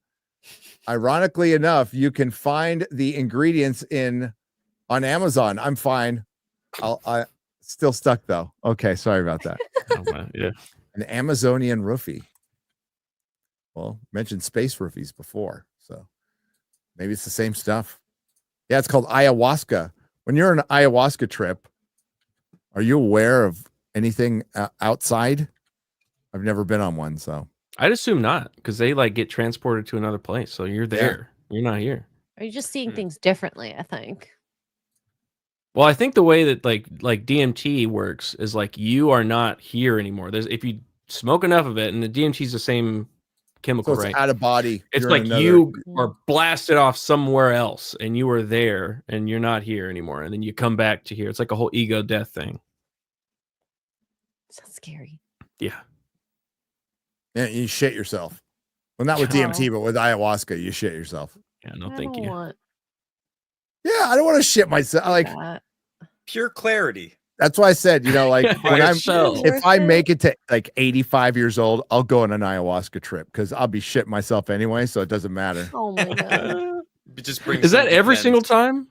Ironically enough, you can find the ingredients on Amazon. I'm fine. I still stuck though. Okay, sorry about that. Yeah. An Amazonian roofie. Well, mentioned space roofies before, so maybe it's the same stuff. Yeah, it's called ayahuasca. When you're on an ayahuasca trip, are you aware of anything outside? I've never been on one, so I'd assume not, because they like get transported to another place. So you're there. You're not here. Are you just seeing things differently? I think. Well, I think the way that like DMT works is like you are not here anymore. If you smoke enough of it, and the DMT is the same chemical, so it's right? out of body. It's like you are blasted off somewhere else, and you were there, and you're not here anymore, and then you come back to here. It's like a whole ego death thing. Sounds scary. Yeah. Yeah, you shit yourself. Well, not with DMT, but with ayahuasca, you shit yourself. Yeah, no, thank you. Yeah, I don't want to shit myself. Like pure clarity. That's why I said, like when if I make it to like 85 years old, I'll go on an ayahuasca trip because I'll be shitting myself anyway, so it doesn't matter. Oh my god! Is that every single time?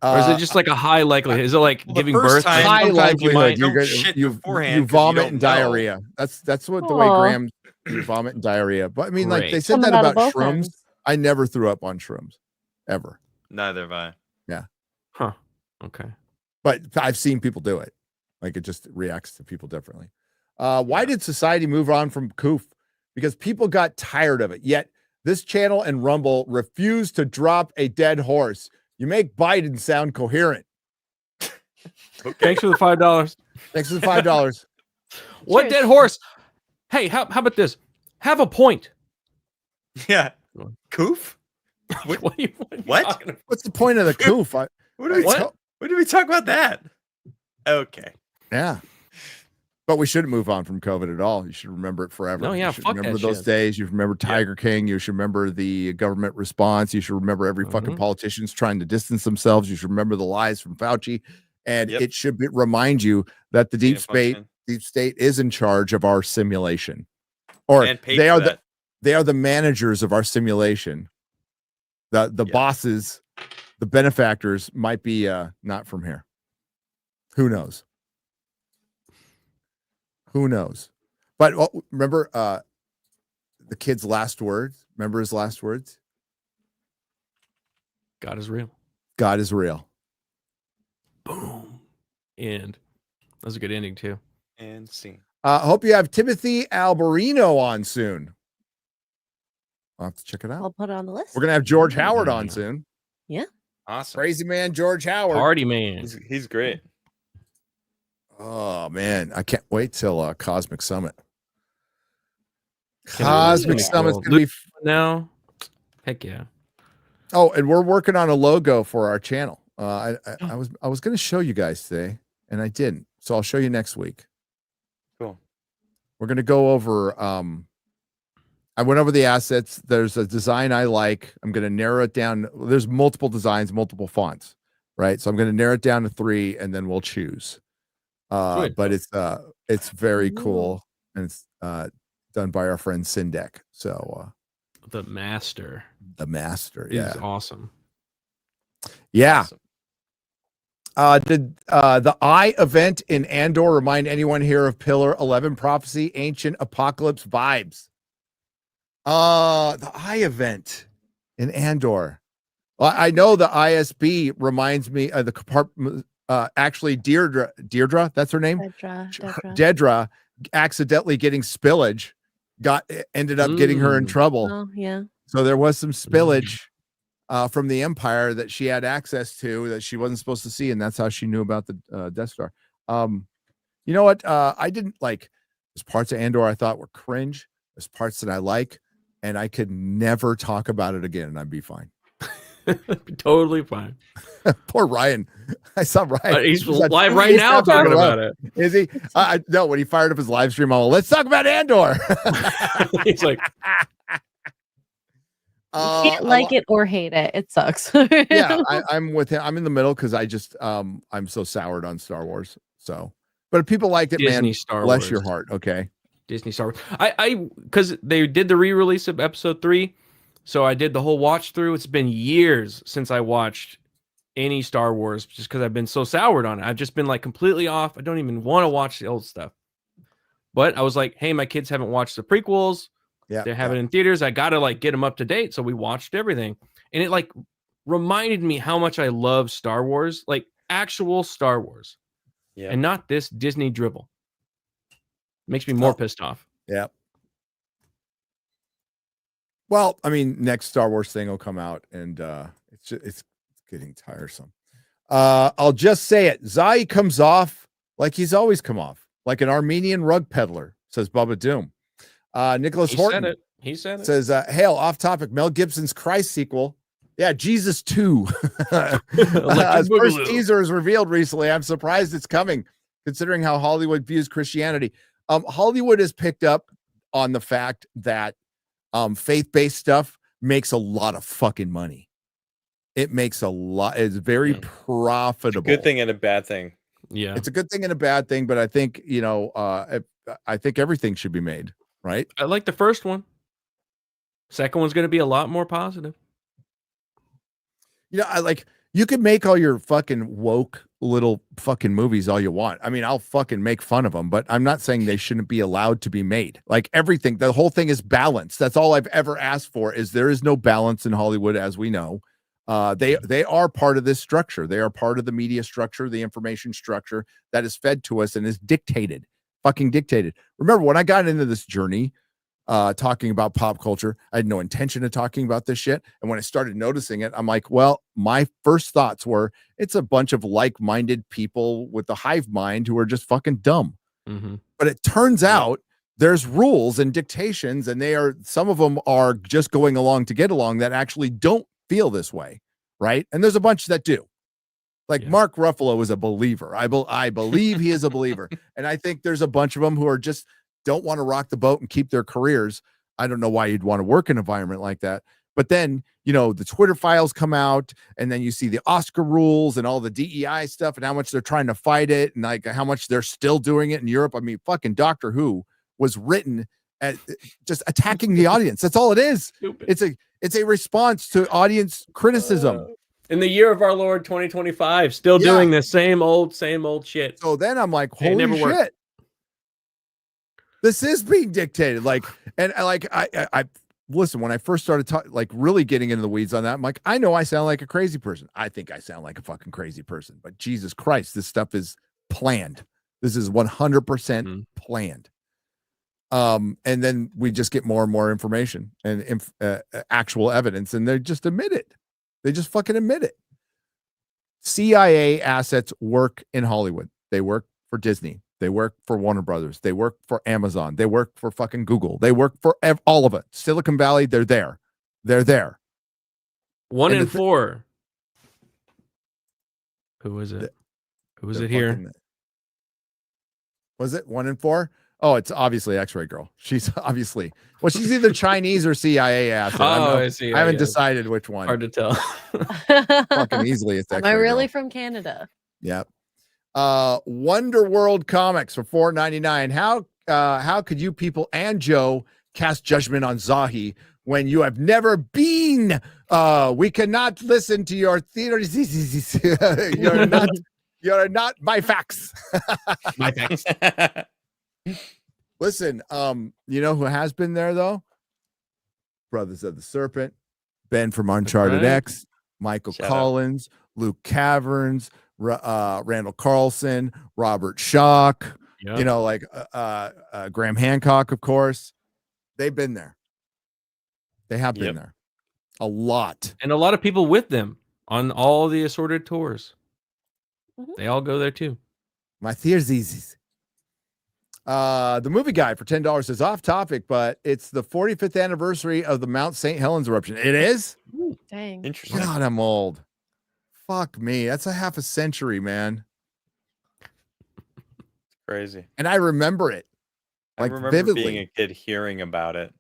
Or is it just like a high likelihood? Is it like giving birth? High likelihood. You beforehand. vomit and diarrhea. That's what the way Graham you vomit and diarrhea. But I mean, like they said that about shrooms. I never threw up on shrooms, ever. Neither have I. Yeah. Huh. Okay. But I've seen people do it. Like it just reacts to people differently. Why did society move on from Koof? Because people got tired of it. Yet this channel and Rumble refuse to drop a dead horse. You make Biden sound coherent. Thanks for the $5. Thanks for the $5. What dead horse? Hey, how about this? Have a point. Yeah. Koof? What? What? What's the point of the Koof? When did we talk about that? Okay. Yeah. But we shouldn't move on from COVID at all. You should remember it forever. No, yeah, you should fuck remember that those shit. days. You should remember Tiger King. You should remember the government response. You should remember every fucking politician's trying to distance themselves. You should remember the lies from Fauci. And it should remind you that the deep state is in charge of our simulation. Or they are the managers of our simulation. The bosses, the benefactors might be not from here. Who knows? Who knows? But remember the kid's last words? Remember his last words? God is real. God is real. Boom. And that was a good ending too. And scene. Hope you have Timothy Alberino on soon. I'll have to check it out. I'll put it on the list. We're gonna have George Howard on soon. Yeah. Awesome. Crazy man, George Howard. Party man. He's great. Oh man, I can't wait till Cosmic Summit. Can Cosmic we- Summit's gonna be. Now, heck yeah. Oh, and we're working on a logo for our channel. I was going to show you guys today, and I didn't. So I'll show you next week. Cool. We're going to go over. I went over the assets. There's a design I like. I'm going to narrow it down. There's multiple designs, multiple fonts, right? So I'm going to narrow it down to 3, and then we'll choose. But it's very cool, and it's done by our friend Sindek. So The master. Yeah. Is awesome. Yeah. Awesome. Did the Eye event in Andor remind anyone here of Pillar 11 prophecy, ancient apocalypse vibes? The Eye event in Andor. Well, I know the ISB reminds me of the compartment. Actually, Deirdre, that's her name. Dedra accidentally getting spillage, ended up getting her in trouble. Oh, yeah. So there was some spillage from the Empire that she had access to that she wasn't supposed to see, and that's how she knew about the Death Star. You know what? I didn't like. There's parts of Andor I thought were cringe. There's parts that I like, and I could never talk about it again, and I'd be fine. Totally fine. Poor Ryan. I saw Ryan. He's like, live right now talking about it. Is he? No, when he fired up his live stream, let's talk about Andor. He's like, You can't like it or hate it. It sucks. Yeah, I'm with him. I'm in the middle because I just I'm so soured on Star Wars. So, but if people liked it, Disney man, Star bless Wars. your heart. Okay. Disney Star Wars. I because they did the re-release of episode 3, so I did the whole watch through. It's been years since I watched any Star Wars just because I've been so soured on it. I've just been like completely off. I don't even want to watch the old stuff. But I was like, hey, my kids haven't watched the prequels. Yeah, They have it in theaters. I gotta like get them up to date. So we watched everything, and it like reminded me how much I love Star Wars, like actual Star Wars, and not this Disney dribble. Makes me more pissed off. Yeah. Well, I mean, next Star Wars thing will come out, and it's getting tiresome. I'll just say it. Zahi comes off like he's always come off, like an Armenian rug peddler, says Bubba Doom. Nicholas Horton He said it. says, Hail, off topic, Mel Gibson's Christ sequel. Yeah, Jesus 2. As first teaser is revealed recently, I'm surprised it's coming, considering how Hollywood views Christianity. Hollywood has picked up on the fact that faith-based stuff makes a lot of fucking money. It makes a lot. It's very profitable. It's a good thing and a bad thing. Yeah, it's a good thing and a bad thing, but I think, I think everything should be made, right? I like the first one. Second one's going to be a lot more positive. You can make all your fucking woke little fucking movies all you want. I mean, I'll fucking make fun of them, but I'm not saying they shouldn't be allowed to be made. Like everything, the whole thing is balance. That's all I've ever asked for. Is there is no balance in Hollywood, as we know. They are part of this structure. They are part of the media structure, the information structure that is fed to us and is fucking dictated. Remember when I got into this journey, talking about pop culture, I had no intention of talking about this shit. And when I started noticing it, I'm like, well, my first thoughts were, it's a bunch of like-minded people with the hive mind who are just fucking dumb. Mm-hmm. But it turns out there's rules and dictations, and some of them are just going along to get along that actually don't feel this way, right? And there's a bunch that do. Like Mark Ruffalo is a believer. I believe he is a believer. And I think there's a bunch of them who are just don't want to rock the boat and keep their careers. I don't know why you'd want to work in an environment like that. But then, the Twitter files come out, and then you see the Oscar rules and all the DEI stuff and how much they're trying to fight it and like how much they're still doing it in Europe. I mean, fucking Doctor Who was written at just attacking the audience. That's all it is. Stupid. It's a response to audience criticism. In the year of our Lord 2025, still doing the same old shit. So then I'm like, holy shit. This is being dictated. I listen, when I first started really getting into the weeds on that, I'm like, I know I sound like a crazy person. I think I sound like a fucking crazy person, but Jesus Christ, this stuff is planned. This is 100% planned. And then we just get more and more information and actual evidence, and they just admit it. They just fucking admit it. CIA assets work in Hollywood. They work for Disney. They work for Warner Brothers. They work for Amazon. They work for fucking Google. They work for all of it. Silicon Valley, they're there. They're there. 1 And in 4. Who is it? Who is it here? Was it 1 in 4? Oh, it's obviously X-Ray Girl. She's obviously, well, she's either Chinese or CIA asset. I see. I haven't decided which one. Hard to tell. Fucking easily, it's Am X-Ray I really Girl. from Canada? Yep. Wonder World Comics for $4.99. How could you people and Joe cast judgment on Zahi when you have never been? We cannot listen to your theories. You're not my facts. My thanks. Listen, you know who has been there though? Brothers of the Serpent, Ben from Uncharted right. X, Michael Shout out. Collins, Luke Caverns, Randall Carlson, Robert Schock, Yep. you know, like Graham Hancock, of course. They've been there. They have been Yep. there. A lot. And a lot of people with them on all the assorted tours. Mhm. They all go there too. My theories. The movie guy for $10 is off topic, but it's the 45th anniversary of the Mount St. Helens eruption. It is? Dang. Interesting. God, I'm old. Fuck me. That's a half a century, man. Crazy. And I remember it. I Like remember vividly. being a kid hearing about it.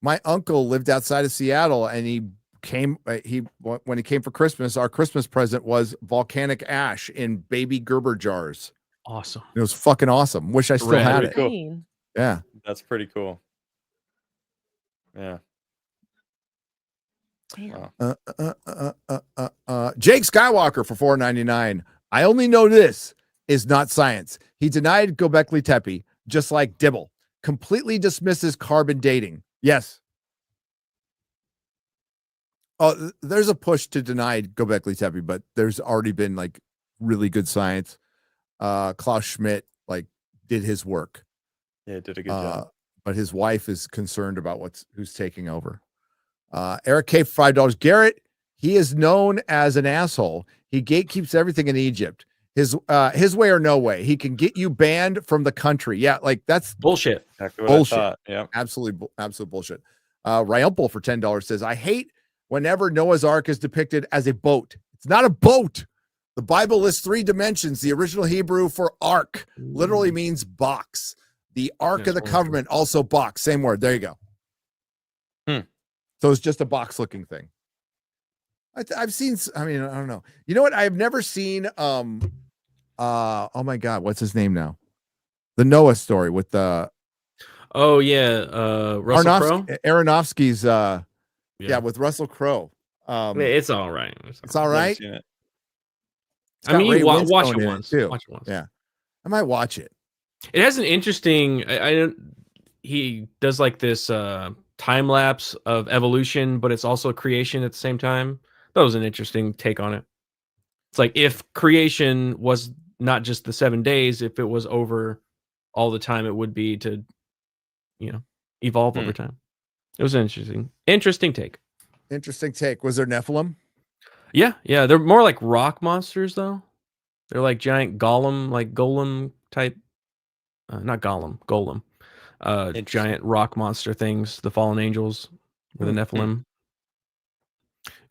My uncle lived outside of Seattle, and he came. When he came for Christmas, our Christmas present was volcanic ash in baby Gerber jars. Awesome. It was fucking awesome. Wish I still Rad. had Pretty it. cool. Dang. Yeah. That's pretty cool. Yeah. Damn. Wow. Jake Skywalker for $4.99. I only know this is not science. He denied Göbekli Tepe, just like Dibble. Completely dismisses carbon dating. Yes. Oh, there's a push to deny Göbekli Tepe, but there's already been like really good science. Klaus Schmidt like did his work. Yeah, did a good job. But his wife is concerned about who's taking over. Eric K for $5. Garrett, he is known as an asshole. He gatekeeps everything in Egypt. His way or no way. He can get you banned from the country. Yeah, like that's Bullshit. Exactly what bullshit. I thought. Yeah. absolute bullshit. Ryumple for $10 says, I hate whenever Noah's Ark is depicted as a boat. It's not a boat. The Bible lists 3 dimensions. The original Hebrew for ark literally means box. The Ark of the Yes, Covenant, also box. Same word. There you go. So it's just a box looking thing. I've seen, I mean, I don't know. You know what? I've never seen, oh my God, what's his name now? The Noah story with the Oh yeah, Russell Crowe. Aronofsky's, yeah, with Russell Crowe. It's all right. It's all Never right. seen it. It's I got mean, Ray watch Winstone it in once. too. Watch it once. Yeah. I might watch it. It has an interesting. I don't. He does like this time lapse of evolution, but it's also creation at the same time. That was an interesting take on it. It's like if creation was not just the 7 days, if it was over all the time, it would be to, evolve over time. It was an interesting take. Interesting take. Was there Nephilim? Yeah, they're more like rock monsters though. They're like giant golem type. Not golem. Giant rock monster things. The fallen angels, or the Nephilim.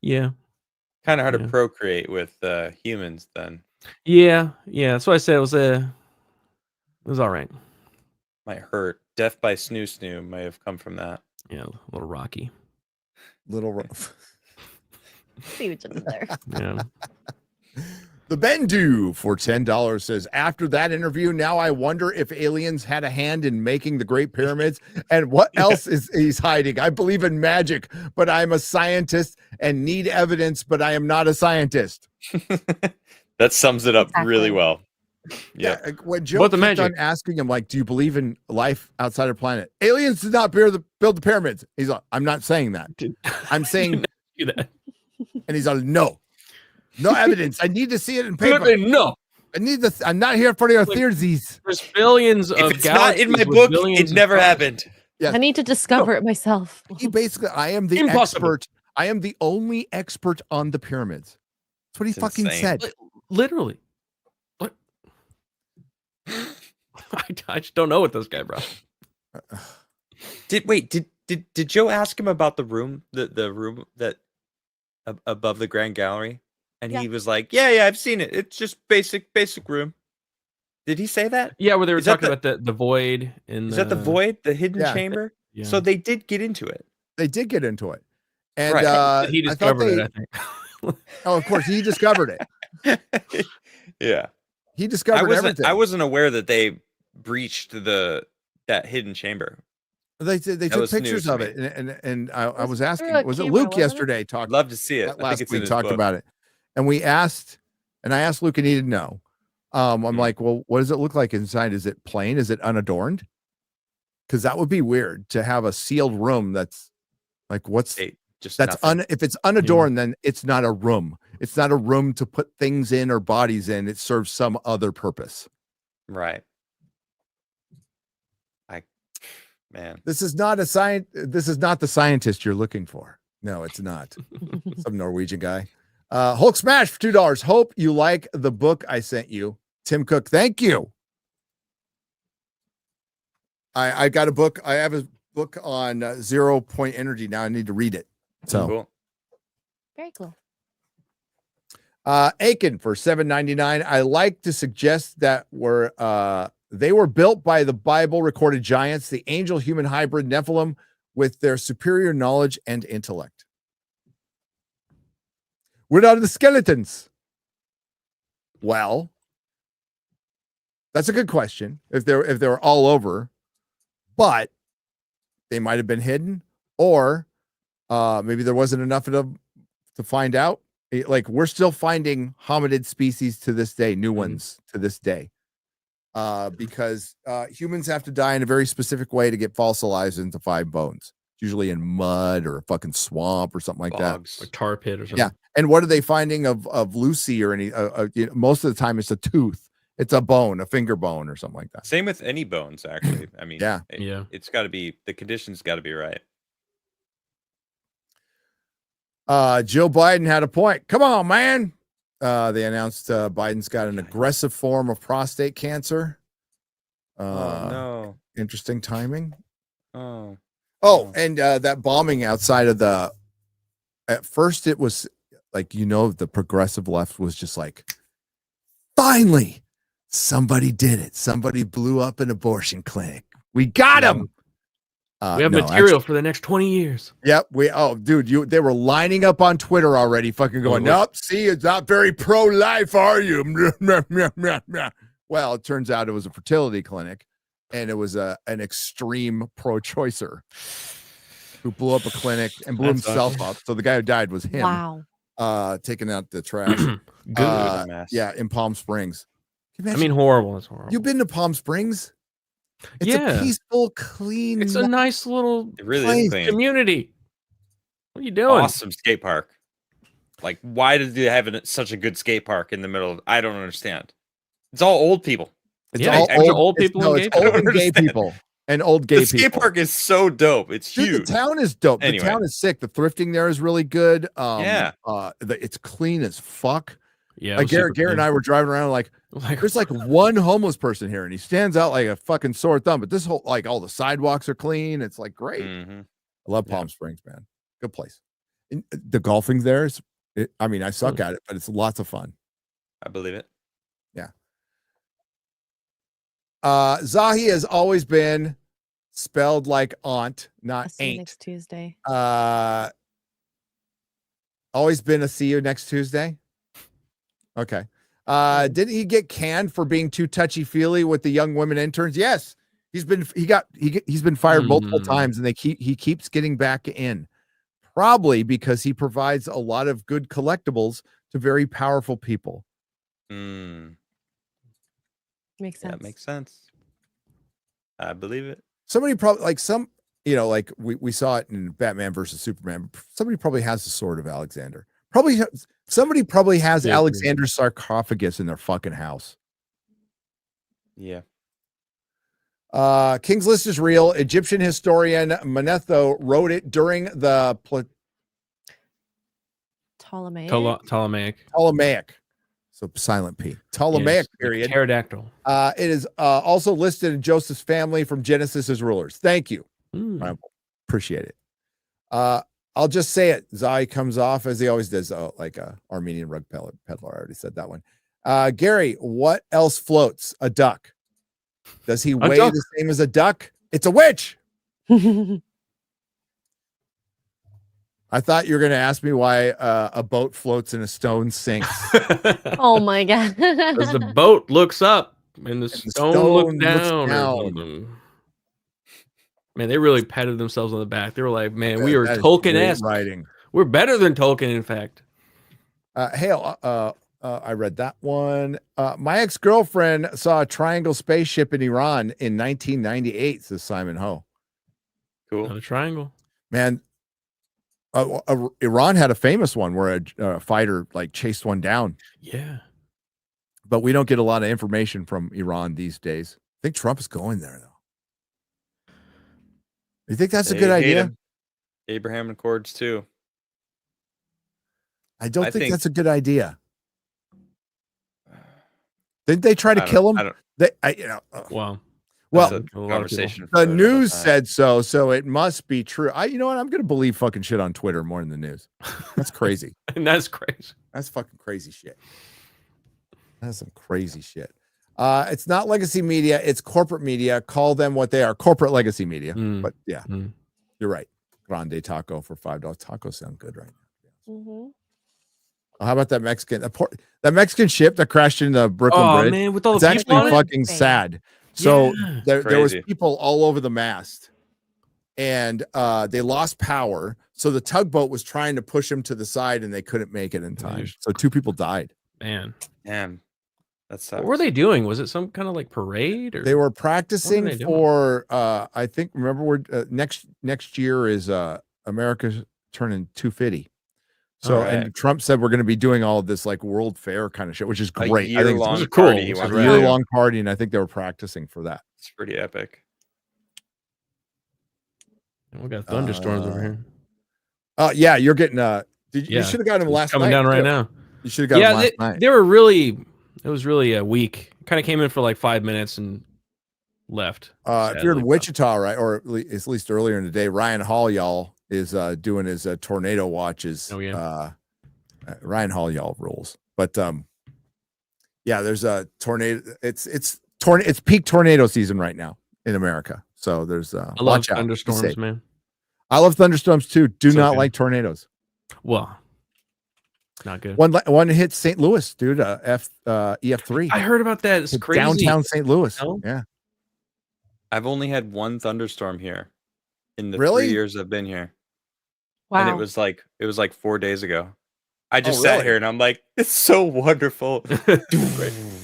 Yeah. Kind of hard Yeah. to procreate with humans then. Yeah. That's why I said it was all right. Might hurt. Death by Snoo Snoo may have come from that. Yeah, a little rocky. Little rough. See what you did there. Yeah. The Bendu for $10 says, after that interview, now I wonder if aliens had a hand in making the Great Pyramids and what else is he's hiding. I believe in magic, but I'm a scientist and need evidence, but I am not a scientist. That sums it up really Exactly. well. Yeah. Yeah. When Joe What the kept on magic? asking him, like, do you believe in life outside our planet? Aliens did not build the pyramids. He's like, I'm not saying that. I'm saying, Do that. and he's like, no evidence. I need to see it in paper. No. I'm not here for your Like- theories. There's billions If of it's not in my galaxies with book, billions it of never stars. happened. Yes. I need to discover it myself. I am the Impossible. expert. I am the only expert on the pyramids. That's what he It's fucking insane. said. Literally. What? I just don't know with this guy, bro. Did Joe ask him about the room, the room that above the Grand Gallery? And Yeah. he was like, yeah, I've seen it. It's just basic room. Did he say that? Yeah, where they were Is that talking about the void in Is that the void, the hidden Yeah. chamber? Yeah. So they did get into it. They did get into it. And Right. he I thought discovered it, I think. oh, of course, he discovered it. Yeah. He discovered everything. I wasn't aware that they breached that hidden chamber. They took was news pictures to of me. it, and I Was was through asking, a was it camera, Luke wasn't it? yesterday I'd talked love to see it. I think last it's in week his talked book. about it, and we asked, and I asked Luke, and he didn't know. I'm like, well, what does it look like inside? Is it plain? Is it unadorned? Because that would be weird to have a sealed room that's like, what's Hey, just that's nothing. if it's unadorned, then it's not a room. It's not a room to put things in or bodies in. It serves some other purpose. Right. Man. This is not This is not the scientist you're looking for. No, it's not. Some Norwegian guy. Hulk Smash for $2. Hope you like the book I sent you. Tim Cook, thank you. I got a book. I have a book on 0 point energy now. I need to read it. So Cool. Very cool. Aiken for $7.99. I like to suggest that they were built by the Bible recorded giants, the angel human hybrid Nephilim, with their superior knowledge and intellect. What are the skeletons? Well, that's a good question. If they're all over, but they might have been hidden, or maybe there wasn't enough of them to find out. Like, we're still finding hominid species to this day, new ones to this day, because humans have to die in a very specific way to get fossilized into 5 bones. It's usually in mud or a fucking swamp or something like Bogs. Like tar pit or something. Yeah. And what are they finding of Lucy or any? Most of the time, it's a tooth, it's a bone, a finger bone, or something like that. Same with any bones, actually. I mean, Yeah. Yeah. It's got to be, the conditions got to be right. Joe Biden had a point. Come on, man. They announced Biden's got an aggressive form of prostate cancer. No. Interesting timing. Oh. Oh, and that bombing outside of at first it was like, the progressive left was just like, finally, somebody did it. Somebody blew up an abortion clinic. We got him. We have material for the next 20 years. Yep. Dude, they were lining up on Twitter already, fucking going, nope, see, it's not very pro-life, are you? Well, it turns out it was a fertility clinic, and it was an extreme pro-choicer who blew up a clinic and blew himself up. So the guy who died was him. Wow. Taking out the trash. Mess. Yeah, in Palm Springs. I mean, horrible. It's horrible. You've been to Palm Springs? It's a peaceful, clean. It's a nice little It really Place. is clean. community. What are you doing? Awesome skate park. Like, why did they have such a good skate park in the middle of, I don't understand. It's all old people. It's Yeah, all extra old, old people and it's gay old people. and gay Understand. people. And old gay The skate people. park is so dope. It's Dude, huge. the town is dope. Anyway. The town is sick. The thrifting there is really good. Yeah. It's clean as fuck. Yeah. Like Garrett and I were driving around like, there's like one homeless person here, and he stands out like a fucking sore thumb. But this whole, like, all the sidewalks are clean. It's like great. Mhm. I love Palm Springs, man. Good place. And the golfing there is, I suck at it, but it's lots of fun. I believe it. Zahi has always been spelled like aunt, I'll not see you ain't. next Tuesday. Always been a see you next Tuesday. Okay. Didn't he get canned for being too touchy feely with the young women interns? Yes. He's been fired multiple times, and he keeps getting back in. Probably because he provides a lot of good collectibles to very powerful people. Makes sense. That makes sense. I believe it. Somebody probably like we saw it in Batman versus Superman. Somebody probably has the sword of Alexander. Somebody probably has Alexander's sarcophagus in their fucking house. Yeah. King's List is real. Egyptian historian Manetho wrote it during the Ptolemaic. Ptolemaic. So silent P. Ptolemaic period. Pterodactyl. It is also listed in Joseph's family from Genesis as rulers. Thank you. I appreciate it. I'll just say it. Zahi comes off as he always does, like a Armenian rug peddler. I already said that one. Gary, what else floats? A duck. Does he weigh the same as a duck? It's a witch. I thought you were going to ask me why a boat floats and a stone sinks. Oh my god! Because the boat looks up and the stone looks down. Or something. Man, they really patted themselves on the back. They were like, "Man, we are Tolkien-esque. Writing. We're better than Tolkien, in fact." I read that one. My ex-girlfriend saw a triangle spaceship in Iran in 1998, says Simon Ho. Cool. Not a triangle. Man, Iran had a famous one where a fighter like chased one down. Yeah. But we don't get a lot of information from Iran these days. I think Trump is going there, though. You think that's a good idea? Abraham Accords, too. I don't think that's a good idea. Didn't they try to kill him? Wow. Well, conversation. The news said so, so it must be true. You know what? I'm going to believe fucking shit on Twitter more than the news. That's crazy. And that's crazy. That's fucking crazy shit. That's some crazy shit. It's not legacy media. It's corporate media. Call them what they are. Corporate legacy media. But yeah, you're right. Grande taco for $5. Tacos sound good right now. Mm-hmm. How about that Mexican? That Mexican ship that crashed into the Brooklyn Bridge. Man, with all it's the actually people fucking sad. So there was Crazy. people all over the mast, and they lost power. So the tugboat was trying to push them to the side, and they couldn't make it in time. So 2 people died. Damn, that sucks. What were they doing? Was it some kind of like parade? Or They were practicing they doing? for. I think. Remember, we're next year is America turning 250. So and Trump said we're going to be doing all of this like World Fair kind of shit, which is great. I think it's cool. It's a year-long party, and I think they were practicing for that. It's pretty epic. We got thunderstorms over here. Yeah, you're getting you should have gotten them last night. Coming down right now. You should have gotten them last night. They were really. It was really weak. Kind of came in for like 5 minutes and left. If you're in Wichita, right, or at least earlier in the day, Ryan Hall, y'all, is doing his tornado watches. Oh yeah. Ryan Hall, y'all rules. But yeah, there's a tornado. It's peak tornado season right now in America. So there's I love watch out. thunderstorms, man. I love thunderstorms too. Do not good. like tornadoes. Well, not good. One hit St. Louis, dude. EF3. I heard about that. It's crazy. Downtown St. Louis. Oh. Yeah. I've only had one thunderstorm here in the 3 Really? years I've been here. Wow. And it was like 4 days ago. I just sat here and I'm like, it's so wonderful.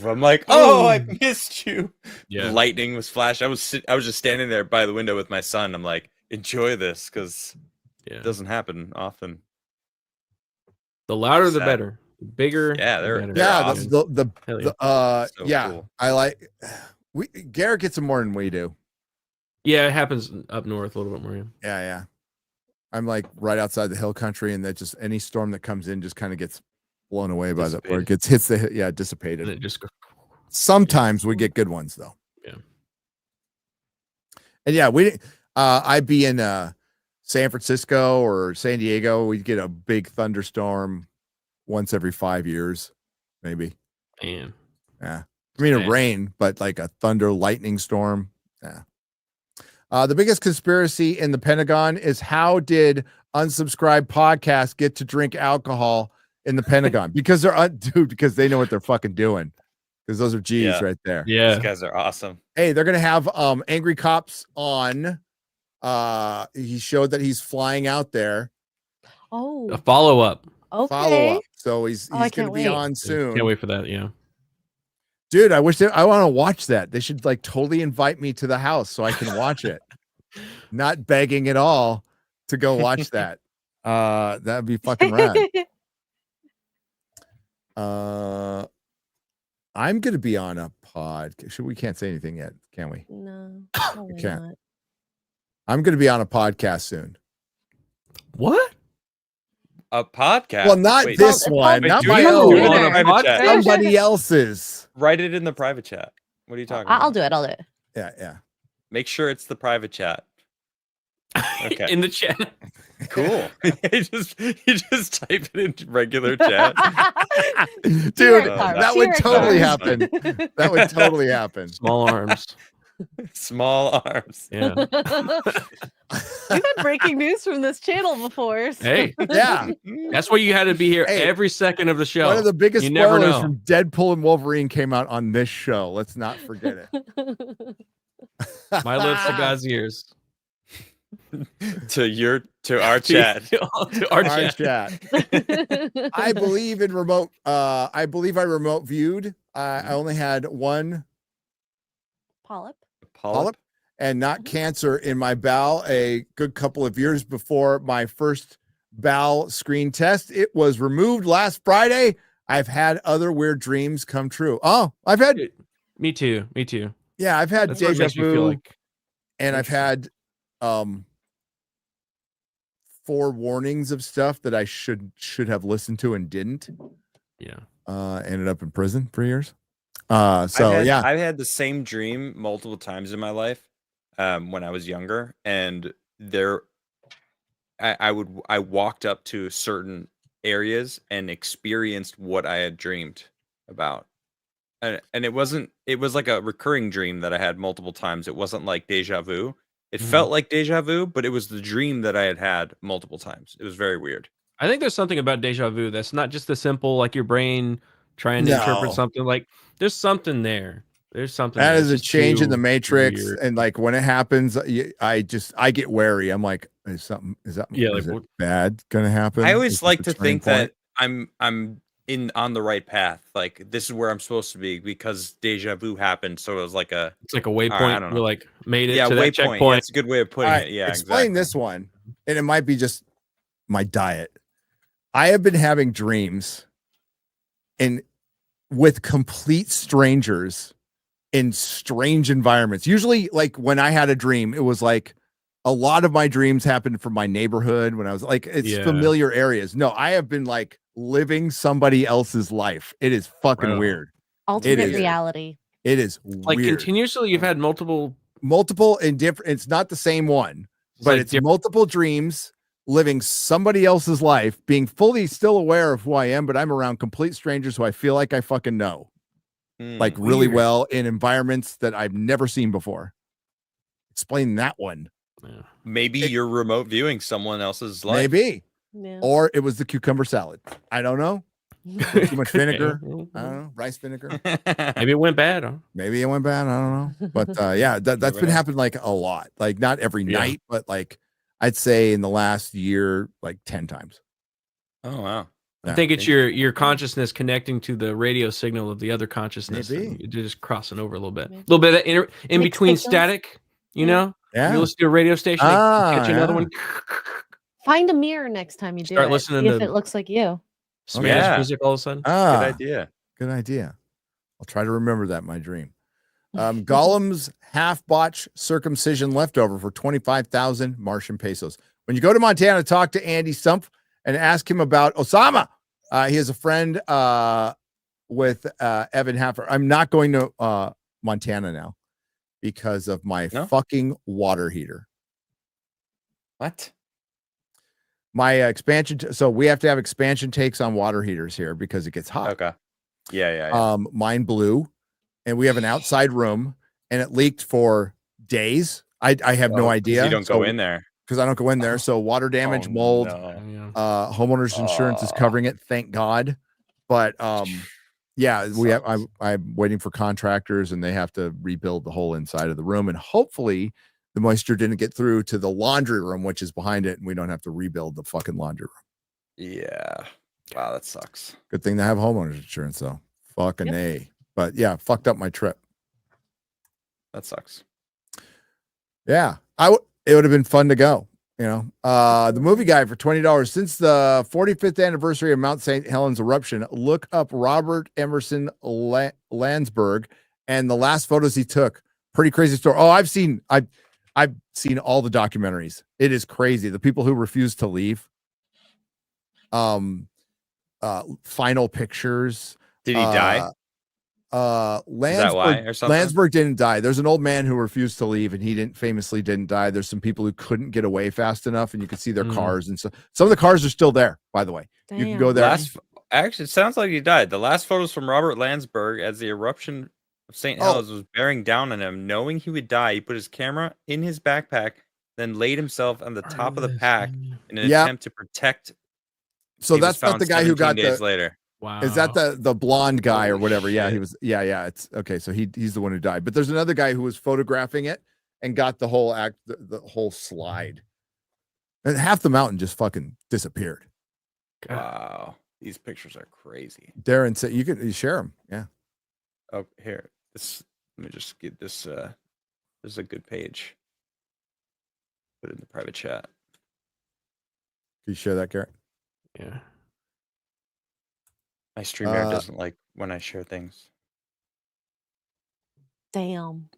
I'm like, oh, I missed you. Yeah. Lightning was flashing. I was just standing there by the window with my son. I'm like, enjoy this because it doesn't happen often. The louder, the better. The bigger. Yeah, they're Awesome. So cool. I like. Garrett gets them more than we do. Yeah, it happens up north a little bit more. Yeah. I'm like right outside the hill country, and that just any storm that comes in just kind of gets blown away by the, or it hits the dissipated. And it just sometimes we get good ones though. Yeah. And yeah, I'd be in San Francisco or San Diego. We'd get a big thunderstorm once every 5 years, maybe. Man. Yeah. I mean, a rain, but like a thunder lightning storm. Yeah. The biggest conspiracy in the Pentagon is how did unsubscribed podcasts get to drink alcohol in the Pentagon? Because they're because they know what they're fucking doing. Because those are G's right there. Yeah. These guys are awesome. Hey, they're gonna have Angry Cops on. He showed that he's flying out there. Oh, a follow-up. Okay. Follow-up. So he's I gonna can't be wait. on soon. Can't wait for that. Yeah. Dude, I wish I want to watch that. They should like totally invite me to the house so I can watch it. Not begging at all to go watch that. That'd be fucking rad. I'm going to be on a pod. We can't say anything yet, can we? No, probably can't. not. I'm going to be on a podcast soon. What? A podcast? Well, not Wait, this It's one, Wait, not do my it- own. do it in own. the private chat. Somebody else's. Write it in the private chat. What are you talking I'll about? do it. I'll do it. Yeah. Make sure it's the private chat. Okay. In the chat. Cool. you just type it in regular chat. Dude, T-Rex that would T-Rex totally arms. happen. That would totally happen. Small arms. Small arms. Yeah. We've had breaking news from this channel before. so- Hey, Yeah. that's why you had to be here Hey, every second of the show. One of the biggest You never spoilers know. from Deadpool and Wolverine came out on this show. Let's not forget it. My lips to God's ears. to our chat. to our Our chat. chat. I believe in remote. I believe I remote viewed. I only had one Polyp. polyp and not cancer in my bowel a good couple of years before my first bowel screen test. It was removed last Friday. I've had other weird dreams come true. Oh, I've had, Me too. Me too. yeah, I've had That's what deja makes me feel vu, like and I've had 4 warnings of stuff that I should have listened to and didn't. yeah. Ended up in prison for years. Yeah, I've had the same dream multiple times in my life when I was younger, and I walked up to certain areas and experienced what I had dreamed about. And it was like a recurring dream that I had multiple times. It wasn't like deja vu. It felt like deja vu, but it was the dream that I had multiple times. It was very weird. I think there's something about deja vu that's not just the simple, like your brain trying to interpret No. something. Like there's something there. There's something. that there. is a It's just change in the too matrix, weird. and like when it happens, I get wary. I'm like, is Yeah, like, is it what- bad gonna happen? I Is always this like the to turning think point? that I'm on the right path. Like this is where I'm supposed to be because deja vu happened. So it was like a It's like a I waypoint. don't You're know. like made it yeah to that waypoint. checkpoint. That's a good way of putting All right, it. Yeah, explain exactly. this one, and it might be just my diet. I have been having dreams with complete strangers in strange environments. Usually, like when I had a dream, it was like a lot of my dreams happened from my neighborhood when I was like, it's Yeah. familiar areas. No, I have been like living somebody else's life. It is fucking Right on. weird. Alternate is. reality. It is Like weird. continuously, you've had multiple. Multiple and different. It's not the same one, but like it's multiple dreams living somebody else's life, being fully still aware of who I am, but I'm around complete strangers who I feel like I fucking know, like really Weird. well in environments that I've never seen before. Explain that one. Yeah. Maybe you're remote viewing someone else's life. Maybe. Yeah. Or it was the cucumber salad. I don't know. Too much vinegar. I Okay. don't know. Rice vinegar. Maybe it went bad. Huh? Maybe it went bad. I don't know. But yeah, that's Never been know. happening like a lot. Like not every Yeah. night, but like I'd say in the last year, like 10 times. Oh wow. I Yeah. think it's your consciousness connecting to the radio signal of the other consciousness. Maybe. and you're just crossing over a little bit. A Maybe. little bit of in Mixed between signals. static, you Yeah. know? Yeah. You listen to a radio station, catch another yeah. one. Find a mirror next time you do Start it. listening See if to- it looks like you. Smash Yeah. music all of a sudden. Good idea. Good idea. I'll try to remember that in my dream. Gollum's half-botch circumcision leftover for 25,000 Martian pesos. When you go to Montana, talk to Andy Stumpf and ask him about Osama. He is a friend with Evan Haffer. I'm not going to Montana now because of my No? fucking water heater. What? My expansion. So we have to have expansion takes on water heaters here because it gets hot. Okay. Yeah. Mine blew, and we have an outside room, and it leaked for days. I have no Oh, 'cause idea. You don't go in there. because I don't go in there. So water damage, Oh, mold, no. Yeah. homeowners insurance is covering it, thank God. But yeah, we have. I'm waiting for contractors, and they have to rebuild the whole inside of the room, and hopefully the moisture didn't get through to the laundry room, which is behind it, and we don't have to rebuild the fucking laundry room. Yeah. Wow, that sucks. Good thing to have homeowners insurance, though. Fucking A. But yeah, fucked up my trip. That sucks. Yeah, it would have been fun to go. The movie guy for $20. Since the 45th anniversary of Mount St. Helens eruption, look up Robert Emerson Landsberg and the last photos he took. Pretty crazy story. Oh, I've seen all the documentaries. It is crazy. The people who refuse to leave. Final pictures. Did he die? Is that why or something? Landsberg didn't die. There's an old man who refused to leave, and he didn't die. There's some people who couldn't get away fast enough, and you could see their cars, and so some of the cars are still there. By the way, Damn. you can go there. Actually, it sounds like he died. The last photos from Robert Landsberg as the eruption of St. Helens was bearing down on him. Knowing he would die, he put his camera in his backpack, then laid himself on the top of the pack in an attempt to protect. So that's not the guy who got days later. Wow. Is that the blonde guy or whatever? Yeah, he was. Yeah. It's okay. So he's the one who died. But there's another guy who was photographing it and got the whole the whole slide. And half the mountain just fucking disappeared. Wow, these pictures are crazy. Darren said you share them. Yeah. Oh, here. Let me just get this. This is a good page. Put it in the private chat. Can you share that, Garrett? Yeah. My StreamYard doesn't like when I share things. Damn.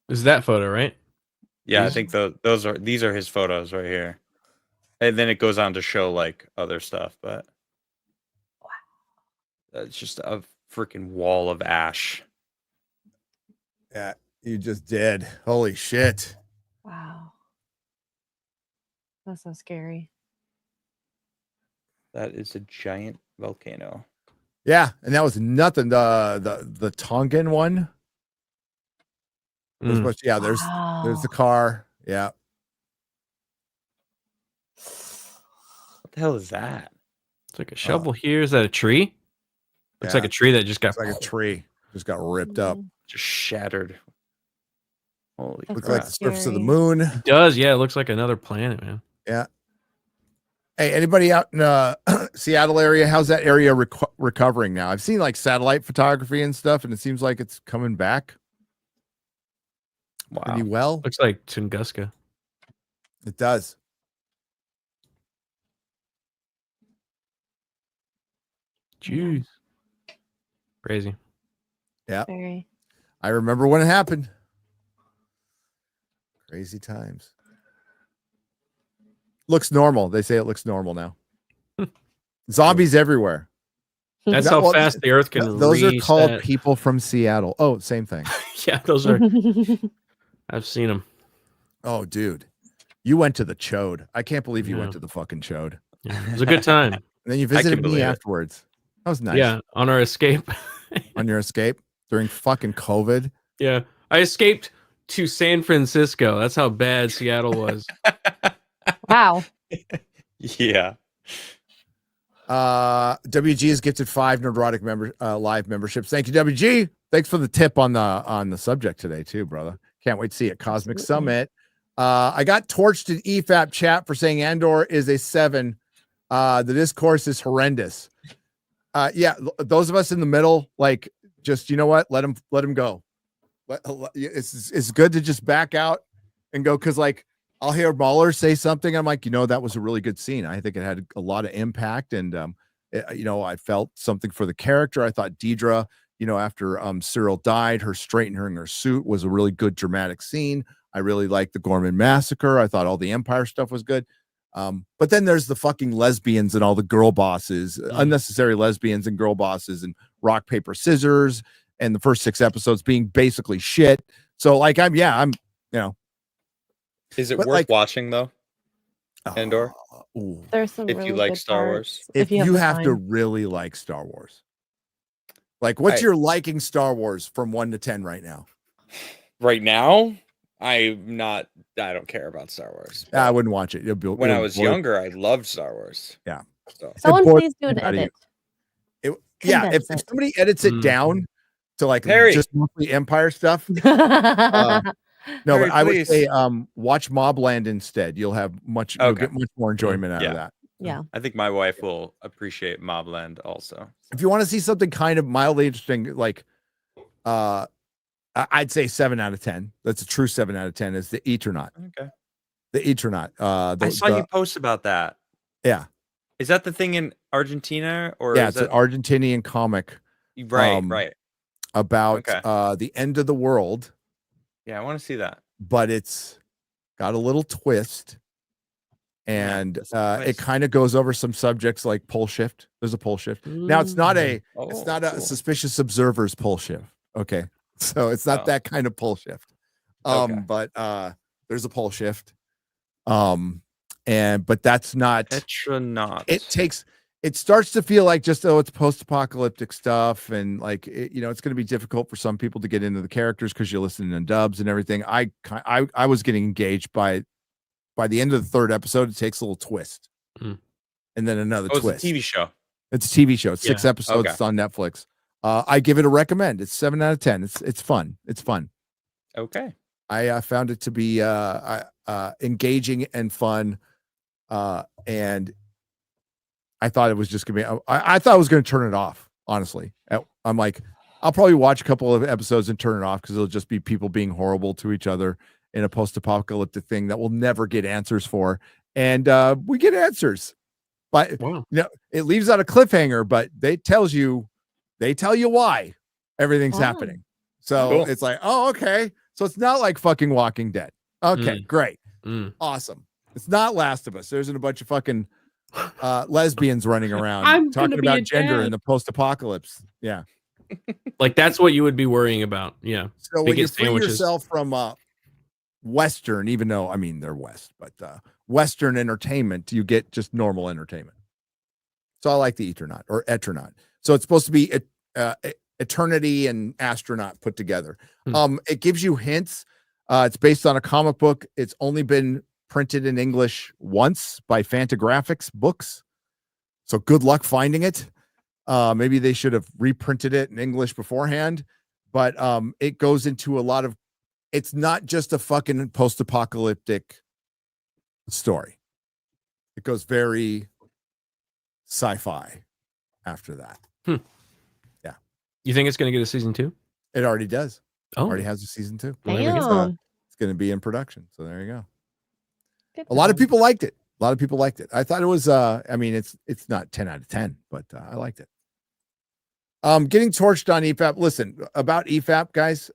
This is that photo, right? Yeah, I think these are his photos right here. And then it goes on to show like other stuff, but it's just a freaking wall of ash. Yeah, you just did. Holy shit. Wow. That's so scary. That is a giant volcano. Yeah, and that was nothing. The Tongan one. There's the car. Yeah. What the hell is that? It's like a shovel here. Is that a tree? Looks like a tree that just got. It's like a tree. Just got ripped up. Just shattered. Holy That's Looks like the scary. surface of the moon. It does. Yeah, it looks like another planet, man. Yeah. Hey, anybody out in Seattle area? How's that area recovering now? I've seen like satellite photography and stuff, and it seems like it's coming back. Wow. Pretty well. Looks like Tunguska. It does. Jeez. Crazy. Yeah. Very. I remember when it happened. Crazy times. Looks normal. They say it looks normal now. Zombies everywhere. That's how fast the Earth can. Those are called reset. people from Seattle. Oh, same thing. Yeah, those are. I've seen them. Oh, dude, you went to the Chode. I can't believe you Yeah. went to the fucking Chode. Yeah, it was a good time. And then you can visited me believe it. afterwards. That was nice. Yeah, on our escape. On your escape during fucking COVID. Yeah, I escaped to San Francisco. That's how bad Seattle was. Wow. Yeah. WG has gifted 5 Nerdrotic live memberships. Thank you, WG. Thanks for the tip on the subject today too, brother. Can't wait to see it. Cosmic Absolutely. Summit. I got torched in EFAP chat for saying Andor is a 7. The discourse is horrendous. Yeah, those of us in the middle, like, just, you know what? Let him go. It's good to just back out and go, because like I'll hear Mahler say something. I'm like, that was a really good scene. I think it had a lot of impact, and I felt something for the character. I thought Deidre, after Cyril died, her straightening her suit was a really good dramatic scene. I really liked the Gorman massacre. I thought all the Empire stuff was good. But then there's the fucking lesbians and all the girl bosses, unnecessary lesbians and girl bosses, and rock, paper, scissors, and the first 6 episodes being basically shit. So like, Is it But, worth like, watching though? Andor? Ooh. There's some If you really like good Star parts, Wars. If you the have to time. really like Star Wars, like, what's your liking Star Wars from 1 to 10 right now? Right now, I don't care about Star Wars. I wouldn't watch it. When I was younger, I loved Star Wars. Yeah. So Someone bored please do an out of you. edit. Yeah, if Condense it. somebody edits it down to like Harry. just mostly Empire stuff. No, Harry, but I would please. say watch Mobland instead. You'll have you'll Okay. get much more enjoyment out of that. Yeah. I think my wife will appreciate Mobland also. If you want to see something kind of mildly interesting, like I I'd say 7 out of 10. That's a true 7 out of 10 is the Eternaut. Okay. The Eternaut. I saw you post about that. Yeah. Is that the thing in Argentina or Yeah, is it's that an Argentinian comic right? Right. about Okay. the end of the world, Yeah, I want to see that. but it's got a little twist. Yeah, And what's the it twist? kind of goes over some subjects like pole shift. There's a pole shift. Now it's not a Oh, a suspicious observers pole shift. Okay. So it's not Oh. that kind of pole shift. Okay. But there's a pole shift. But that's not Etronauts. it starts to feel like just it's post-apocalyptic stuff, and like it's going to be difficult for some people to get into the characters because you're listening in dubs and everything. I was getting engaged by the end of the third episode. It takes a little twist, and then another twist. It's a TV show. It's a TV show. It's 6 episodes. Okay. It's on Netflix. I give it a recommend. It's 7 out of 10. It's fun. It's fun. Okay. I found it to be engaging and fun, and I thought it was just gonna be. I thought I was gonna turn it off. Honestly, I'm like, I'll probably watch a couple of episodes and turn it off because it'll just be people being horrible to each other in a post-apocalyptic thing that we'll never get answers for, and we get answers, but it leaves out a cliffhanger. But they tell you why everything's happening. So it's like, oh, okay. So it's not like fucking Walking Dead. Okay, great. Awesome. It's not Last of Us. There's a bunch of fucking lesbians running around talking about gender in the post-apocalypse. Yeah. Like that's what you would be worrying about. Yeah. So when you free yourself from Western, even though, I mean, they're West, but Western entertainment, you get just normal entertainment. So I like the Eternaut. So it's supposed to be eternity and astronaut put together. It gives you hints. It's based on a comic book. It's only been printed in English once by Fantagraphics Books. So good luck finding it. Maybe they should have reprinted it in English beforehand, but it goes into a lot of, it's not just a fucking post-apocalyptic story. It goes very sci-fi after that. Yeah. You think it's going to get a season 2? It already does. Oh, already has a season 2. Damn. It's going to be in production. So there you go. Good A lot of for them. people liked it. I thought it was I mean it's not 10 out of 10, but I liked it. Getting torched on EFAP. Listen, about EFAP, guys,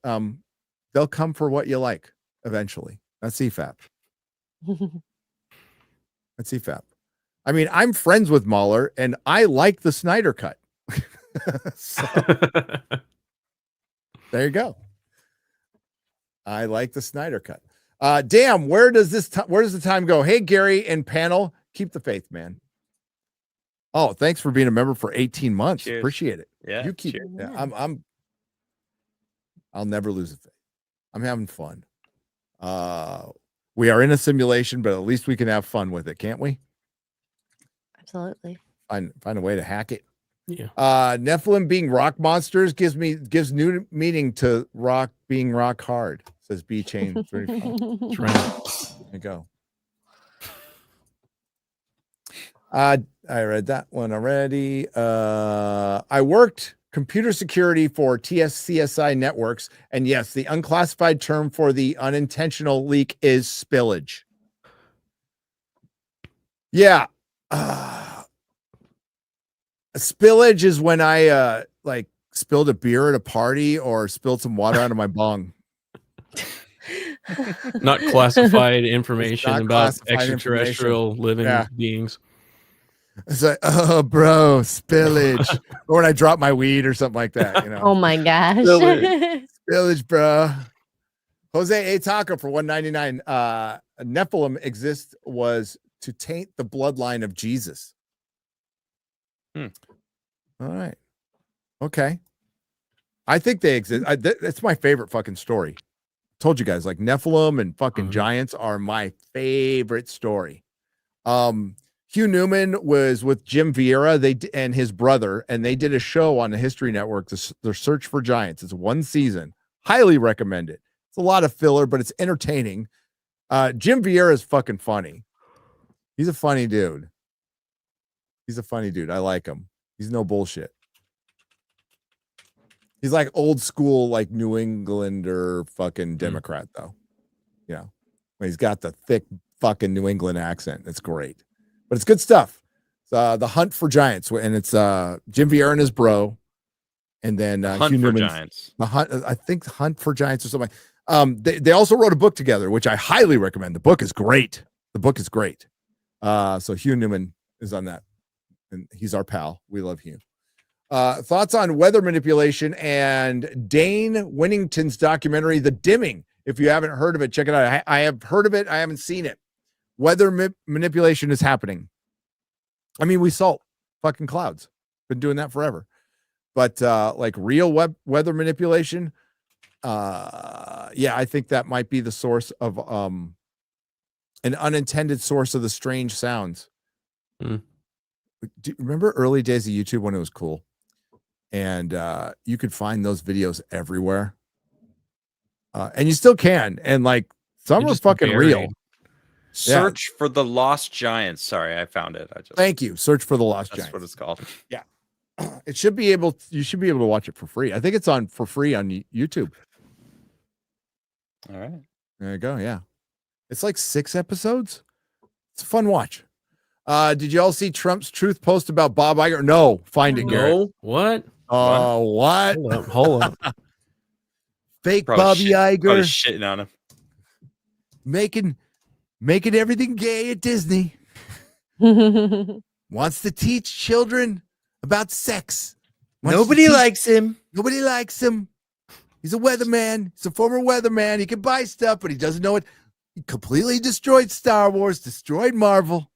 they'll come for what you like eventually. That's EFAP. That's EFAP. I mean, I'm friends with Mahler and I like the Snyder cut. So, there you go. I like the Snyder cut. Damn, where does the time go? Hey, Gary and panel, keep the faith, man. Oh, thanks for being a member for 18 months. Cheers. Appreciate it. Yeah. You keep. cheers. Yeah, I'll never lose a faith. I'm having fun. We are in a simulation, but at least we can have fun with it, can't we? Absolutely. Find a way to hack it. yeah. Nephilim being rock monsters gives new meaning to rock being rock hard. Says B Chain 35. That's right. There you go. I read that one already. I worked computer security for TSCSI networks, and yes, the unclassified term for the unintentional leak is spillage. Yeah. Spillage is when I like spilled a beer at a party or spilled some water out of my bong. Not classified information not about classified extraterrestrial living beings. It's like, oh, bro, spillage. Or when I drop my weed or something like that, you know. Oh my gosh. Spillage, bro. Jose A. Taco for $1.99. Nephilim was to taint the bloodline of Jesus. All right. Okay. I think they exist. That's my favorite fucking story. Told you guys, like Nephilim and fucking giants are my favorite story. Hugh Newman was with Jim Vieira and his brother, and they did a show on the History Network, their Search for Giants. It's one season. Highly recommend it. It's a lot of filler, but it's entertaining. Jim Vieira is fucking funny. He's a funny dude. I like him. He's no bullshit. He's like old school, like New Englander fucking Democrat, though. You know, he's got the thick fucking New England accent. It's great, but it's good stuff. It's, The Hunt for Giants, and it's Jim Vieira and his bro, and then Hunt Hugh for Newman's Giants. The Hunt. I think Hunt for Giants or something. They also wrote a book together, which I highly recommend. The book is great. So Hugh Newman is on that, and he's our pal. We love Hugh. Thoughts on weather manipulation and Dane Winnington's documentary, The Dimming. If you haven't heard of it, check it out. I have heard of it. I haven't seen it. Weather manipulation is happening. I mean, we salt fucking clouds. Been doing that forever. But like real weather manipulation, yeah, I think that might be the source of an unintended source of the strange sounds. Do you remember early days of YouTube when it was cool? And you could find those videos everywhere. And you still can. And like some are fucking real. Search for the Lost Giants. Sorry, I found it. Thank you. Search for the Lost That's Giants. what it's called. Yeah. You should be able to watch it for free. I think it's on for free on YouTube. All right. There you go. Yeah. It's like 6 episodes. It's a fun watch. Did you all see Trump's truth post about Bob Iger? No, find it, Garrett. No, what? Oh, what? Hold up. Fake Probably Bobby probably Iger shitting on him. making everything gay at Disney. Wants to teach children about sex. Nobody likes him. Nobody likes him. He's a weatherman. He's a former weatherman. He can buy stuff, but he doesn't know it. He completely destroyed Star Wars, destroyed Marvel.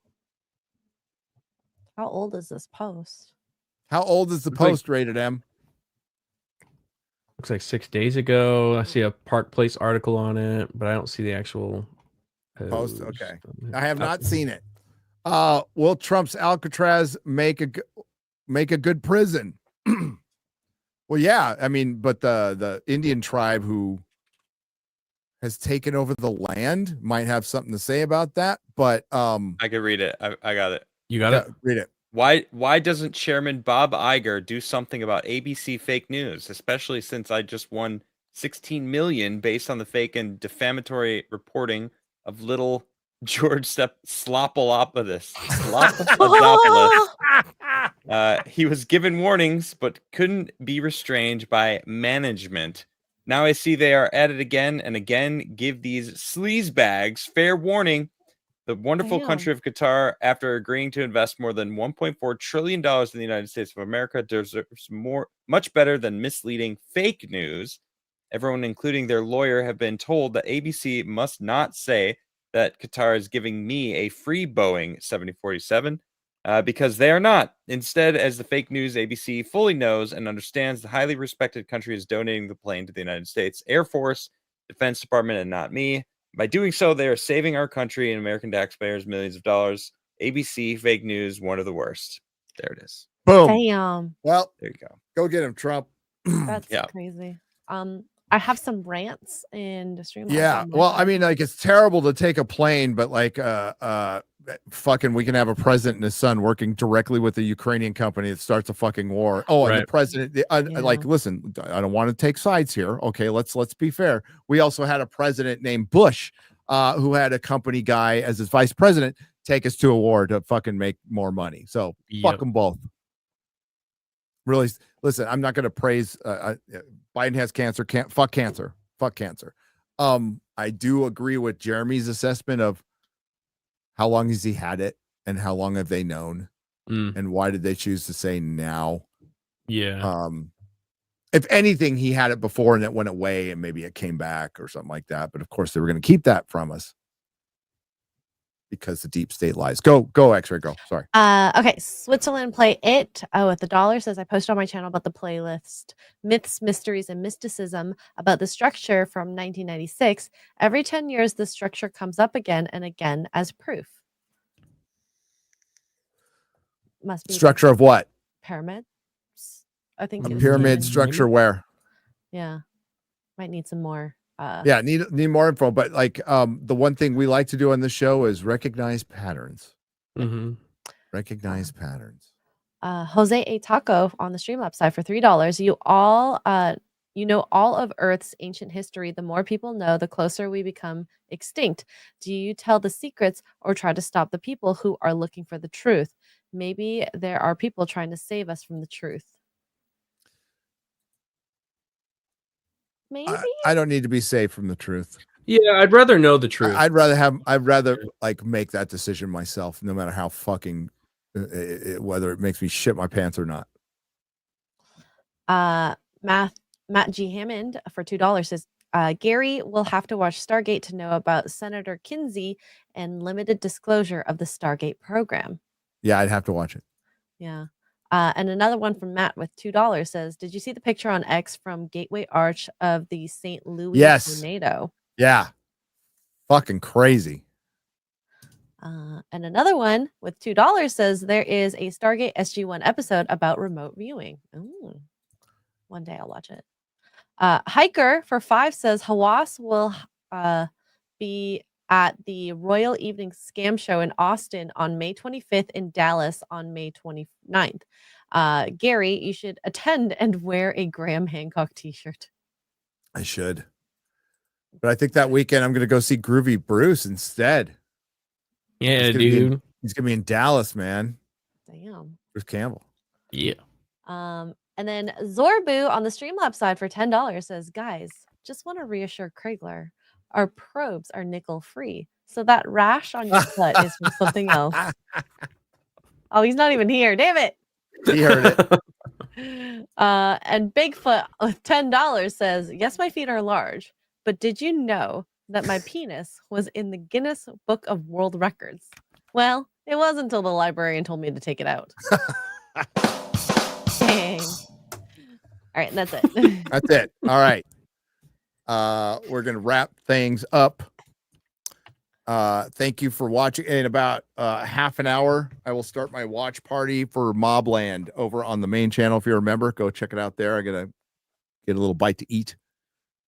How old is this post? How old is the post, Rated M? Looks like 6 days ago. I see a Park Place article on it, but I don't see the actual Post. Okay. I have not seen it. Will Trump's Alcatraz make a good prison? Well, yeah. I mean, but the Indian tribe who has taken over the land might have something to say about that. But I could read it. I got it. You got it? Read it. Why doesn't Chairman Bob Iger do something about ABC fake news, especially since I just won $16 million based on the fake and defamatory reporting of little George Sloppolopoulos. He was given warnings but couldn't be restrained by management. Now I see they are at it again and again. Give these sleazebags fair warning. The wonderful country of Qatar, after agreeing to invest more than $1.4 trillion in the United States of America, deserves much better than misleading fake news. Everyone, including their lawyer, have been told that ABC must not say that Qatar is giving me a free Boeing 7047 because they are not. Instead, as the fake news ABC fully knows and understands, the highly respected country is donating the plane to the United States Air Force, Defense Department, and not me. By doing so, they are saving our country and American taxpayers millions of dollars. ABC fake news, one of the worst. There it is. Boom. Damn. Well, there you go. Go get him, Trump. That's crazy. I have some rants in the stream. Yeah. Well, I mean, like, it's terrible to take a plane, but like, fucking, we can have a president and his son working directly with the Ukrainian company that starts a fucking war. Oh, and the president, like, listen, I don't want to take sides here. Okay, let's be fair. We also had a president named Bush, who had a company guy as his vice president take us to a war to fucking make more money. So fuck them both. Really, listen, I'm not going to praise Biden has cancer. Fuck cancer. Fuck cancer. I do agree with Jeremy's assessment of how long has he had it and how long have they known and why did they choose to say now? Yeah. If anything, he had it before and it went away and maybe it came back or something like that. But of course, they were going to keep that from us because the deep state lies. Go, X-Ray, go. Sorry. Okay, Switzerland Play It with $1 says I posted on my channel about the playlist Myths, Mysteries, and Mysticism about the structure from 1996. Every 10 years, the structure comes up again and again as proof. Must be structure of what? Pyramid. I think A it's pyramid structure where? Yeah, might need some more. Yeah, need more info. But like, the one thing we like to do on the show is recognize patterns. Mm-hmm. Recognize patterns. Jose A Taco on the Streamlabs side for $3. You know all of Earth's ancient history. The more people know, the closer we become extinct. Do you tell the secrets or try to stop the people who are looking for the truth? Maybe there are people trying to save us from the truth. Maybe. I don't need to be saved from the truth. Yeah, I'd rather know the truth. I'd rather like make that decision myself, no matter how fucking whether it makes me shit my pants or not. Matt G. Hammond for $2 says, Gary will have to watch Stargate to know about Senator Kinsey and limited disclosure of the Stargate program. Yeah, I'd have to watch it. Yeah. And another one from Matt with $2 says, did you see the picture on X from Gateway Arch of the St. Louis tornado? Yeah. Fucking crazy. And another one with $2 says there is a Stargate SG-1 episode about remote viewing. Ooh. One day I'll watch it. Hiker for $5 says Hawass will be at the Royal Evening Scam Show in Austin on May 25th, in Dallas on May 29th. Gary, you should attend and wear a Graham Hancock t-shirt. I should. But I think that weekend I'm going to go see Groovy Bruce instead. Yeah, dude. He's going to be in Dallas, man. Damn. Bruce Campbell. Yeah. And then Zorbu on the Streamlabs side for $10 says, guys, just want to reassure Crigler, our probes are nickel free. So that rash on your butt is from something else. Oh, he's not even here. Damn it. He heard it. And Bigfoot with $10 says, yes, my feet are large, but did you know that my penis was in the Guinness Book of World Records? Well, it wasn't until the librarian told me to take it out. Dang. All right, and that's it. That's it. All right. We're going to wrap things up. Thank you for watching. In about half an hour, I will start my watch party for Mobland over on the main channel. If you remember, go check it out there. I got to get a little bite to eat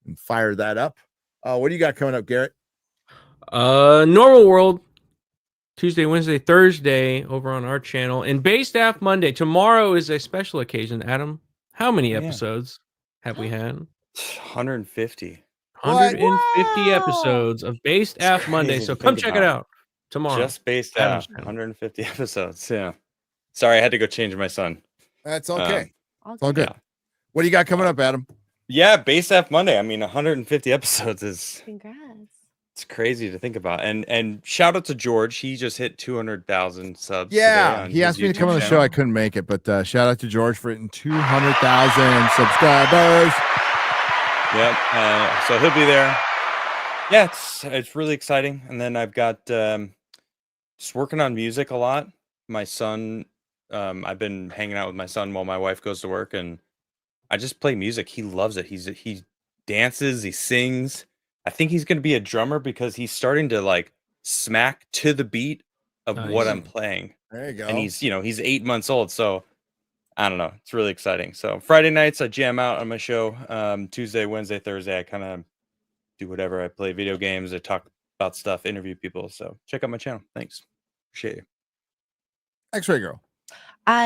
and fire that up. What do you got coming up, Garrett? Normal World, Tuesday, Wednesday, Thursday over on our channel. And Bay Staff Monday. Tomorrow is a special occasion. Adam, how many episodes have we had? 150. 150 episodes of Bay Staff Monday. So come check it out tomorrow. Just Bay Staff. 150 episodes. Yeah. Sorry, I had to go change my son. That's okay. It's all good. Yeah. What do you got coming up, Adam? Yeah, Bay Staff Monday. I mean, 150 episodes is Congrats. It's crazy to think about. And shout out to George. He just hit 200,000 subs. Yeah, he asked me to come on the show. I couldn't make it, but shout out to George for hitting 200,000 subscribers. Yep. So he'll be there. Yeah, it's really exciting. And then I've got just working on music a lot. My son, I've been hanging out with my son while my wife goes to work, and I just play music. He loves it. He dances, he sings. I think he's going to be a drummer because he's starting to like smack to the beat of what I'm playing. There you go. And he's 8 months old, so I don't know. It's really exciting. So Friday nights I jam out on my show. Tuesday, Wednesday, Thursday I kind of do whatever. I play video games. I talk about stuff, interview people. So check out my channel. Thanks. Appreciate you. X-Ray Girl.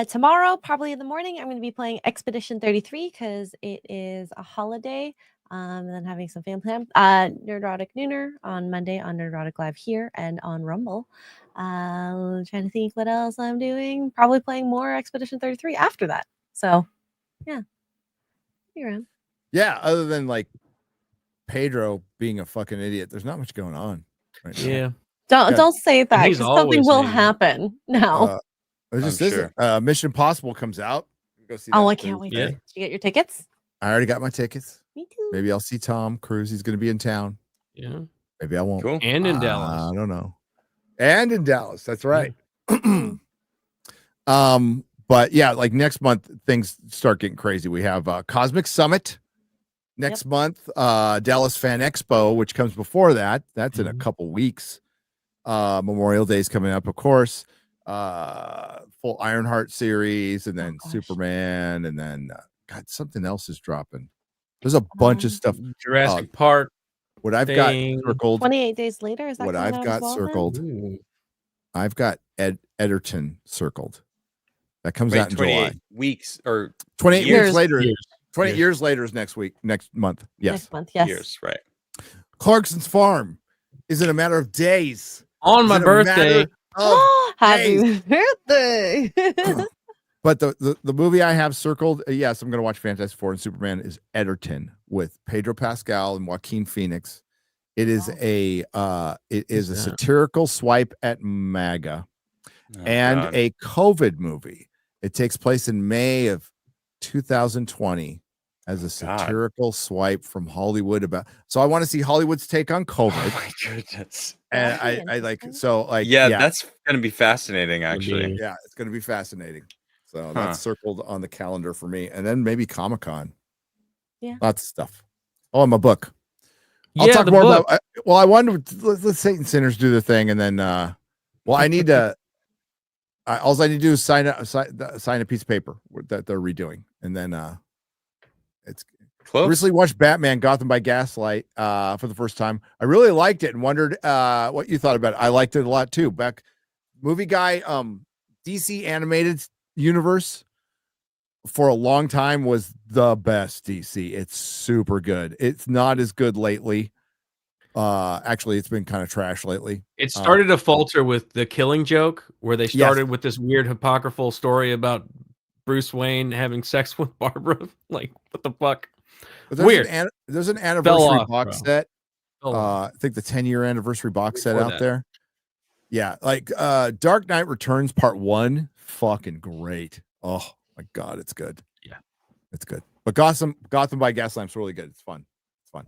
Tomorrow, probably in the morning, I'm going to be playing Expedition 33 because it is a holiday. And then having some family time. Nerdrotic Nooner on Monday on Nerdrotic Live here and on Rumble. Trying to think what else I'm doing. Probably playing more Expedition 33 after that. So, yeah. Be around. Yeah, other than like Pedro being a fucking idiot, there's not much going on right now. Yeah. Don't say that because something always will an idiot. happen now. It just I'm isn't. Mission Impossible comes out. Go see Oh, that I can't wait. Thursday. Did you get your tickets? I already got my tickets. Me too. Maybe I'll see Tom Cruise. He's going to be in town. Yeah. Maybe I won't. Cool. And in Dallas. I don't know. And in Dallas. That's right. But yeah, like next month things start getting crazy. We have Cosmic Summit next month, Dallas Fan Expo, which comes before that. That's in a couple weeks. Memorial Day is coming up, of course. Full Ironheart series, and then Superman, and then God, something else is dropping. There's a bunch of stuff. Jurassic Park. What I've got circled. 28 days later. Is that What coming I've out got as well, then? circled. I've got Edgerton circled. That comes Wait, out in 28 July. weeks or 28 years. weeks later. Years. 28 years later is next month. Yes. Next month, yes. Years, right? Clarkson's Farm is in a matter of days. On my Is it a matter birthday. of Happy days? birthday. But the movie I have circled, yes, I'm going to watch Fantastic Four and Superman, is Edgerton with Pedro Pascal and Joaquin Phoenix. It is a satirical swipe at MAGA and God. a COVID movie. It takes place in May of 2020 as a satirical swipe from Hollywood about. So I want to see Hollywood's take on COVID. Oh my goodness. And That'd be I like interesting. so like Yeah, that's gonna be fascinating, Would be. actually. yeah, it's going to be fascinating. So Huh. that's circled on the calendar for me, and then maybe Comic-Con. Yeah. Lots of stuff. Oh, and my book. I'll Yeah, talk the more book. about. Well, I wanted to let Satan sinners do their thing, and then. Well, I need to. All I need to do is sign a piece of paper that they're redoing, and then it's. Close. Recently watched Batman: Gotham by Gaslight for the first time. I really liked it and wondered what you thought about it. I liked it a lot too. Movie guy, DC animated universe for a long time was the best DC. It's super good. It's not as good lately. Actually, it's been kind of trash lately. It started to falter with the Killing Joke, where they Yes. started with this weird apocryphal story about Bruce Wayne having sex with Barbara. Like, what the fuck? But there's Weird. There's an anniversary off, box bro. set. Oh, I think the 10-year anniversary box set Before out that. there. Yeah, like Dark Knight Returns Part 1, fucking great. Oh my god, it's good. Yeah. It's good. But Gotham by Gaslamp's really good. It's fun. It's fun.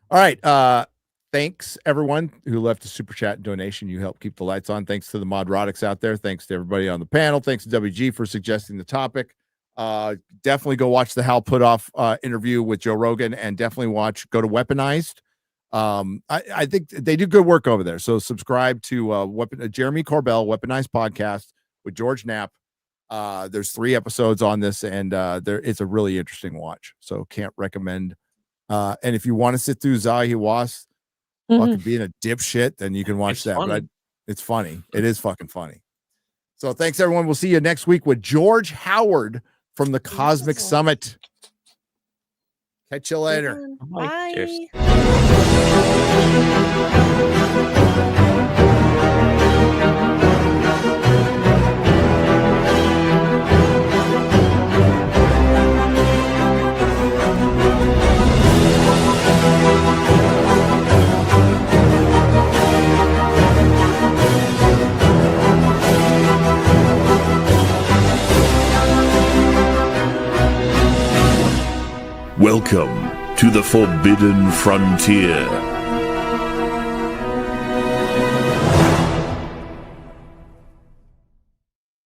All right. Thanks everyone who left a super chat donation. You help keep the lights on. Thanks to the Modrotics out there. Thanks to everybody on the panel. Thanks to WG for suggesting the topic. Definitely go watch the Hal Putoff interview with Joe Rogan, and definitely go to Weaponized. I think they do good work over there. So subscribe to Jeremy Corbell Weaponized podcast with George Knapp. There's 3 episodes on this, and it's a really interesting watch. So can't recommend. And if you want to sit through Zahi Hawass fucking being a dipshit, then you can watch It's that. funny. But it's funny. It is fucking funny. So thanks everyone. We'll see you next week with George Howard from the Cosmic Summit. Catch you later. Bye. Cheers. Welcome to the Forbidden Frontier.